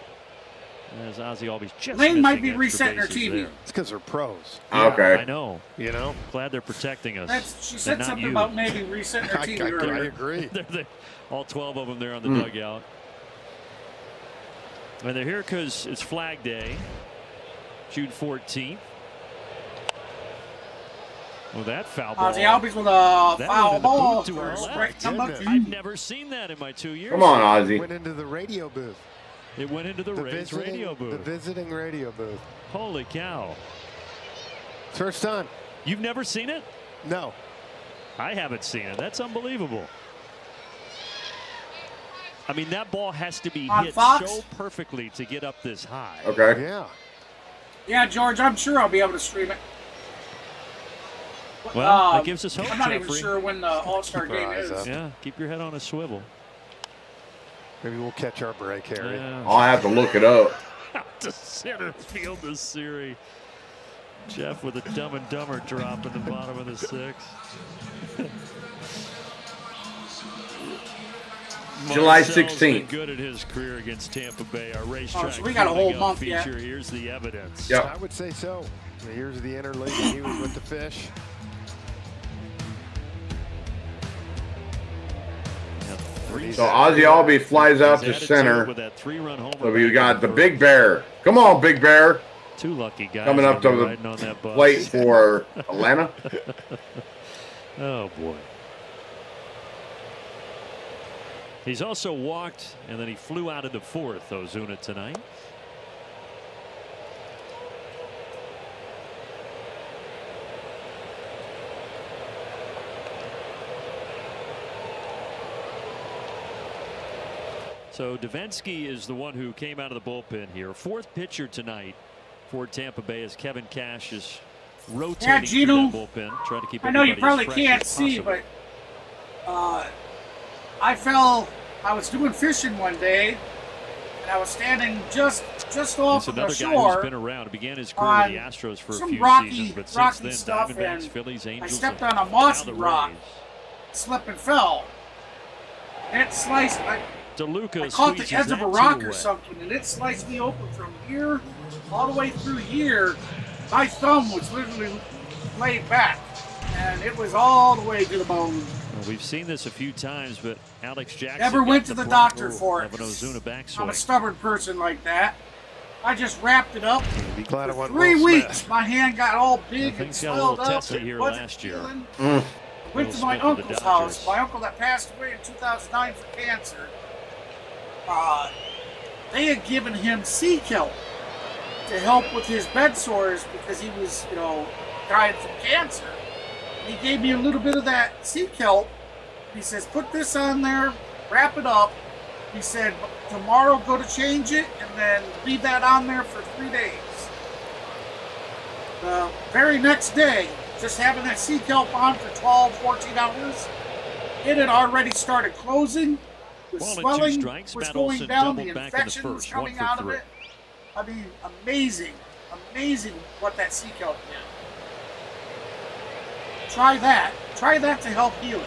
As Ozzie always just Lane might missing be extra resetting her bases TV. there. It's because they're pros. Okay. I know. You know? Glad they're protecting us. She said not something you. about maybe resetting her TV I earlier. agree. All 12 of them there on the dugout. And they're here because it's Flag Day, June 14th. Well, that foul ball. Ozzie Albies with a That foul went in the ball boot to for our strike left. number I've 2. never seen that in my 2 years. Come on, Ozzie. Went into the radio booth. It went into the Rays radio The booth. visiting radio booth. Holy cow. First time. You've never seen it? No. I haven't seen it. That's unbelievable. I mean, that ball has to be hit so perfectly to get up this high. Okay. Yeah. Yeah, George, I'm sure I'll be able to stream it. Well, that gives us hope, I'm not Jeffrey. even sure when the All-Star game is. Yeah, keep your head on a swivel. Maybe we'll catch our break, Harry. Yeah. I'll have to look it up. Out to center field this series. Jeff with a Dumb and Dumber drop in the bottom of the 6th. July Marcel's 16th. been good at his career against Tampa Bay. Our racetrack. So we got a whole fielding month feature. yet. Here's the evidence. Yep. I would say so. Here's the interlude. He was with the fish. So Ozzie Albies flies out to center. With that 3-run homer. So we got the Big Bear. Come on, Big Bear. 2 lucky guys Coming up to riding on that the bus. plate for Atlanta. Oh boy. He's also walked, and then he flew out of the 4th, Ozuna, tonight. So Davinsky is the one who came out of the bullpen here. 4th pitcher tonight for Tampa Bay as Kevin Cash is rotating through that bullpen, trying to keep I know you everybody probably as fresh can't as see, possible. but I was doing fishing one day, and I was standing just off He's of the another shore. guy who's been around. Began his career with the Astros for a some few rocky, seasons, but since rocky then, stuff, Diamondbacks, and Phillies, Angels, I stepped and on a mossy now the rock, Rays. slipped and fell. And it sliced. I caught the edge of a rock or something, and it sliced me open from here all the way through here. My thumb was literally laid back, and it was all the way to the bone. Well, we've seen this a few times, but Alex Jackson Never went to the doctor for it. Of an Ozuna backswing. I'm a stubborn person like that. I just wrapped it up. Be glad For it 3 Will weeks, Smith. my hand got all big and Things got a swelled little up. testy here Wasn't last year. feeling. Mm. Went to my Smith with the uncle's Dodgers. house. My uncle that passed away in 2009 for cancer. They had given him sea kelp to help with his bed sores because he was, dying from cancer. And he gave me a little bit of that sea kelp. He says, put this on there, wrap it up. He said, tomorrow go to change it and then leave that on there for 3 days. The very next day, just having that sea kelp on for 12, 14 hours, it had already started closing. The Ball and 2 swelling strikes. was Matt going Olson down. The doubled back in the infection was first, coming 1 for out of 3. it. I mean, amazing what that sea kelp did. Try that. Try that to help heal it.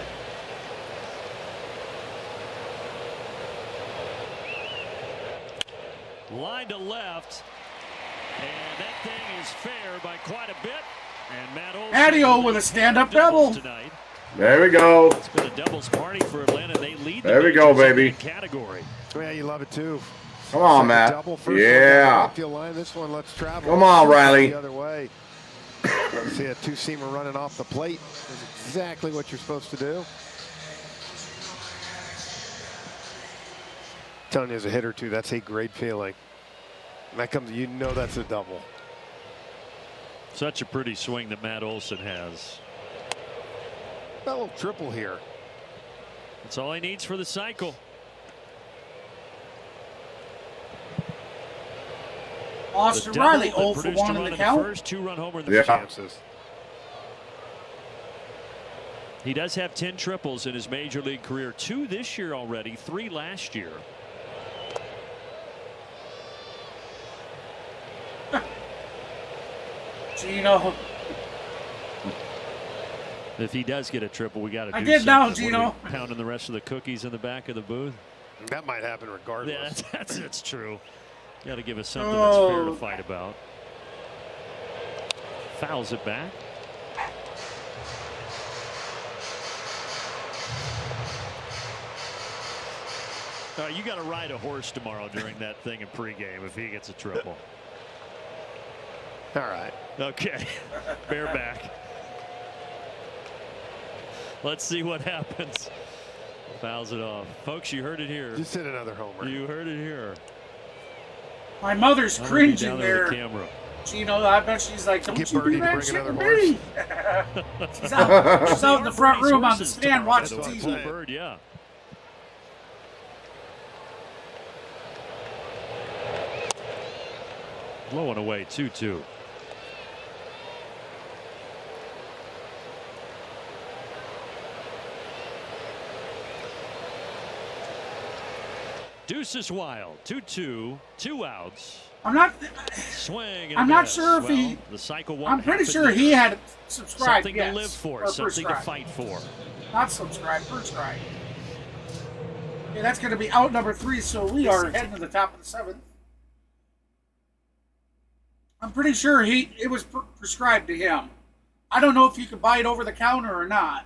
Line to left, and that thing is fair by quite a bit. And Matt Olson Patio with a stand-up double tonight. There we go. It's been a doubles party for Atlanta. They lead. There we go, baby. Category. Yeah, you love it too. Come on, Matt. Double first Yeah. one, right field line. This one, let's travel. Come on, Riley. The other way. See a 2-seamer running off the plate. That's exactly what you're supposed to do. Telling you as a hitter too, that's a great feeling. And that comes, that's a double. Such a pretty swing that Matt Olson has. A little triple here. That's all he needs for the cycle. Austin Riley 0 for 1 in the count. First 2-run homer in the chances. He does have 10 triples in his major league career. 2 this year already, 3 last year. Gino. If he does get a triple, we got to do I did something. now, Gino. What, pounding the rest of the cookies in the back of the booth. That might happen regardless. Yeah, that's true. Got to give us something that's fair to fight about. Fouls it back. You got to ride a horse tomorrow during that thing in pregame if he gets a triple. All right. Okay. Bareback. Let's see what happens. Fouls it off. Folks, you heard it here. Just hit another homer. You heard it here. My mother's cringing there. The camera. She, I bet she's like, don't Get you Birdie do to that bring shit another to me. she's out in the front room on the stand watching TV. Bird, yeah. Low and away, 2-2. Deuce is wild. 2-2, 2 outs. I'm not. Swing. I'm not sure if he. The cycle I'm pretty sure he had subscribed. Something yes, to live for, or something to fight for. Not subscribe, prescribe. Okay, that's going to be out number 3, so we are heading to the top of the 7th. I'm pretty sure it was prescribed to him. I don't know if you could buy it over the counter or not.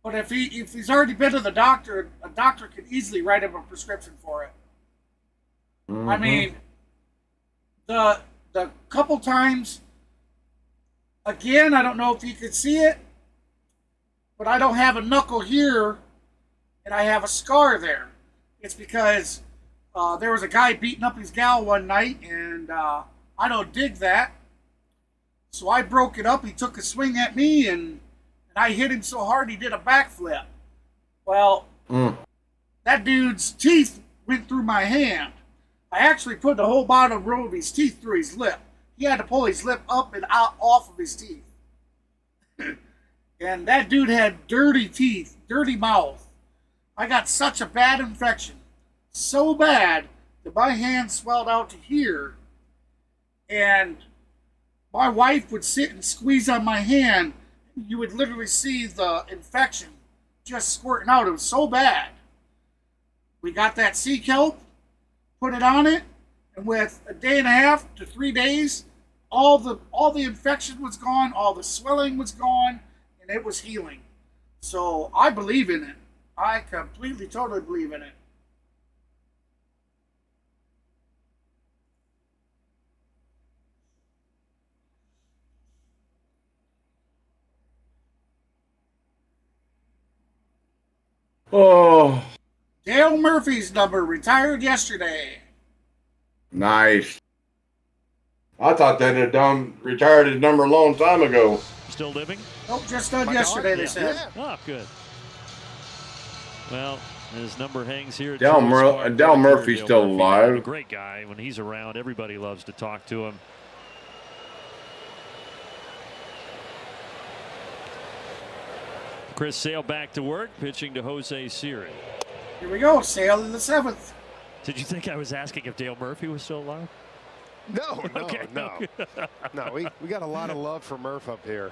But if he's already been to the doctor, a doctor could easily write him a prescription for it. Mm-hmm. I mean, the couple times, again, I don't know if you could see it, but I don't have a knuckle here, and I have a scar there. It's because there was a guy beating up his gal one night, and I don't dig that. So I broke it up. He took a swing at me, and I hit him so hard he did a backflip. Well, that dude's teeth went through my hand. I actually put the whole bottom row of his teeth through his lip. He had to pull his lip up and out off of his teeth. And that dude had dirty teeth, dirty mouth. I got such a bad infection. So bad that my hand swelled out to here. And my wife would sit and squeeze on my hand. You would literally see the infection just squirting out. It was so bad. We got that sea kelp, put it on it, and with a day and a half to 3 days, all the infection was gone, all the swelling was gone, and it was healing. So I believe in it. I completely, totally believe in it. Oh. Dale Murphy's number retired yesterday. Nice. I thought that had retired his number a long time ago. Still living? Nope, just done yesterday, they said. Yeah. Oh, good. Well, his number hangs here. Dale Murphy's still alive. A great guy. When he's around, everybody loves to talk to him. Chris Sale back to work, pitching to Jose Siri. Here we go, Sale in the 7th. Did you think I was asking if Dale Murphy was still alive? No, okay, no. No, we got a lot of love for Murph up here.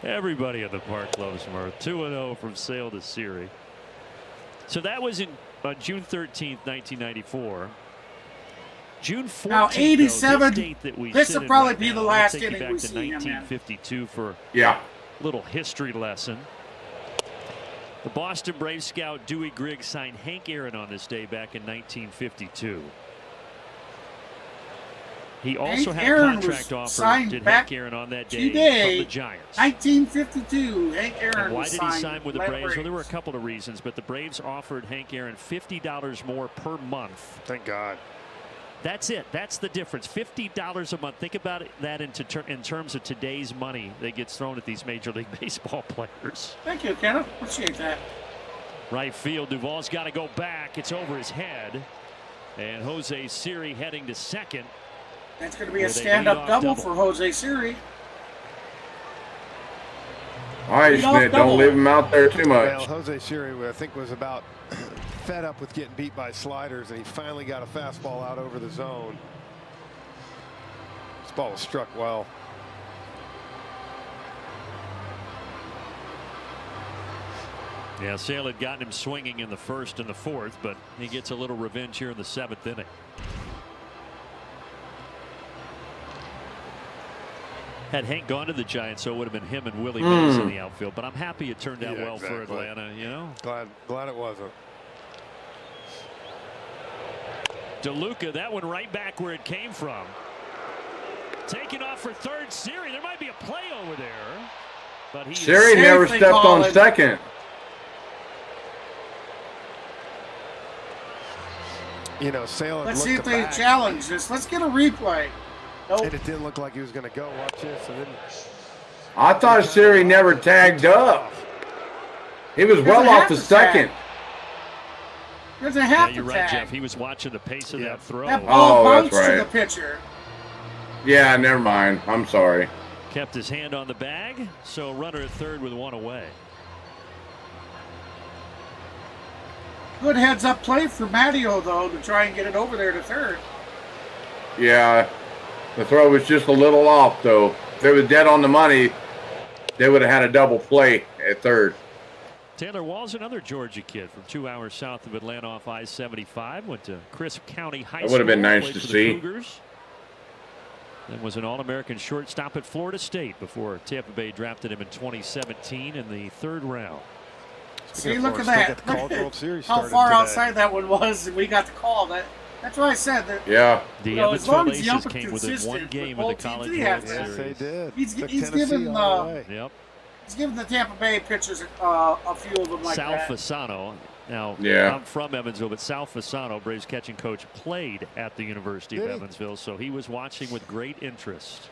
Everybody in the park loves Murph. 2-0 from Sale to Siri. So that was on June 13th, 1994. June 14th, now 87. This will probably be the last inning we see him in. 1952 for a little history lesson. The Boston Braves scout Dewey Griggs signed Hank Aaron on this day back in 1952. He also had a contract offer. Did Hank Aaron on that day from the Giants? 1952. Hank Aaron. And why was did he signed sign with the Braves? Well, there were a couple of reasons, but the Braves offered Hank Aaron $50 more per month. Thank God. That's it. That's the difference. $50 a month. Think about that in terms of today's money that gets thrown at these Major League Baseball players. Thank you, Kenneth. Appreciate that. Right field. Duvall's got to go back. It's over his head. And Jose Siri heading to second. That's going to be a stand-up double for Jose Siri. All right, Schmidt, don't leave him out there too much. Well, Jose Siri, I think, was about fed up with getting beat by sliders, and he finally got a fastball out over the zone. This ball was struck well. Yeah, Sale had gotten him swinging in the first and the fourth, but he gets a little revenge here in the 7th inning. Had Hank gone to the Giants, so it would have been him and Willie Mays in the outfield. But I'm happy it turned out well for Atlanta. You know, glad it wasn't. DeLuca, that one right back where it came from. Taking off for third. Siri, there might be a play over there, but he Siri never stepped on second. You know, Sale. Let's see if they challenge this. Let's get a replay. Nope. And it didn't look like he was going to go. Watch this. And then I thought Siri never tagged up. He was well off the second. There's a half you're right, Jeff. He was watching the pace of that throw. That ball bounced that's right. to the pitcher. Yeah, never mind. I'm sorry. Kept his hand on the bag, so runner at third with one away. Good heads-up play for Matteo, though, to try and get it over there to third. Yeah, the throw was just a little off, though. If it was dead on the money, they would have had a double play at third. Taylor Wall's another Georgia kid from 2 hours south of Atlanta off I-75. Went to Crisp County High School. That would have been nice to see. Cougars. Then was an All-American shortstop at Florida State before Tampa Bay drafted him in 2017 in the 3rd round. See, look at that. How far outside that one was, and we got the call. That's what I said. That, yeah. The Evansville Aces came within one game of the College World Series. They did. He's given he's given the Tampa Bay pitchers a few of them like Sal that. Fasano. Now, I'm from Evansville, but Sal Fasano, Braves catching coach, played at the University of Evansville, so he was watching with great interest.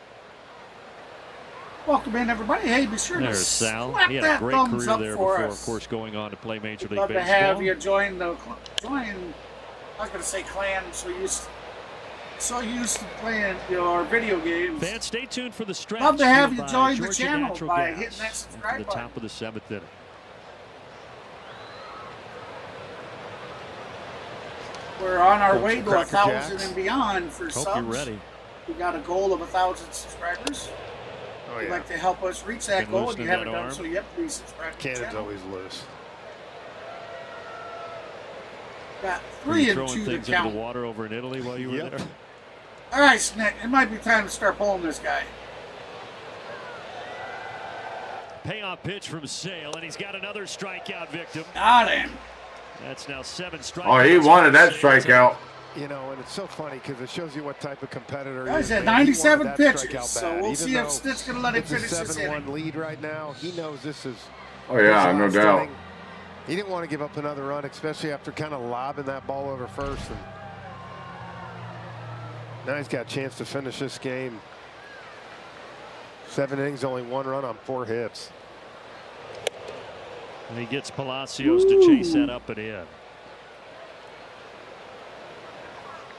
Welcome in, everybody. Hey, be sure to slap he had that a great thumbs career up there for before, us. of course, going on to play Major League Love Baseball. to have you join. I was going to say clan. So used to playing our video games. Fans, stay tuned for the stretch. Love to have you join the Georgia channel Natural by Gas hitting that subscribe to the button. top of the 7th inning. We're on our way to 1,000 and beyond for Hope subs. you're ready. We got a goal of 1,000 subscribers. If you'd like to help us reach that goal and you haven't done so yet, please subscribe to the Cannon's channel. always loose. Got 3 and 2 to throwing things count. into the water over in Italy while you were there? All right, Snick, it might be time to start pulling this guy. Payoff pitch from Sale, and he's got another strikeout victim. Got him. That's now 7 strikeouts. Oh, he wanted that strikeout. You know, and it's so funny because it shows you what type of competitor he Guys is. at Man, he 97 wanted that pitches, strikeout so bad. we'll Even see if though Stitt's going to let him it's a finish this 7-1 inning. lead right now. He knows this is. Oh, yeah, no doubt. inning. He didn't want to give up another run, especially after kind of lobbing that ball over first. And now he's got a chance to finish this game. 7 innings, only 1 run on 4 hits. And he gets Palacios to chase that up and in.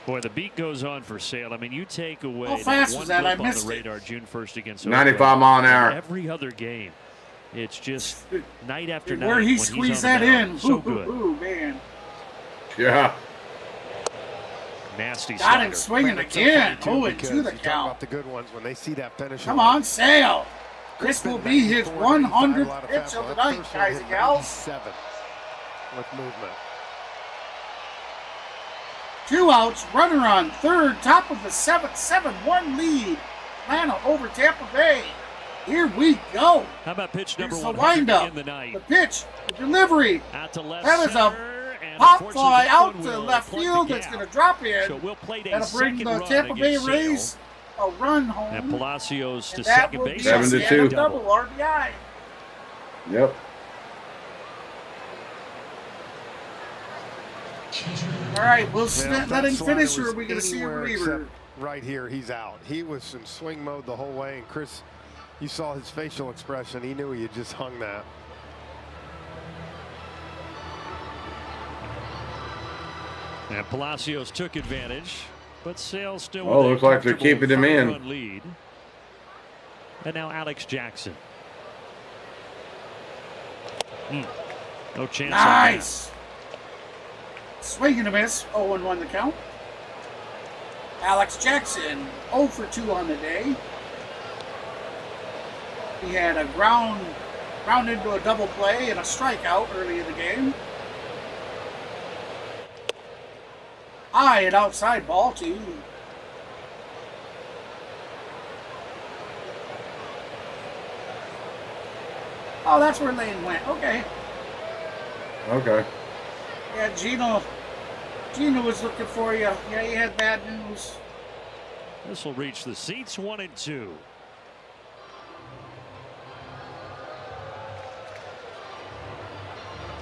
Boy, the beat goes on for Sale. I mean, you take away How fast one was that? I blip on missed the it. radar June 1st against 95 mile an hour. Every other game, it's just night after night. Where he when squeezed he's on that the mound. in. So good. Ooh, man. Yeah. Nasty Got him slider. swinging Man, it's so again. funny, too, 0 and 2 because the you talk count. about the good ones when they see that finish. Come on, Sale. This will be his 100th pitch of the night, guys and gals. 7 with movement. 2 outs, runner on third, top of the 7th, 7-1 lead. Atlanta over Tampa Bay. Here we go. How about pitch number Here's the 100 windup, in the night? the pitch, the delivery. Out to left That is a center, and pop unfortunately fly that out one to will left plug the field that's gap. going to drop in. So we'll play a That'll bring second the run Tampa Bay against Rays a run home. And Palacios to And that second will base. be a 7-2. stand-up double RBI. Yep. All right, we'll Yeah, let him that slider finish, or was are we going to see a anywhere reliever? except right here, he's out. He was in swing mode the whole way, and Chris, you saw his facial expression. He knew he had just hung that. And Palacios took advantage, but Sale still Oh, with a looks like they're comfortable keeping him in. 5-run lead. And now Alex Jackson. No chance. Nice. Swing and a miss. 0-1 the count. Alex Jackson 0 for 2 on the day. He had a ground ground into a double play and a strikeout early in the game. High and outside ball, too. Oh, that's where Lane went. Okay. Okay. Yeah, Gino was looking for you. Yeah, he had bad news. This will reach the seats, 1-2.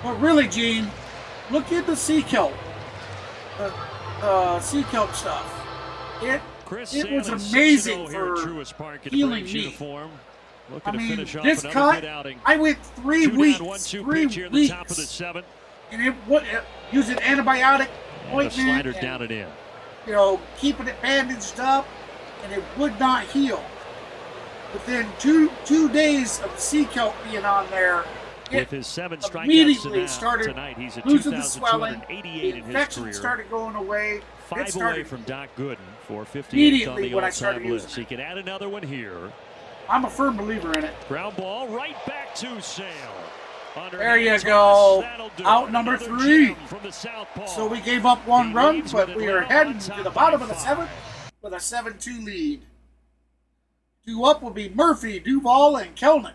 But really, Gene, look at the sea kelp. Sea kelp stuff. It was amazing for Truist Park in healing Braves me. uniform. I mean, finish off this cut, I went 3 weeks, 3 weeks, here in the top of the 7th. And it using antibiotic ointment, the slider and, down and in. You know, keeping it bandaged up, and it would not heal. Within two days of sea kelp being on there, with his 7 strikeouts tonight, he's at losing the swelling. 2,288 The in his infection career. started going away. 5 away from Doc Gooden for 58th on Immediately the when I all-time started list. using He can add another one here. I'm a firm believer in it. Ground ball right back to Sale. There you go. Out number 3. From the southpaw. So we gave up 1 run, but we are heading to the bottom of the 7th with a 7-2 lead. 2 up will be Murphy, Duvall, and Kelnick.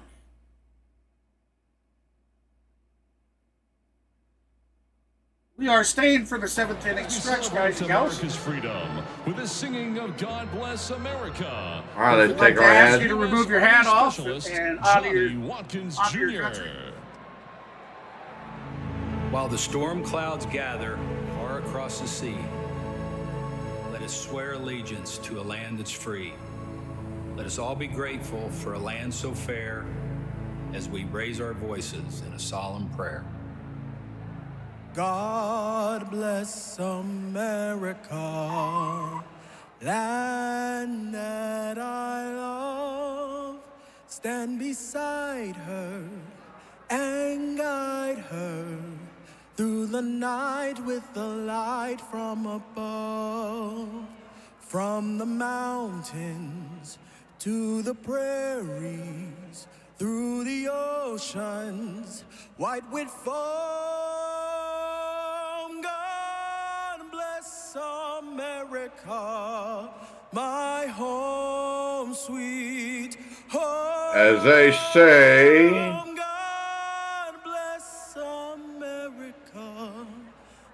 We are staying for the 7th inning stretch, guys and gals. America's freedom with the singing of God Bless America. All right, let's take our I ask hat. you to remove your hat off and out of your Jr. While the storm clouds gather far across the sea, let us swear allegiance to a land that's free. Let us all be grateful for a land so fair as we raise our voices in a solemn prayer. God bless America, land that I love. Stand beside her and guide her through the night with the light from above. From the mountains to the prairies, through the oceans, white with foam. God bless America, my home sweet home. As they say. God bless America,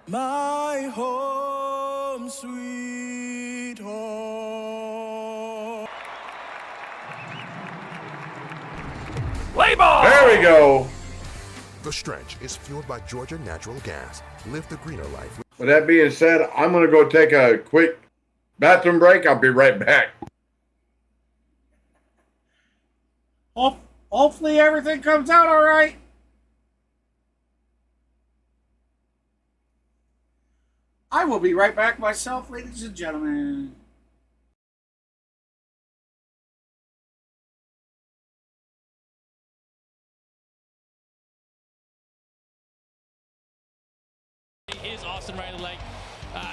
my home sweet home. Play ball! There we go. The stretch is fueled by Georgia Natural Gas. Live the greener life. With that being said, I'm going to go take a quick bathroom break. I'll be right back. Hopefully everything comes out all right. I will be right back myself, ladies and gentlemen. Is Austin Riley like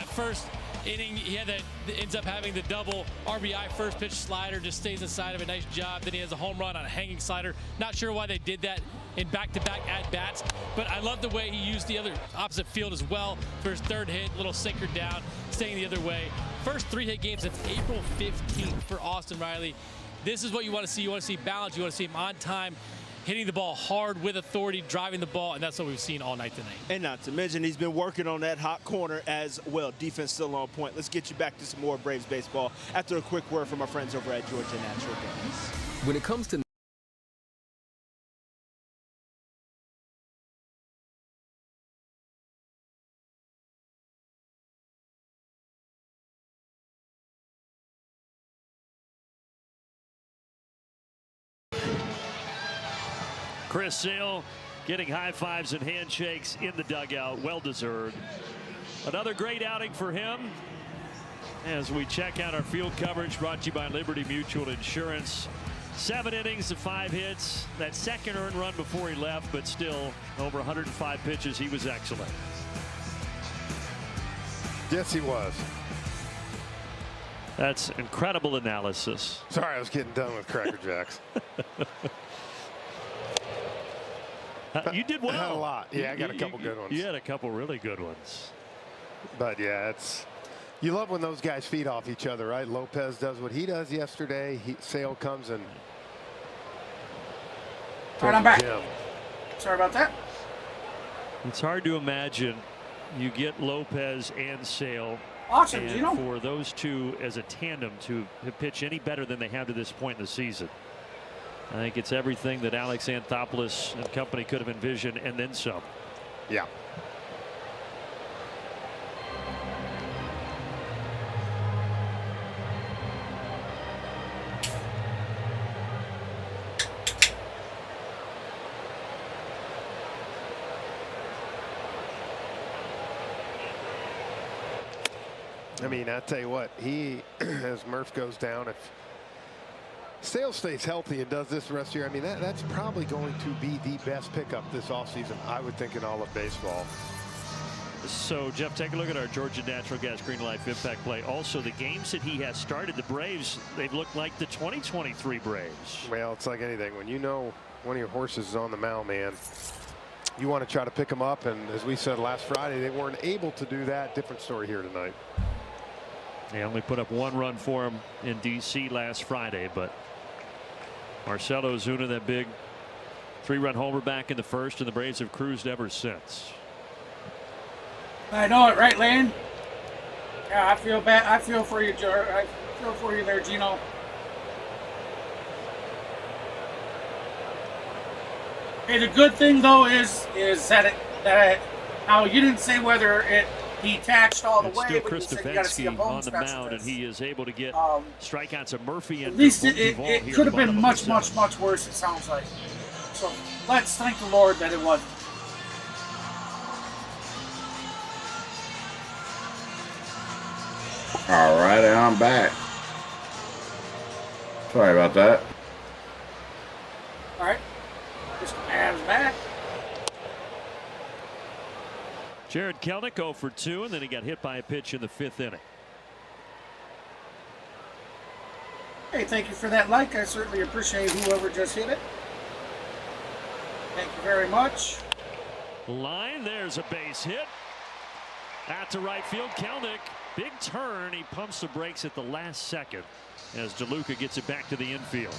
first inning? He had ends up having the double RBI first pitch slider, just stays inside of a nice job. Then he has a home run on a hanging slider. Not sure why they did that in back-to-back at-bats, but I love the way he used the other opposite field as well for his 3rd hit, little sinker down, staying the other way. First 3-hit game since April 15th for Austin Riley. This is what you want to see. You want to see balance. You want to see him on time, hitting the ball hard with authority, driving the ball, and that's what we've seen all night tonight. And not to mention, he's been working on that hot corner as well. Defense still on point. Let's get you back to some more Braves baseball after a quick word from our friends over at Georgia Natural Gas. When it comes to Chris Sale getting high fives and handshakes in the dugout. Well deserved. Another great outing for him. As we check out our field coverage brought to you by Liberty Mutual Insurance. 7 innings to 5 hits. That second earned run before he left, but still over 105 pitches. He was excellent. Yes, he was. That's incredible analysis. Sorry, I was getting done with Cracker Jacks. You did well. I had a lot. Yeah, I got a couple good ones. You had a couple really good ones. But yeah, you love when those guys feed off each other, right? Lopez does what he does yesterday. Sale comes and. All right, I'm back. Sorry about that. It's hard to imagine you get Lopez and Sale. Awesome, and for those two as a tandem to pitch any better than they have to this point in the season. I think it's everything that Alex Anthopoulos and company could have envisioned and then some. Yeah. I mean, I tell you what, as Murph goes down, if Sale stays healthy and does this the rest of the year, I mean, that's probably going to be the best pickup this offseason, I would think, in all of baseball. So, Jeff, take a look at our Georgia Natural Gas Green Life Impact Play. Also, the games that he has started, the Braves, they've looked like the 2023 Braves. Well, it's like anything. When you know one of your horses is on the mound, man, you want to try to pick them up. And as we said last Friday, they weren't able to do that. Different story here tonight. They only put up 1 run for him in D.C. last Friday, but Marcelo Ozuna, that big 3-run homer back in the first, and the Braves have cruised ever since. I know it, right, Lane? Yeah, I feel bad. I feel for you, George. I feel for you there, Gino. Hey, the good thing though is that now you didn't say whether it detached all the way, still but Chris you said you got to see a Stefanski bone on the mound, and specialist. he is able to get strikeouts of Murphy and At least it Duvall could have been much worse. It sounds like. So let's thank the Lord that it wasn't. All right, and I'm back. Sorry about that. All right, Mr. Man's back. Jared Kelnick 0 for 2, and then he got hit by a pitch in the 5th inning. Hey, thank you for that like. I certainly appreciate whoever just hit it. Thank you very much. Line, there's a base hit. Out to right field, Kelnick. Big turn. He pumps the brakes at the last second as DeLuca gets it back to the infield.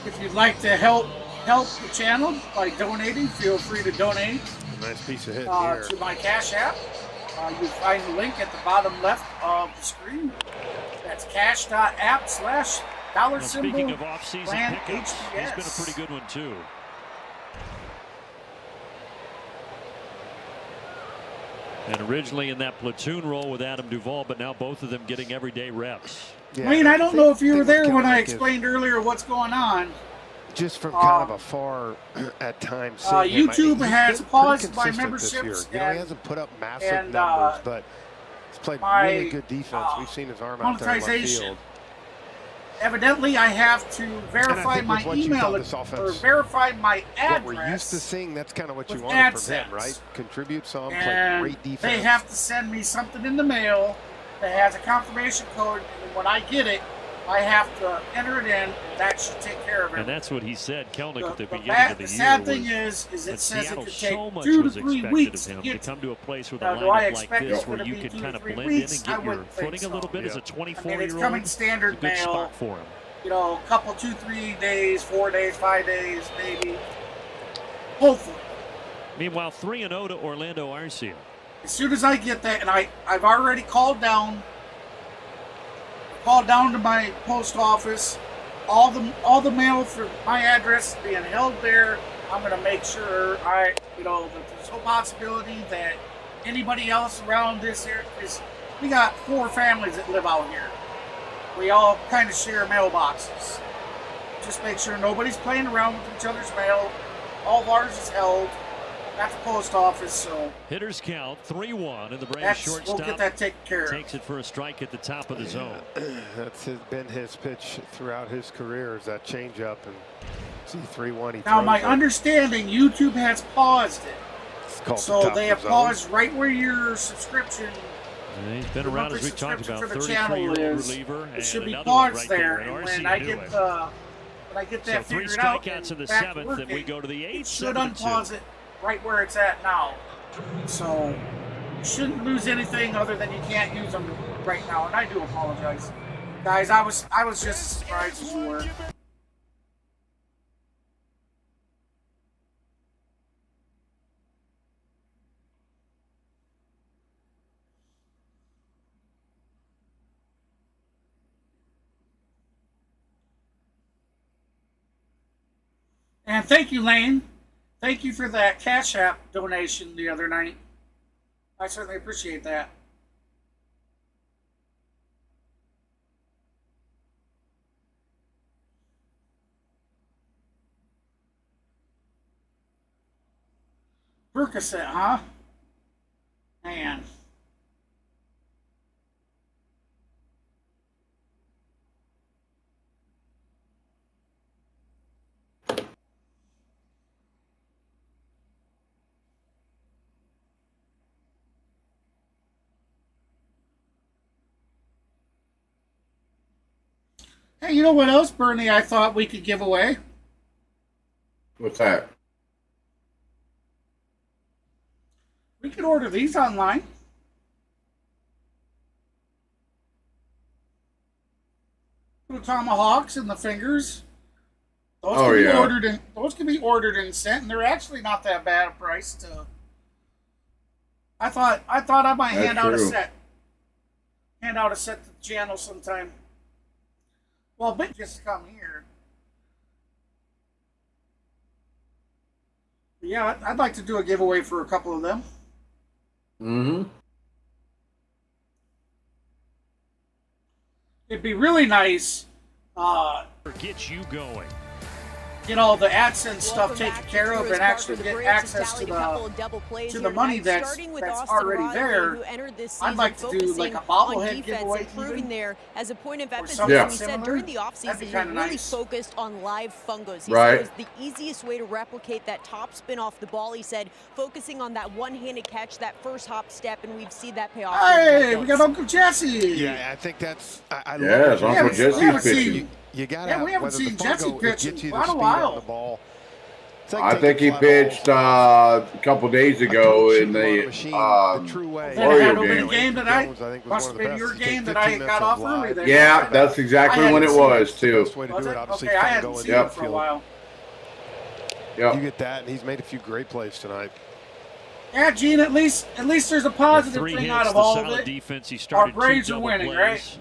If you'd like to help the channel by donating, feel free to donate. Nice piece of hit to my Cash App. You find the link at the bottom left of the screen. That's cash.app/$. Speaking of off-season plan pickups, HBS. he's been a pretty good one too. And originally in that platoon role with Adam Duvall, but now both of them getting everyday reps. Yeah, Wayne, I don't know if you were there when I explained earlier what's going on. Just from kind of afar at times. YouTube has paused my memberships. He hasn't put up massive numbers, but he's played really good defense. We've seen his arm out there in left field. Evidently, I have to verify my email or verify my address. What we're used to seeing, that's kind of what you wanted from him, right? Contribute some, play great defense. They have to send me something in the mail that has a confirmation code, and when I get it, I have to enter it in, and that should take care of it. And that's what he said, Kelnick, at the beginning of the year. The sad thing is it says it could take 2 to 3 weeks to come to a place with a lineup like this where you can kind of blend in and get your footing a little bit as a 24-year-old. It's coming standard good mail. spot for him. You know, a couple, 2, 3 days, 4 days, 5 days, maybe. Hopefully. Meanwhile, 3-0 to Orlando Arcia. As soon as I get that, and I've already called down to my post office. All the mail for my address is being held there. I'm going to make sure that there's no possibility that anybody else around this area, because we got 4 families that live out here. We all kind of share mailboxes. Just make sure nobody's playing around with each other's mail. All of ours is held at the post office. So hitters count 3-1, and the Braves shortstop we'll get that taken care of. Takes it for a strike at the top of the zone. That's been his pitch throughout his career, is that changeup, and see 3-1. Now, my understanding, YouTube has paused it. So they have paused right where your subscription He's been around, as we talked about, for the 33-year-old channel reliever. it should be another paused right there, and and RC when I knew get it. that So 3 figured out, strikeouts in the back 7th, and we working, go to the 8th. it should 7-2. unpause it right where it's at now. So you shouldn't lose anything other than you can't use them right now, and I do apologize, guys. I was just as surprised as you were. And thank you, Lane. Thank you for that Cash App donation the other night. I certainly appreciate that. Percocet, huh? Man. Hey, you know what else, Bernie, I thought we could give away? What's that? We could order these online. The tomahawks and the fingers. Those can be ordered and sent, and they're actually not that bad a price to. I thought I might hand out a set. Hand out a set to the channel sometime. Well, but just come here. Yeah, I'd like to do a giveaway for a couple of them. Mm-hmm. It'd be really nice. Get you going. Get all the AdSense stuff taken care of and actually get access to the money that's already there. I'd like to do like a bobblehead giveaway, improving there as a point of emphasis. Yeah. He said during the offseason he really nice. focused on live fungos. He Right. said it was the easiest way to replicate that top spin off the ball. He said focusing on that one-handed catch, that first hop step, and we've seen that pay off. Hey, we got Uncle Jesse. Yeah, I think that's. I Yes, love Uncle Jesse's pitching. You got Yeah, we haven't seen Jesse pitch in quite a while. I think he pitched a couple days ago in the Oriole game. Must have been your game that I got off early there. Yeah, that's exactly when it was, too. Okay, I hadn't seen it for a while. Yep. You get that, and he's made a few great plays tonight. Yeah, Gene, at least there's a positive thing out of all of it. Defense. He Our started Braves are winning, right?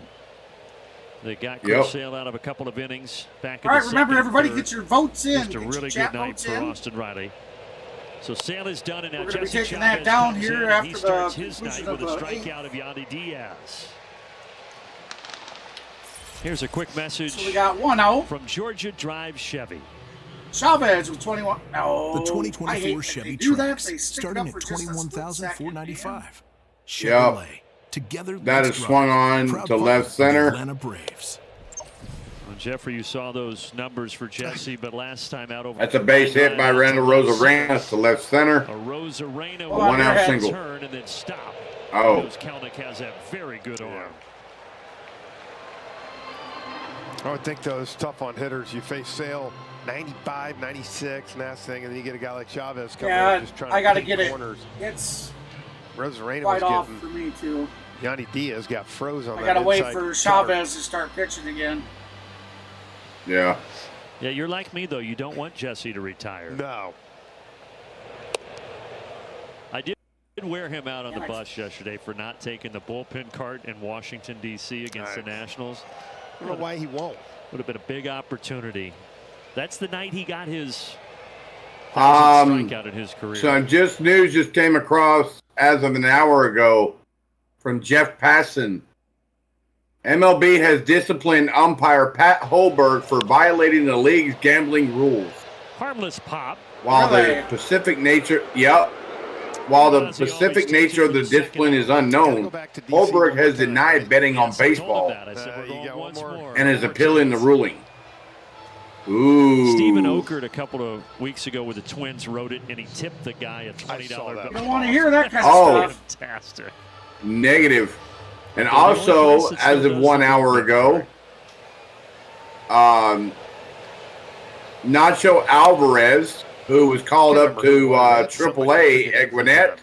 They got Chris Sale out of a couple of innings. Back in all right, the remember, everybody third. get your votes in. Just a really good night for Austin Riley. So Sale is done, and now We're going to be Jesse taking Chavez that down comes here in, after he the starts his conclusion night of with a the strikeout of Yandy Diaz. Here's a quick message. So we got one out from Georgia Drive Chevy. Chavez with 21. No, the 2024 Chevy Trax, starting at $21,495. Chevrolet. Together, that is swung on to left center. Atlanta Braves. Well, Jeffrey, you saw those numbers for Jesse, but last time out over. That's a base hit by Randall Rosarena to left center. A Rosarena a one-out single. Turn and then stop. Oh. Kelnick has a very good arm. I would think those tough on hitters. You face Sale 95, 96, and that thing, and then you get a guy like Chavez coming in just trying to get corners. It's Rosarena quite was off getting, for me too. Yandy Diaz got froze on that. I gotta wait for Chavez to start pitching again. Yeah. Yeah, you're like me though. You don't want Jesse to retire. No. I did wear him out on the bus yesterday for not taking the bullpen cart in Washington D.C. against the Nationals. I don't know why he won't. Would have been a big opportunity. That's the night he got his strikeout in his career. So news just came across as of an hour ago from Jeff Passan. MLB has disciplined umpire Pat Holberg for violating the league's gambling rules. Harmless pop. While the specific nature, while the specific nature of the discipline is unknown, Holberg has denied betting on baseball and is appealing the ruling. Ooh. Stephen Okert a couple of weeks ago with the Twins wrote it, and he tipped the guy a $20 bill. You don't want to hear that kind of stuff. Fantastic. Negative. And also, as of 1 hour ago, Nacho Alvarez, who was called up to AAA at Gwinnett,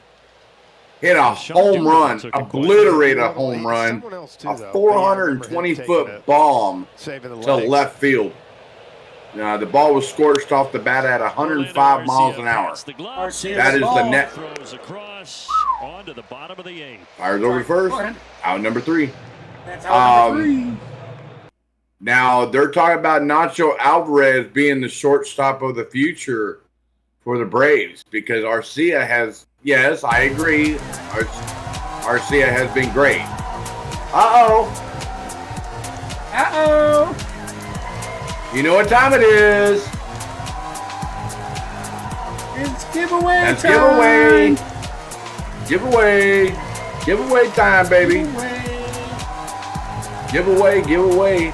hit a home run, obliterated a home run, a 420-foot bomb to left field. The ball was scorched off the bat at 105 miles an hour. That is the net. Onto the bottom of the 8th. Fires over first. Out number 3. That's out number 3. Now, they're talking about Nacho Alvarez being the shortstop of the future for the Braves because Arcia has, yes, I agree, Arcia has been great. Uh-oh. You know what time it is. It's giveaway That's time. Giveaway time, baby. Giveaway.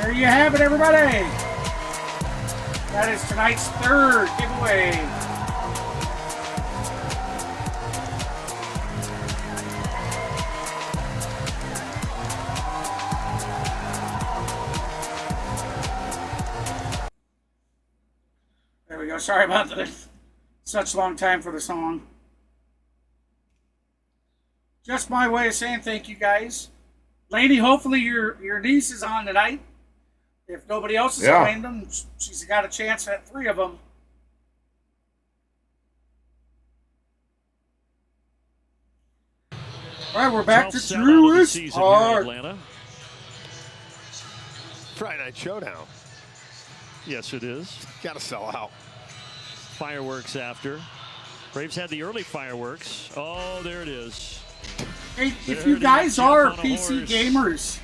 There you have it, everybody. That is tonight's 3rd giveaway. There we go. Sorry about the such long time for the song. Just my way of saying thank you, guys. Lady, hopefully your niece is on tonight. If nobody else has claimed them, she's got a chance at 3 of them. All right, we're back to Truist Park. Friday Night Showdown. Yes, it is. Got to sell out. Fireworks after. Braves had the early fireworks. Oh, there it is. Hey, if you guys are PC gamers,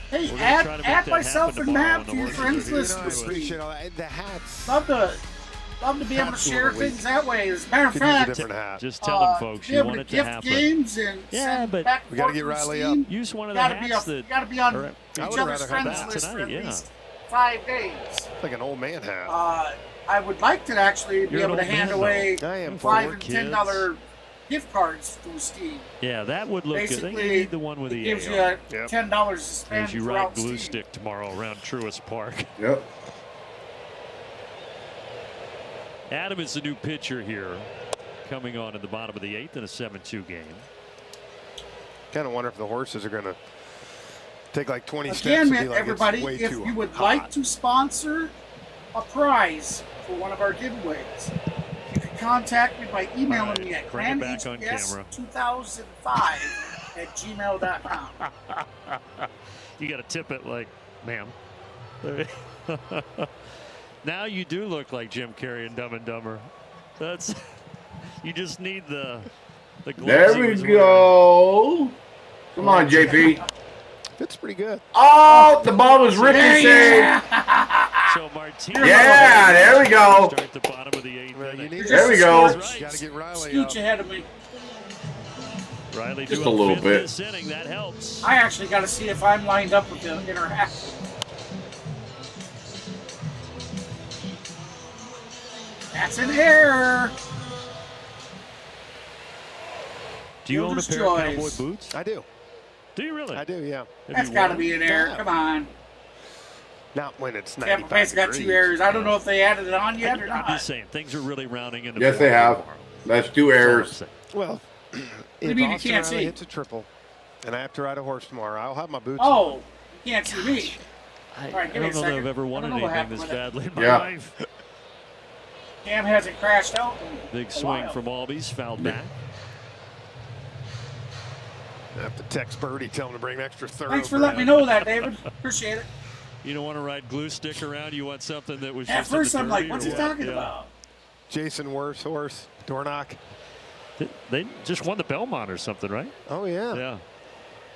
hey, add myself and Matt to your friends list this week. The hats. Love to be able to share things that way. As a matter of fact, just tell them, folks, you want it to happen. Games and but back we got to get Riley up. Use one of the hats You got to be on each other's friends list for at least 5 days. Like an old man hat. I would like to actually be able to hand away $5 and $10 gift cards through Steam. Yeah, that would look Basically, good. They need the one with the gives AO. you $10 to spend as you ride glue Steam. stick tomorrow around Truist Park. Yep. Adam is the new pitcher here, coming on in the bottom of the 8th in a 7-2 game. Kind of wonder if the horses are going to take like 20 steps. Again, and be like, everybody, it's way if too you would hot. like to sponsor a prize for one of our giveaways, you can contact me by emailing me at grandhps2005@gmail.com. You got to tip it like, ma'am. Now you do look like Jim Carrey in Dumb and Dumber. That's you just need the gloves. There we go. Come on, JP. It's pretty good. Oh, the ball was ricocheted. So Martinez. Yeah, there we go. Start at the bottom of the 8th inning. There we go. Got to get Riley Scooch up. ahead of me. Riley Just doing a little fifth bit. This inning, that helps. I actually got to see if I'm lined up with the inner half. That's an error. Do you own a pair of cowboy boots? I do. Do you really? I do, yeah. That's got to be an error. Come on. Not when it's 95 Tampa Bay's got 2 degrees. errors. I don't know if they added it on yet or I'm not. just saying, things are really rounding into Yes, they have. That's 2 errors. Well, do if you mean you Austin can't Riley see? hits a triple, and I have to ride a horse tomorrow, I'll have my boots. Oh, you can't see me. I, All right, I give me don't a know that second. I've ever wanted I don't know what anything this happened badly in my Yeah. life. Cam hasn't crashed out. in Big a swing while. from Albies, fouled back. I have to text Birdie, tell him to bring an extra third. Thanks for letting me know that, David. Appreciate it. You don't want to ride glue stick around. You want something that was At just first, in the I'm like, dirt what's or he what? talking about? Jason Horse, Dornock. They just won the Belmont or something, right? Oh, yeah. Yeah.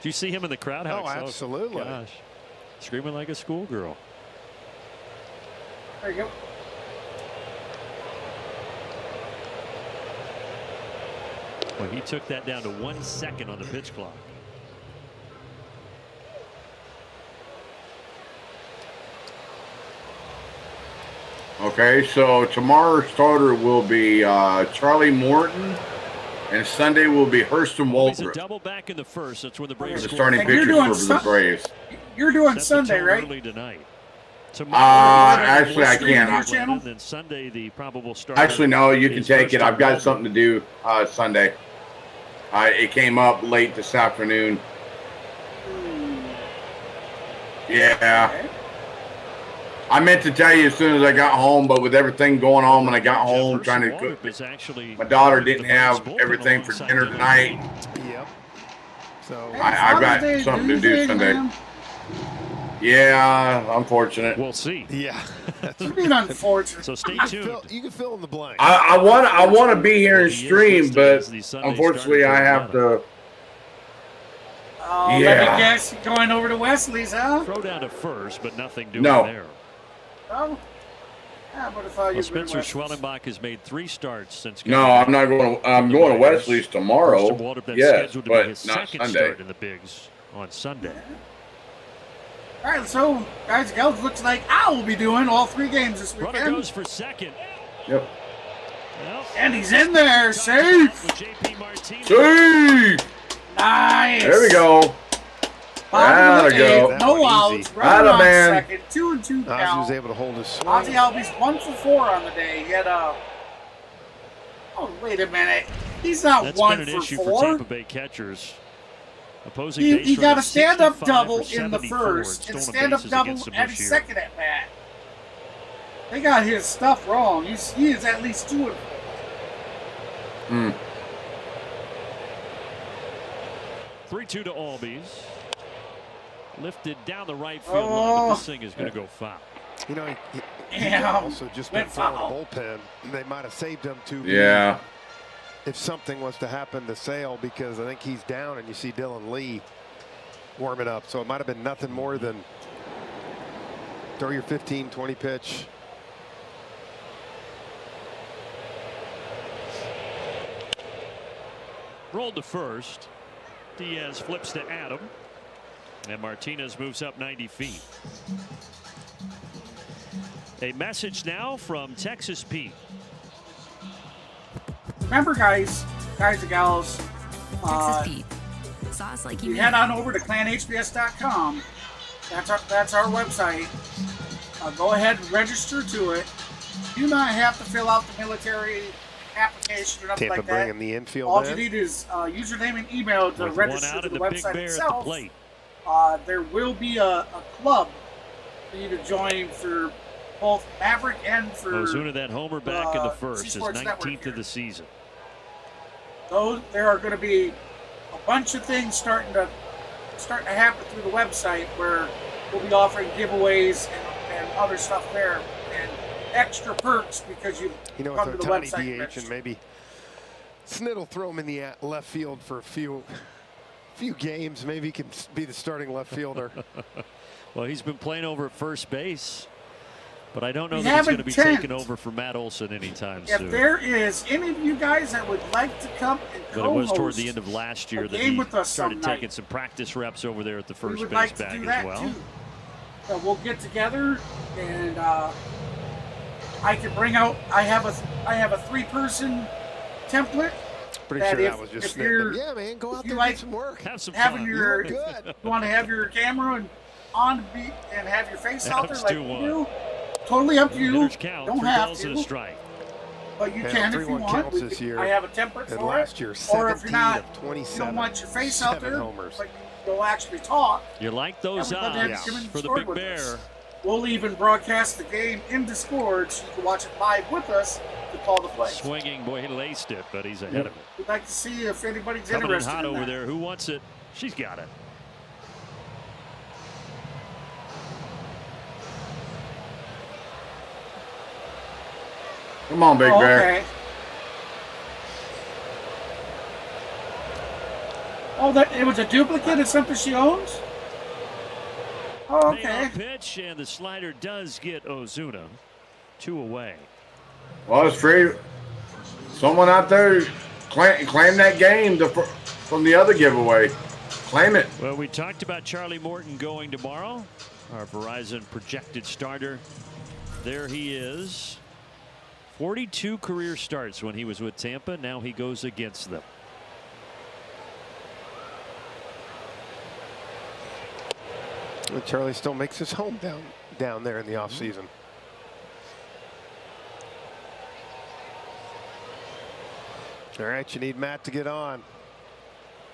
Did you see him in the crowd? How Oh, absolutely. Gosh. Screaming like a schoolgirl. There you go. Well, he took that down to 1 second on the pitch clock. Okay, so tomorrow's starter will be Charlie Morton, and Sunday will be Hurston He's a Waldrop. double back in the first. That's when the Braves The scored. starting pitchers for the Braves. You're doing Set the Sunday, tone right? Early tonight. Actually, I can't. And then Sunday, the probable start. Actually, no, you can take it. I've got something to do Sunday. It came up late this afternoon. Yeah. I meant to tell you as soon as I got home, but with everything going on when I got home, trying to cook, my daughter didn't have everything for dinner tonight. Yep. So I've got something to do Sunday. Yeah, unfortunate. We'll see. Yeah. You mean unfortunate. So stay tuned. You can fill in the blank. I want to be here and stream, but unfortunately I have to. Oh, let me guess, you're going over to Wesley's, huh? Throw down to first, but nothing doing No. there. Oh, yeah, but if I Spencer Schwellenbach has made 3 starts since. No, I'm not going. I'm going to Wesley's tomorrow. Yes, scheduled to be but his not second Sunday. start in the bigs on Sunday. All right, so guys and gals, looks like I will be doing all 3 games this weekend. Runner goes for second. Yep. Well, and he's in there, safe. with JP Martinez. Safe. Nice. There we go. That'll go. No outs. Runner on man. second. 2-2 Ozzy count. was able to hold his swing. Ozzy Albies 1 for 4 on the day. He had a. Oh, wait a minute. He's not That's 1 been an for issue 4. for Tampa Bay catchers. Opposing He base got runner a stand-up 65 double for in the 74 first, and stolen stand-up bases double against him at this his year. second at bat. They got his stuff wrong. He is at least 2 of them. 3-2 to Albies. Lifted down the right field line, but this thing is going to go foul. You know, he Yeah. also just been throwing the bullpen. They might have saved him too. Yeah. If something was to happen to Sale, because I think he's down, and you see Dylan Lee warm it up. So it might have been nothing more than throw your 15, 20 pitch. Rolled to first. Diaz flips to Adam. And Martinez moves up 90 feet. A message now from Texas Pete. Remember, guys and gals, Texas Pete. Sauce like you head on over to clanhbs.com. That's our website. Go ahead and register to it. You do not have to fill out the military application or nothing Tampa like that. bringing the infield All in. you need is username and email to With one register out to and the the big website bear at the itself. plate. There will be a club for you to join for both Maverick and for Ozuna, that homer back in the first, his C-Sports Network 19th of the season. There are going to be a bunch of things starting to happen through the website where we'll be offering giveaways and other stuff there and extra perks because you know, come with to the our tiny website. DH, and maybe Snit will throw him in the left field for a few games. Maybe he can be the starting left fielder. Well, he's been playing over at first base, but I don't know We that he's have going to be intent. taking over for Matt Olson anytime If soon. there is any of you guys that would like to come and But it was toward co-host the end of last year a that game he with us started some taking some practice reps over there at the we first would base like to bag do as that well. too. So we'll get together and I can bring out. I have a 3-person template. Pretty sure that was just Snit. Yeah, man, go out there and like do some work. Have some having fun. your good. You want to have your camera and on the beat and have your face out there Adams like 2-1. you do. Totally up to you. Hitters count, Don't 3 have balls to. and a strike. But you Yeah, can if you 3-1 want. counts this year. I have a template And for last it. year, Or if 17 you're not, of 27. you don't want your face out 7 there, homers. but you'll actually talk. You like those Yeah, we'd love to have you odds come in and for the score Big with Bear. us. We'll even broadcast the game in Discord so you can watch it live with us to call the play. Swinging, boy, he laced it, but he's ahead of it. We'd like to see if anybody's Coming in interested hot in over that. there. Who wants it? She's got it. Come on, Big Bear. Okay. Oh, it was a duplicate of something she owns? Oh, okay. Pitch, and the slider does get Ozuna. 2 away. Well, it's free. Someone out there claim that game from the other giveaway. Claim it. Well, we talked about Charlie Morton going tomorrow. Our Verizon projected starter. There he is. 42 career starts when he was with Tampa. Now he goes against them. Well, Charlie still makes his home down there in the offseason. All right, you need Matt to get on.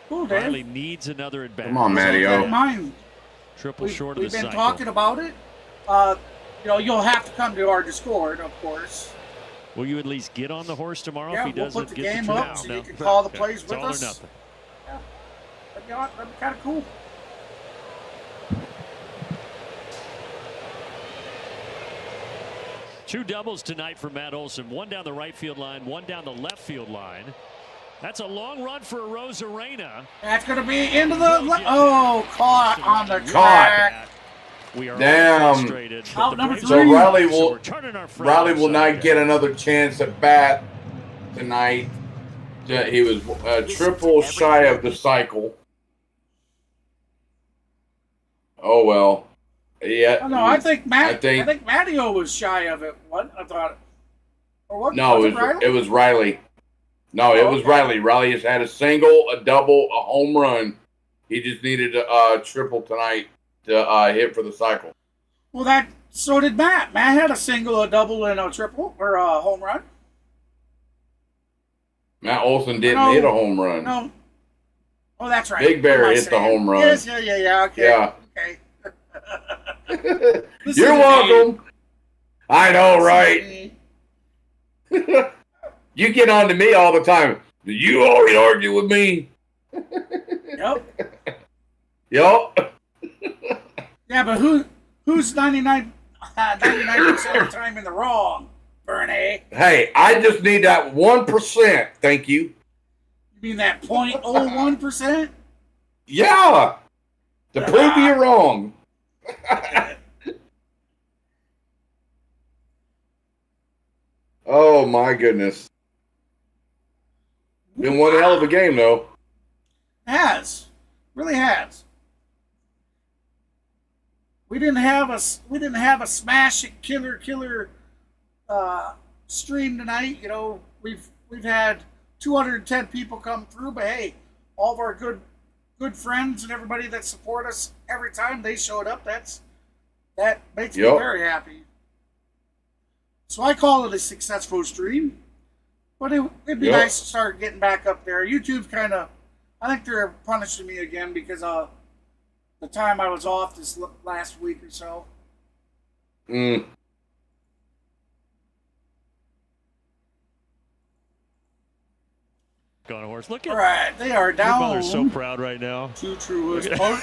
Cool, Riley needs another at bat. Come on, Matty-O. Triple short of the cycle. We've been talking about it. You know, you'll have to come to our Discord, of course. Will you at least get on the horse tomorrow Yeah, if he doesn't we'll put the get game the up so you can call the plays with all us. Or nothing. Yeah, that'd be kind of cool. Two doubles tonight for Matt Olson. One down the right field line, one down the left field line. That's a long run for Rosarena. That's going to be into the... caught on the track. We are damn. Out number 3. So Riley will not get another chance at bat tonight. He was triple shy of the cycle. Oh well. Yeah. No, I think Matty-O was shy of it. What I thought. Or what? No, it was Riley. No, it was Riley. Riley has had a single, a double, a home run. He just needed a triple tonight to hit for the cycle. Well, so did Matt. Matt had a single, a double, and a triple or a home run. Matt Olson didn't hit a home run. No. Oh, that's right. Big Bear hit the home run. Yes, yeah. Okay. Yeah. Okay. You're welcome. I know, right? You get on to me all the time. You always argue with me. Yep. Yup. Yeah, but who's 99% of the time in the wrong, Bernie? Hey, I just need that 1%. Thank you. You mean that 0.01%? Yeah. To prove you wrong. Oh my goodness. Been one hell of a game though. Really has. We didn't have a smash it killer stream tonight. You know, we've had 210 people come through, but hey, all of our good friends and everybody that support us every time they showed up, that makes me very happy. So I call it a successful stream, but it'd be nice to start getting back up there. YouTube's I think they're punishing me again because the time I was off this last week or so. Mm. Going a horse. Look at. All right, they are down. Your mother's so proud right now. To Truist Park.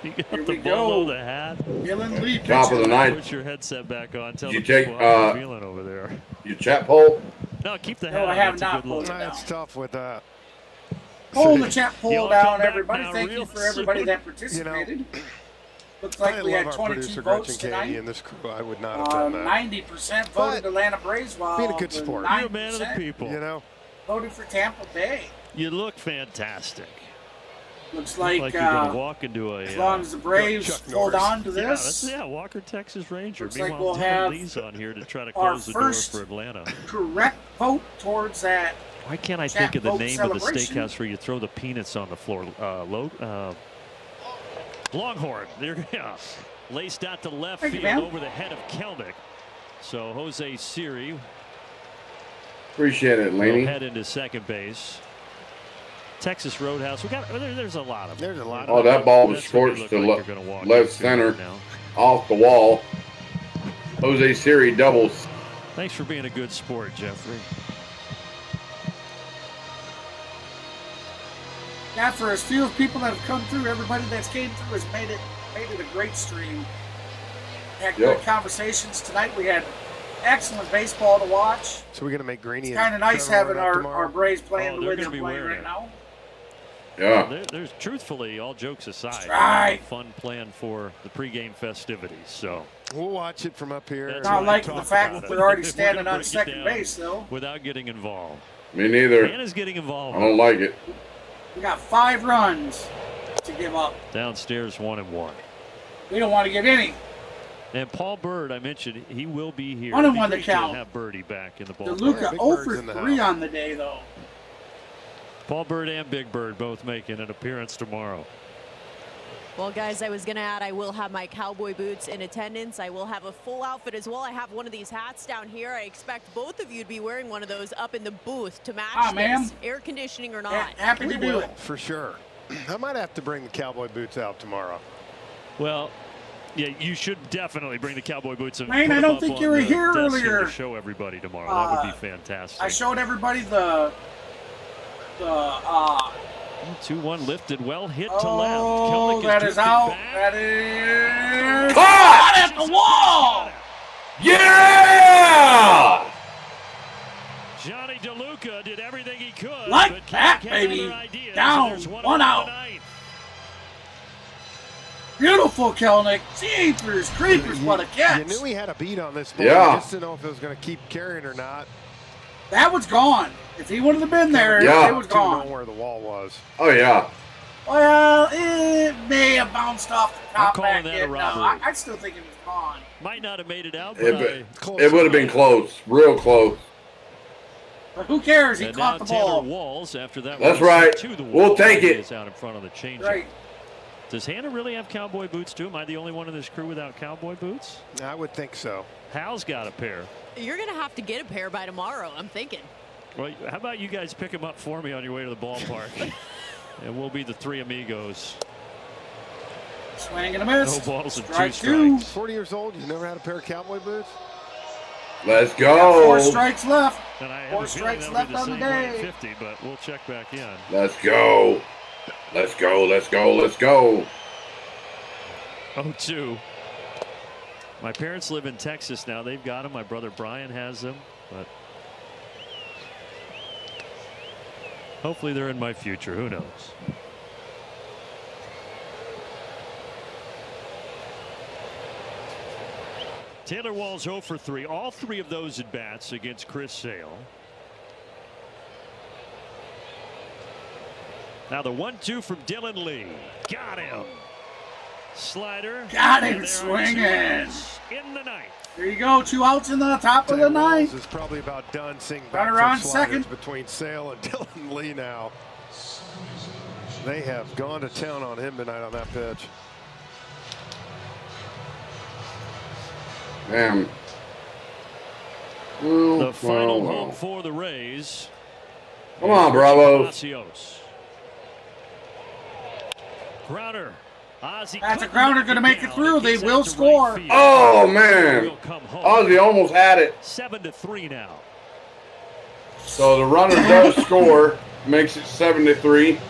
You got the ball, the hat. Dylan Lee top of the night. Put your headset back on. Tell you the take people how you're feeling over there. Your chat poll? No, keep the hat. No, I on. have It's not a good look. That's tough with that. Pull the chat poll Y'all down, come back everybody. now Thank real you for everybody soon. that participated. Looks I like we love had our 22 producer votes Gretchen tonight. Katie and this crew. I would not have done that. 90% voted Atlanta Braves, while Being a good sport. You're a man of the people. You know, voted for Tampa Bay. You look fantastic. Looks like you're gonna walk into a. As long as the Braves hold on to this. Yeah, Walker, Texas Ranger. Looks like Meanwhile, we'll have Lee's on here to try to our close the door first for Atlanta. correct vote towards that. Why can't I chat think of the vote name of the celebration. steakhouse where you throw the peanuts on the floor? Longhorn. There, yeah. Laced out to left Thank you, field man. over the head of Kelvick. So Jose Siri Appreciate it, will Laney. head into second base. Texas Roadhouse. There's a lot of them. There's a lot. Oh, that ball was scorched to left center, off the wall. Jose Siri doubles. Thanks for being a good sport, Jeffrey. Yeah, for as few people that have come through, everybody that's came through has made it a great stream. We had good conversations tonight. We had excellent baseball to watch. So we're going to make Greeny. It's kind of nice having our Braves playing the way they're playing right now. Yeah. There's truthfully, all jokes aside, right. Fun plan for the pregame festivities. So we'll watch it from up here. It's not like the fact that they're already standing on second base, though. Without getting involved. Me neither. Hannah's getting involved. I don't like it. We got 5 runs to give up. Downstairs 1-1. We don't want to give any. And Paul Bird, I mentioned, he will be here. 1-1 to count. Have Birdie back in the ball. DeLuca 0 for 3 on the day, though. Paul Bird and Big Bird both making an appearance tomorrow. Well, guys, I was going to add I will have my cowboy boots in attendance. I will have a full outfit as well. I have one of these hats down here. I expect both of you to be wearing one of those up in the booth to match this, air conditioning or not. Happy to do it. For sure. I might have to bring the cowboy boots out tomorrow. Well, yeah, you should definitely bring the cowboy boots. And Wayne, I don't think you were here earlier. To show everybody tomorrow. That would be fantastic. I showed everybody the 2-1 lifted, well hit to left. Oh, that is out. That is caught at the wall. Yeah! Johnny DeLuca did everything he could. Like that, baby. Down, 1 out. Beautiful, Kelnick. Jeepers creepers, what a catch. You knew he had a beat on this ball. Yeah. Just didn't know if it was going to keep carrying or not. That was gone. If he wouldn't have been there, it was gone. Know where the wall was. Oh, yeah. Well, it may have bounced off the top back that end. a No, robbery. I still think it was gone. Might not have made it out, but It would have been close. Real close. But who cares? He and caught now the ball. Taylor Walls, after that, That's was right. to the wall. We'll take it. He is out in front of the changeup. Right. Does Hannah really have cowboy boots too? Am I the only one in this crew without cowboy boots? I would think so. Hal's got a pair. You're going to have to get a pair by tomorrow, I'm thinking. Well, how about you guys pick them up for me on your way to the ballpark? And we'll be the 3 amigos. Swing and a miss. No balls and 2 Strike strikes. 40 years old, you've never had a pair of cowboy boots? Let's Got go. 4 strikes left. And I have 4 a feeling strikes that'll be left the on the same way at day. 50, but we'll check back in. Let's go. Let's go. Let's go. Let's go. 0-2. My parents live in Texas now. They've got them. My brother Brian has them, but hopefully they're in my future. Who knows? Taylor Walls 0 for 3. All 3 of those at bats against Chris Sale. Now the 1-2 from Dylan Lee. Got him. Slider. Got him swinging. In the ninth. There you go. 2 outs in the top of the ninth. Is probably about done seeing Runner on second. between Sale and Dylan Lee now. They have gone to town on him tonight on that pitch. Damn. The final home for the Rays. Come on, Bravos. Palacios. Grounder. Ozzie That's a grounder going to make it through. They will score. Right Oh, man. Ozzie almost had it. 7-3 now. So the runner does score. Makes it 7-3.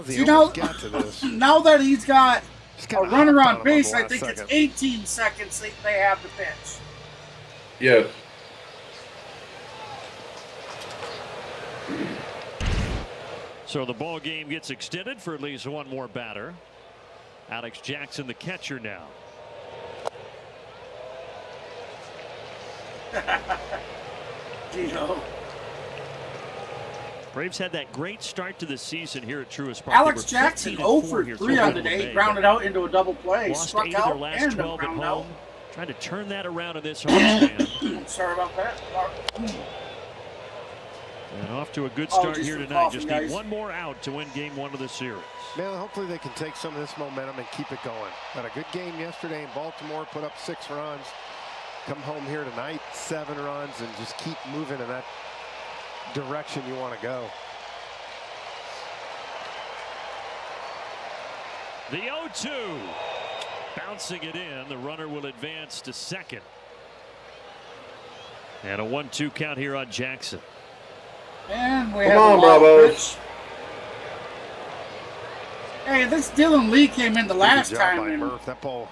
See, now that he's got a runner on base, I think it's 18 seconds they have to pitch. Yes. So the ball game gets extended for at least one more batter. Alex Jackson, the catcher now. Gino. Braves had that great start to the season here at Truist Park. Alex Jackson 0 for 3 on the day, grounded out into a double play, Lost struck 8 of their out last and 12 a at ground home. out. Trying to turn that around in this homestand. Sorry about that. And off to a good start Apologies here for tonight. coughing, Just guys. need one more out to win game 1 of the series. Man, hopefully they can take some of this momentum and keep it going. Had a good game yesterday in Baltimore, put up 6 runs. Come home here tonight, 7 runs, and just keep moving in that direction you want to go. The 0-2. Bouncing it in. The runner will advance to second. And a 1-2 count here on Jackson. And we Come have on, a wild Bravos. pitch. Hey, this Dylan Lee came in the last time. And that ball.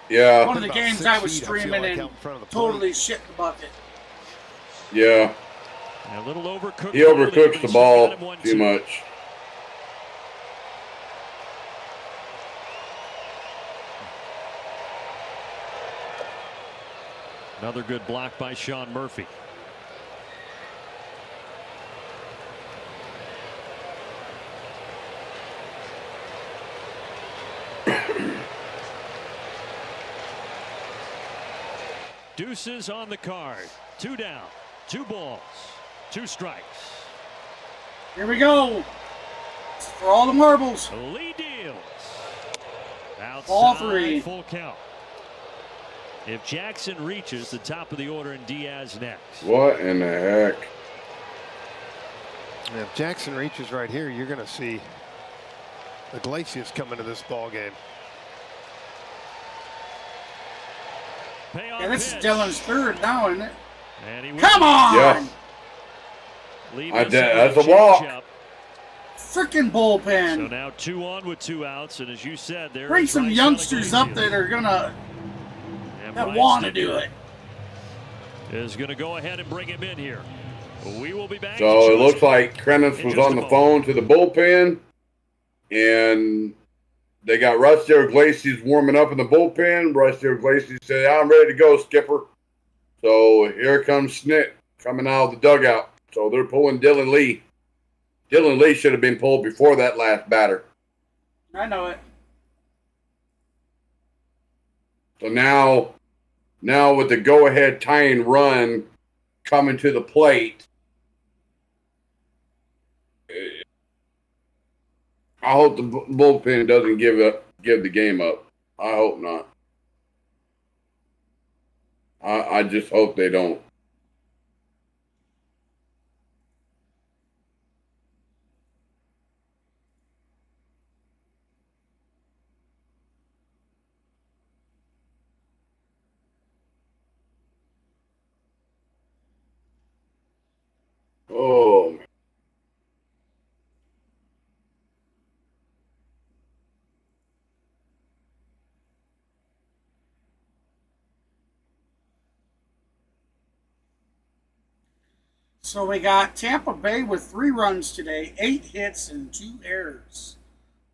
Yeah. One of the games I was streaming and totally shit the bucket. Yeah. A little overcooked. He overcooks the ball too much. Another good block by Sean Murphy. Deuces on the card. 2 down, 2 balls, 2 strikes. Here we go. It's for all the marbles. Lee deals. Outside, Ball 3. Full count. If Jackson reaches the top of the order and Diaz next. What in the heck? And if Jackson reaches right here, you're going to see Iglesias come into this ball game. Yeah, this is Dylan's 3rd now, isn't it? And come on! Yeah. That's a walk. Freaking bullpen. So now 2 on with 2 outs, and as you said, there bring some youngsters up that are gonna want to do it. Is going to go ahead and bring him in here. We will be back. So it looks like Krennis was on the phone to the bullpen, and they got Rusty Iglesias warming up in the bullpen. Rusty Iglesias said, "I'm ready to go, Skipper." So here comes Snit coming out of the dugout. So they're pulling Dylan Lee. Dylan Lee should have been pulled before that last batter. I know it. So now with the go-ahead tying run coming to the plate, I hope the bullpen doesn't give the game up. I hope not. I just hope they don't. Oh. So we got Tampa Bay with 3 runs today, 8 hits and 2 errors.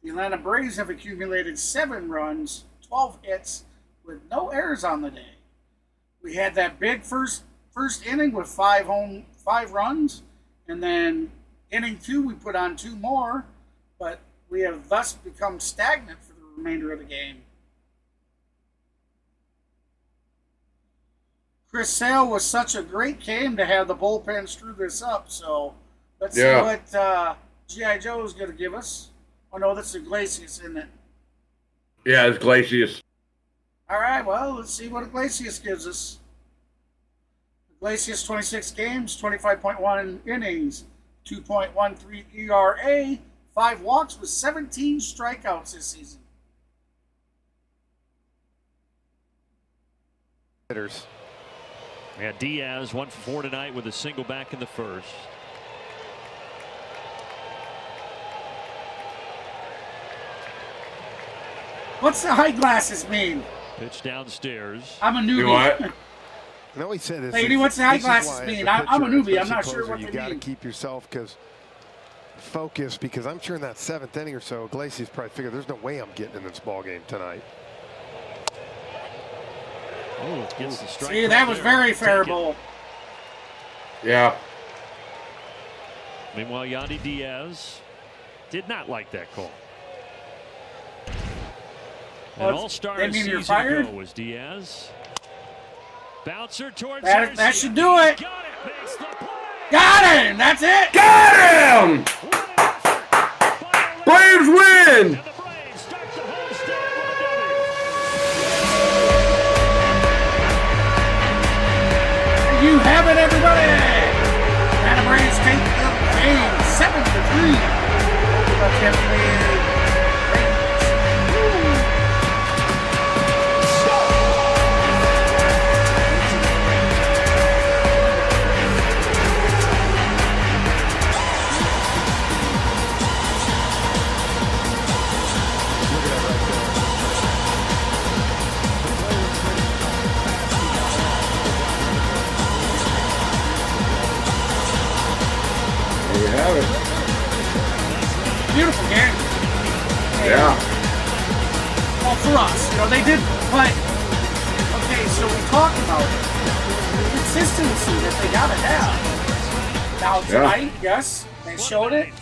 The Atlanta Braves have accumulated 7 runs, 12 hits with no errors on the day. We had that big first inning with 5 runs, and then inning 2 we put on 2 more, but we have thus become stagnant for the remainder of the game. Chris Sale was such a great game to have the bullpen screw this up, so let's see what G.I. Joe is going to give us. Oh no, that's Iglesias, isn't it? Yeah, it's Iglesias. All right, well, let's see what Iglesias gives us. Iglesias, 26 games, 25.1 innings, 2.13 ERA, 5 walks with 17 strikeouts this season. Hitters. Yeah, Diaz 1 for 4 tonight with a single back in the first. What's the high glasses mean? Pitch downstairs. I'm a newbie. You what? No, he said this. Lady, what's the high glasses mean? I'm a newbie. I'm not sure what they mean. You got to keep yourself focused because I'm sure in that 7th inning or so, Iglesias probably figured there's no way I'm getting in this ball game tonight. Oh, gets the strike. See, that was very favorable. Yeah. Meanwhile, Yandy Diaz did not like that call. An all-star season ago was Diaz. Bouncer towards that should do it. Got it. Makes the play. Got him. That's it. Got him. Braves win. And the Braves start the homestand with a W. You have it, everybody. And the Braves take the game 7-3. The Tampa Bay Rays. have it. Beautiful game. Yeah. Well, for us, they did, but okay. So we talked about the consistency that they gotta have. Now tonight, yes, they showed it.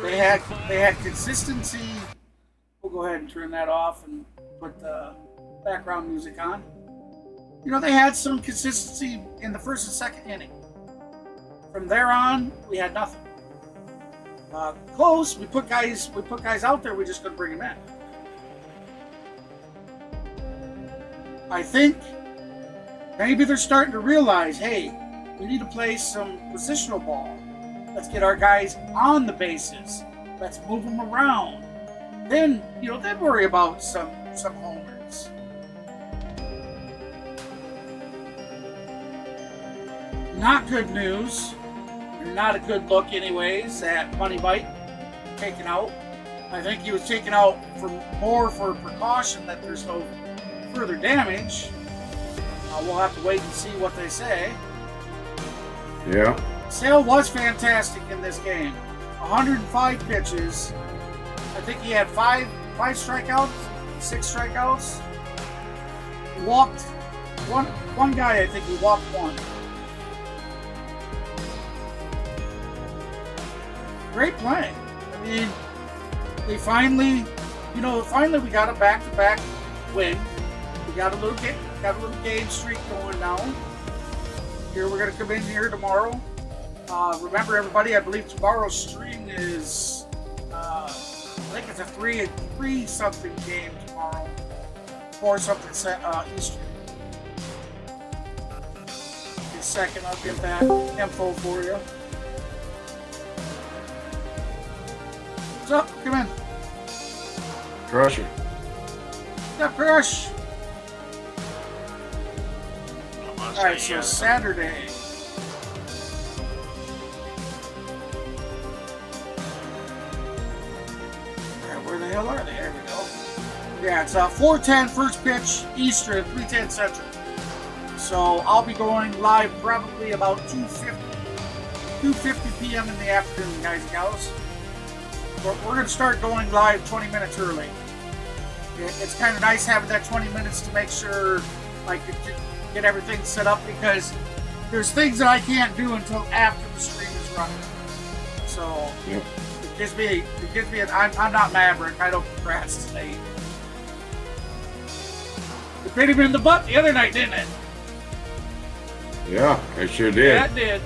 They had consistency. We'll go ahead and turn that off and put the background music on. They had some consistency in the first and second inning. From there on, we had nothing. Close. We put guys out there. We just couldn't bring them in. I think maybe they're starting to realize, hey, we need to play some positional ball. Let's get our guys on the bases. Let's move them around. Then then worry about some homers. Not good news. Not a good look anyways at Money Bite taken out. I think he was taken out for precaution that there's no further damage. We'll have to wait and see what they say. Yeah. Sale was fantastic in this game. 105 pitches. I think he had five strikeouts, 6 strikeouts. He walked one guy. I think he walked one. Great play. I mean, they finally we got a back-to-back win. We got a little game streak going now. Here we're gonna come in here tomorrow. Remember, everybody, I believe tomorrow's stream is I think it's a 3-something game tomorrow. 4-something Eastern. In a second, I'll get that info for you. What's up? Come in. Crusher. What's up, Crush? Alright, so Saturday. Where the hell are they? There we go. Yeah, it's 4:10 first pitch Eastern, 3:10 Central. So I'll be going live probably about 2:50 p.m. in the afternoon, guys and gals. We're going to start going live 20 minutes early. It's kind of nice having that 20 minutes to make sure I can get everything set up, because there's things that I can't do until after the stream is running. So it gives me I'm not Maverick. I don't procrastinate. It bit him in the butt the other night, didn't it? Yeah, it sure did. Yeah, it did.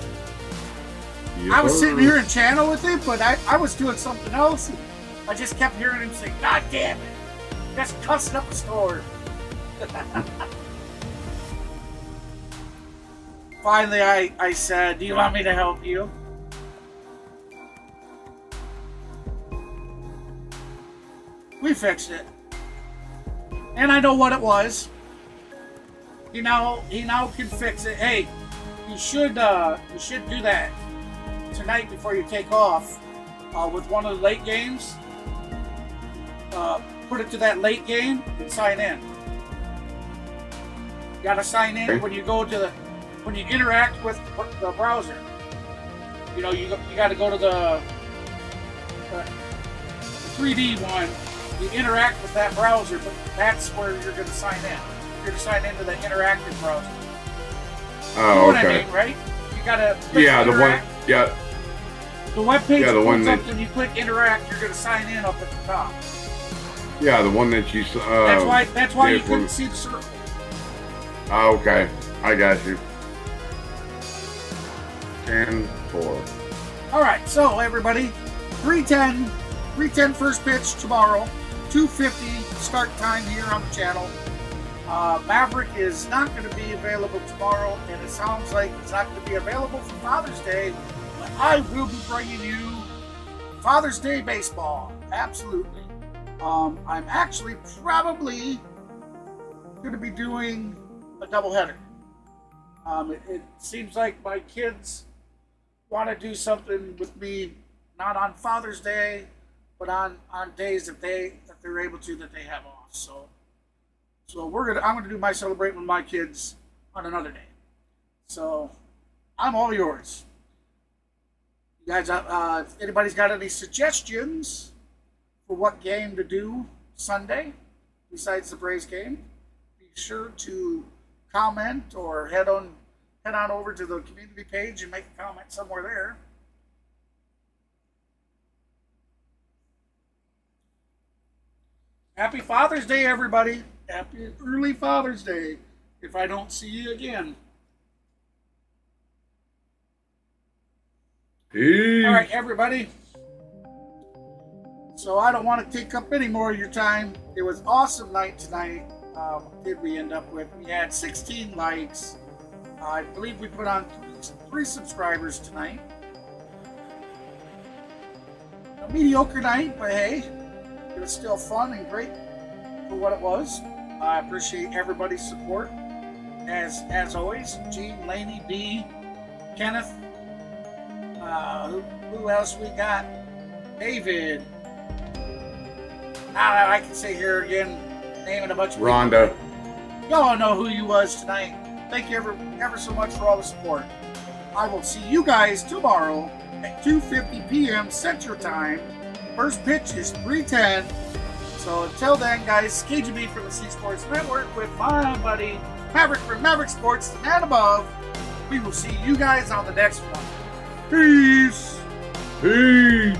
I was sitting here in channel with him, but I was doing something else. I just kept hearing him say, "God damn it!" Just cussing up a score. Finally, I said, "Do you want me to help you?" We fixed it, and I know what it was. He now can fix it. Hey, you should do that tonight before you take off with one of the late games. Put it to that late game and sign in. You gotta sign in when you when you interact with the browser. You gotta go to the 3D one. You interact with that browser, but that's where you're gonna sign in. You're gonna sign into the interactive browser. Oh, you know what okay. I mean, right? You gotta the one. Yeah. The webpage the one comes up that and you click interact. You're gonna sign in up at the top. Yeah, the one that you. That's why you couldn't see the circle. Oh, okay, I got you. 10-4. All right, so everybody, 3:10 first pitch tomorrow. 2:50 start time here on the channel. Maverick is not going to be available tomorrow, and it sounds like it's not going to be available for Father's Day. But I will be bringing you Father's Day baseball. Absolutely. I'm actually probably going to be doing a doubleheader. It seems like my kids want to do something with me, not on Father's Day, but on days that they're able to, that they have off. So I'm gonna do my celebrating with my kids on another day. So I'm all yours. You guys, if anybody's got any suggestions for what game to do Sunday besides the Braves game, be sure to comment or head on over to the community page and make a comment somewhere there. Happy Father's Day, everybody. Happy early Father's Day if I don't see you again. Peace. All right, everybody. So I don't want to take up any more of your time. It was an awesome night tonight. What did we end up with? We had 16 likes. I believe we put on 3 subscribers tonight. A mediocre night, but hey, it was still fun and great for what it was. I appreciate everybody's support. As always, Gene, Laney, B, Kenneth. Who else we got? David. I can say here again, naming a bunch of Rhonda. people. Y'all know who you was tonight. Thank you ever so much for all the support. I will see you guys tomorrow at 2:50 p.m. Central Time. First pitch is 3:10. So until then, guys, KGB from the C Sports Network with my buddy Maverick from Maverick Sports, the man above. We will see you guys on the next one. Peace. Peace.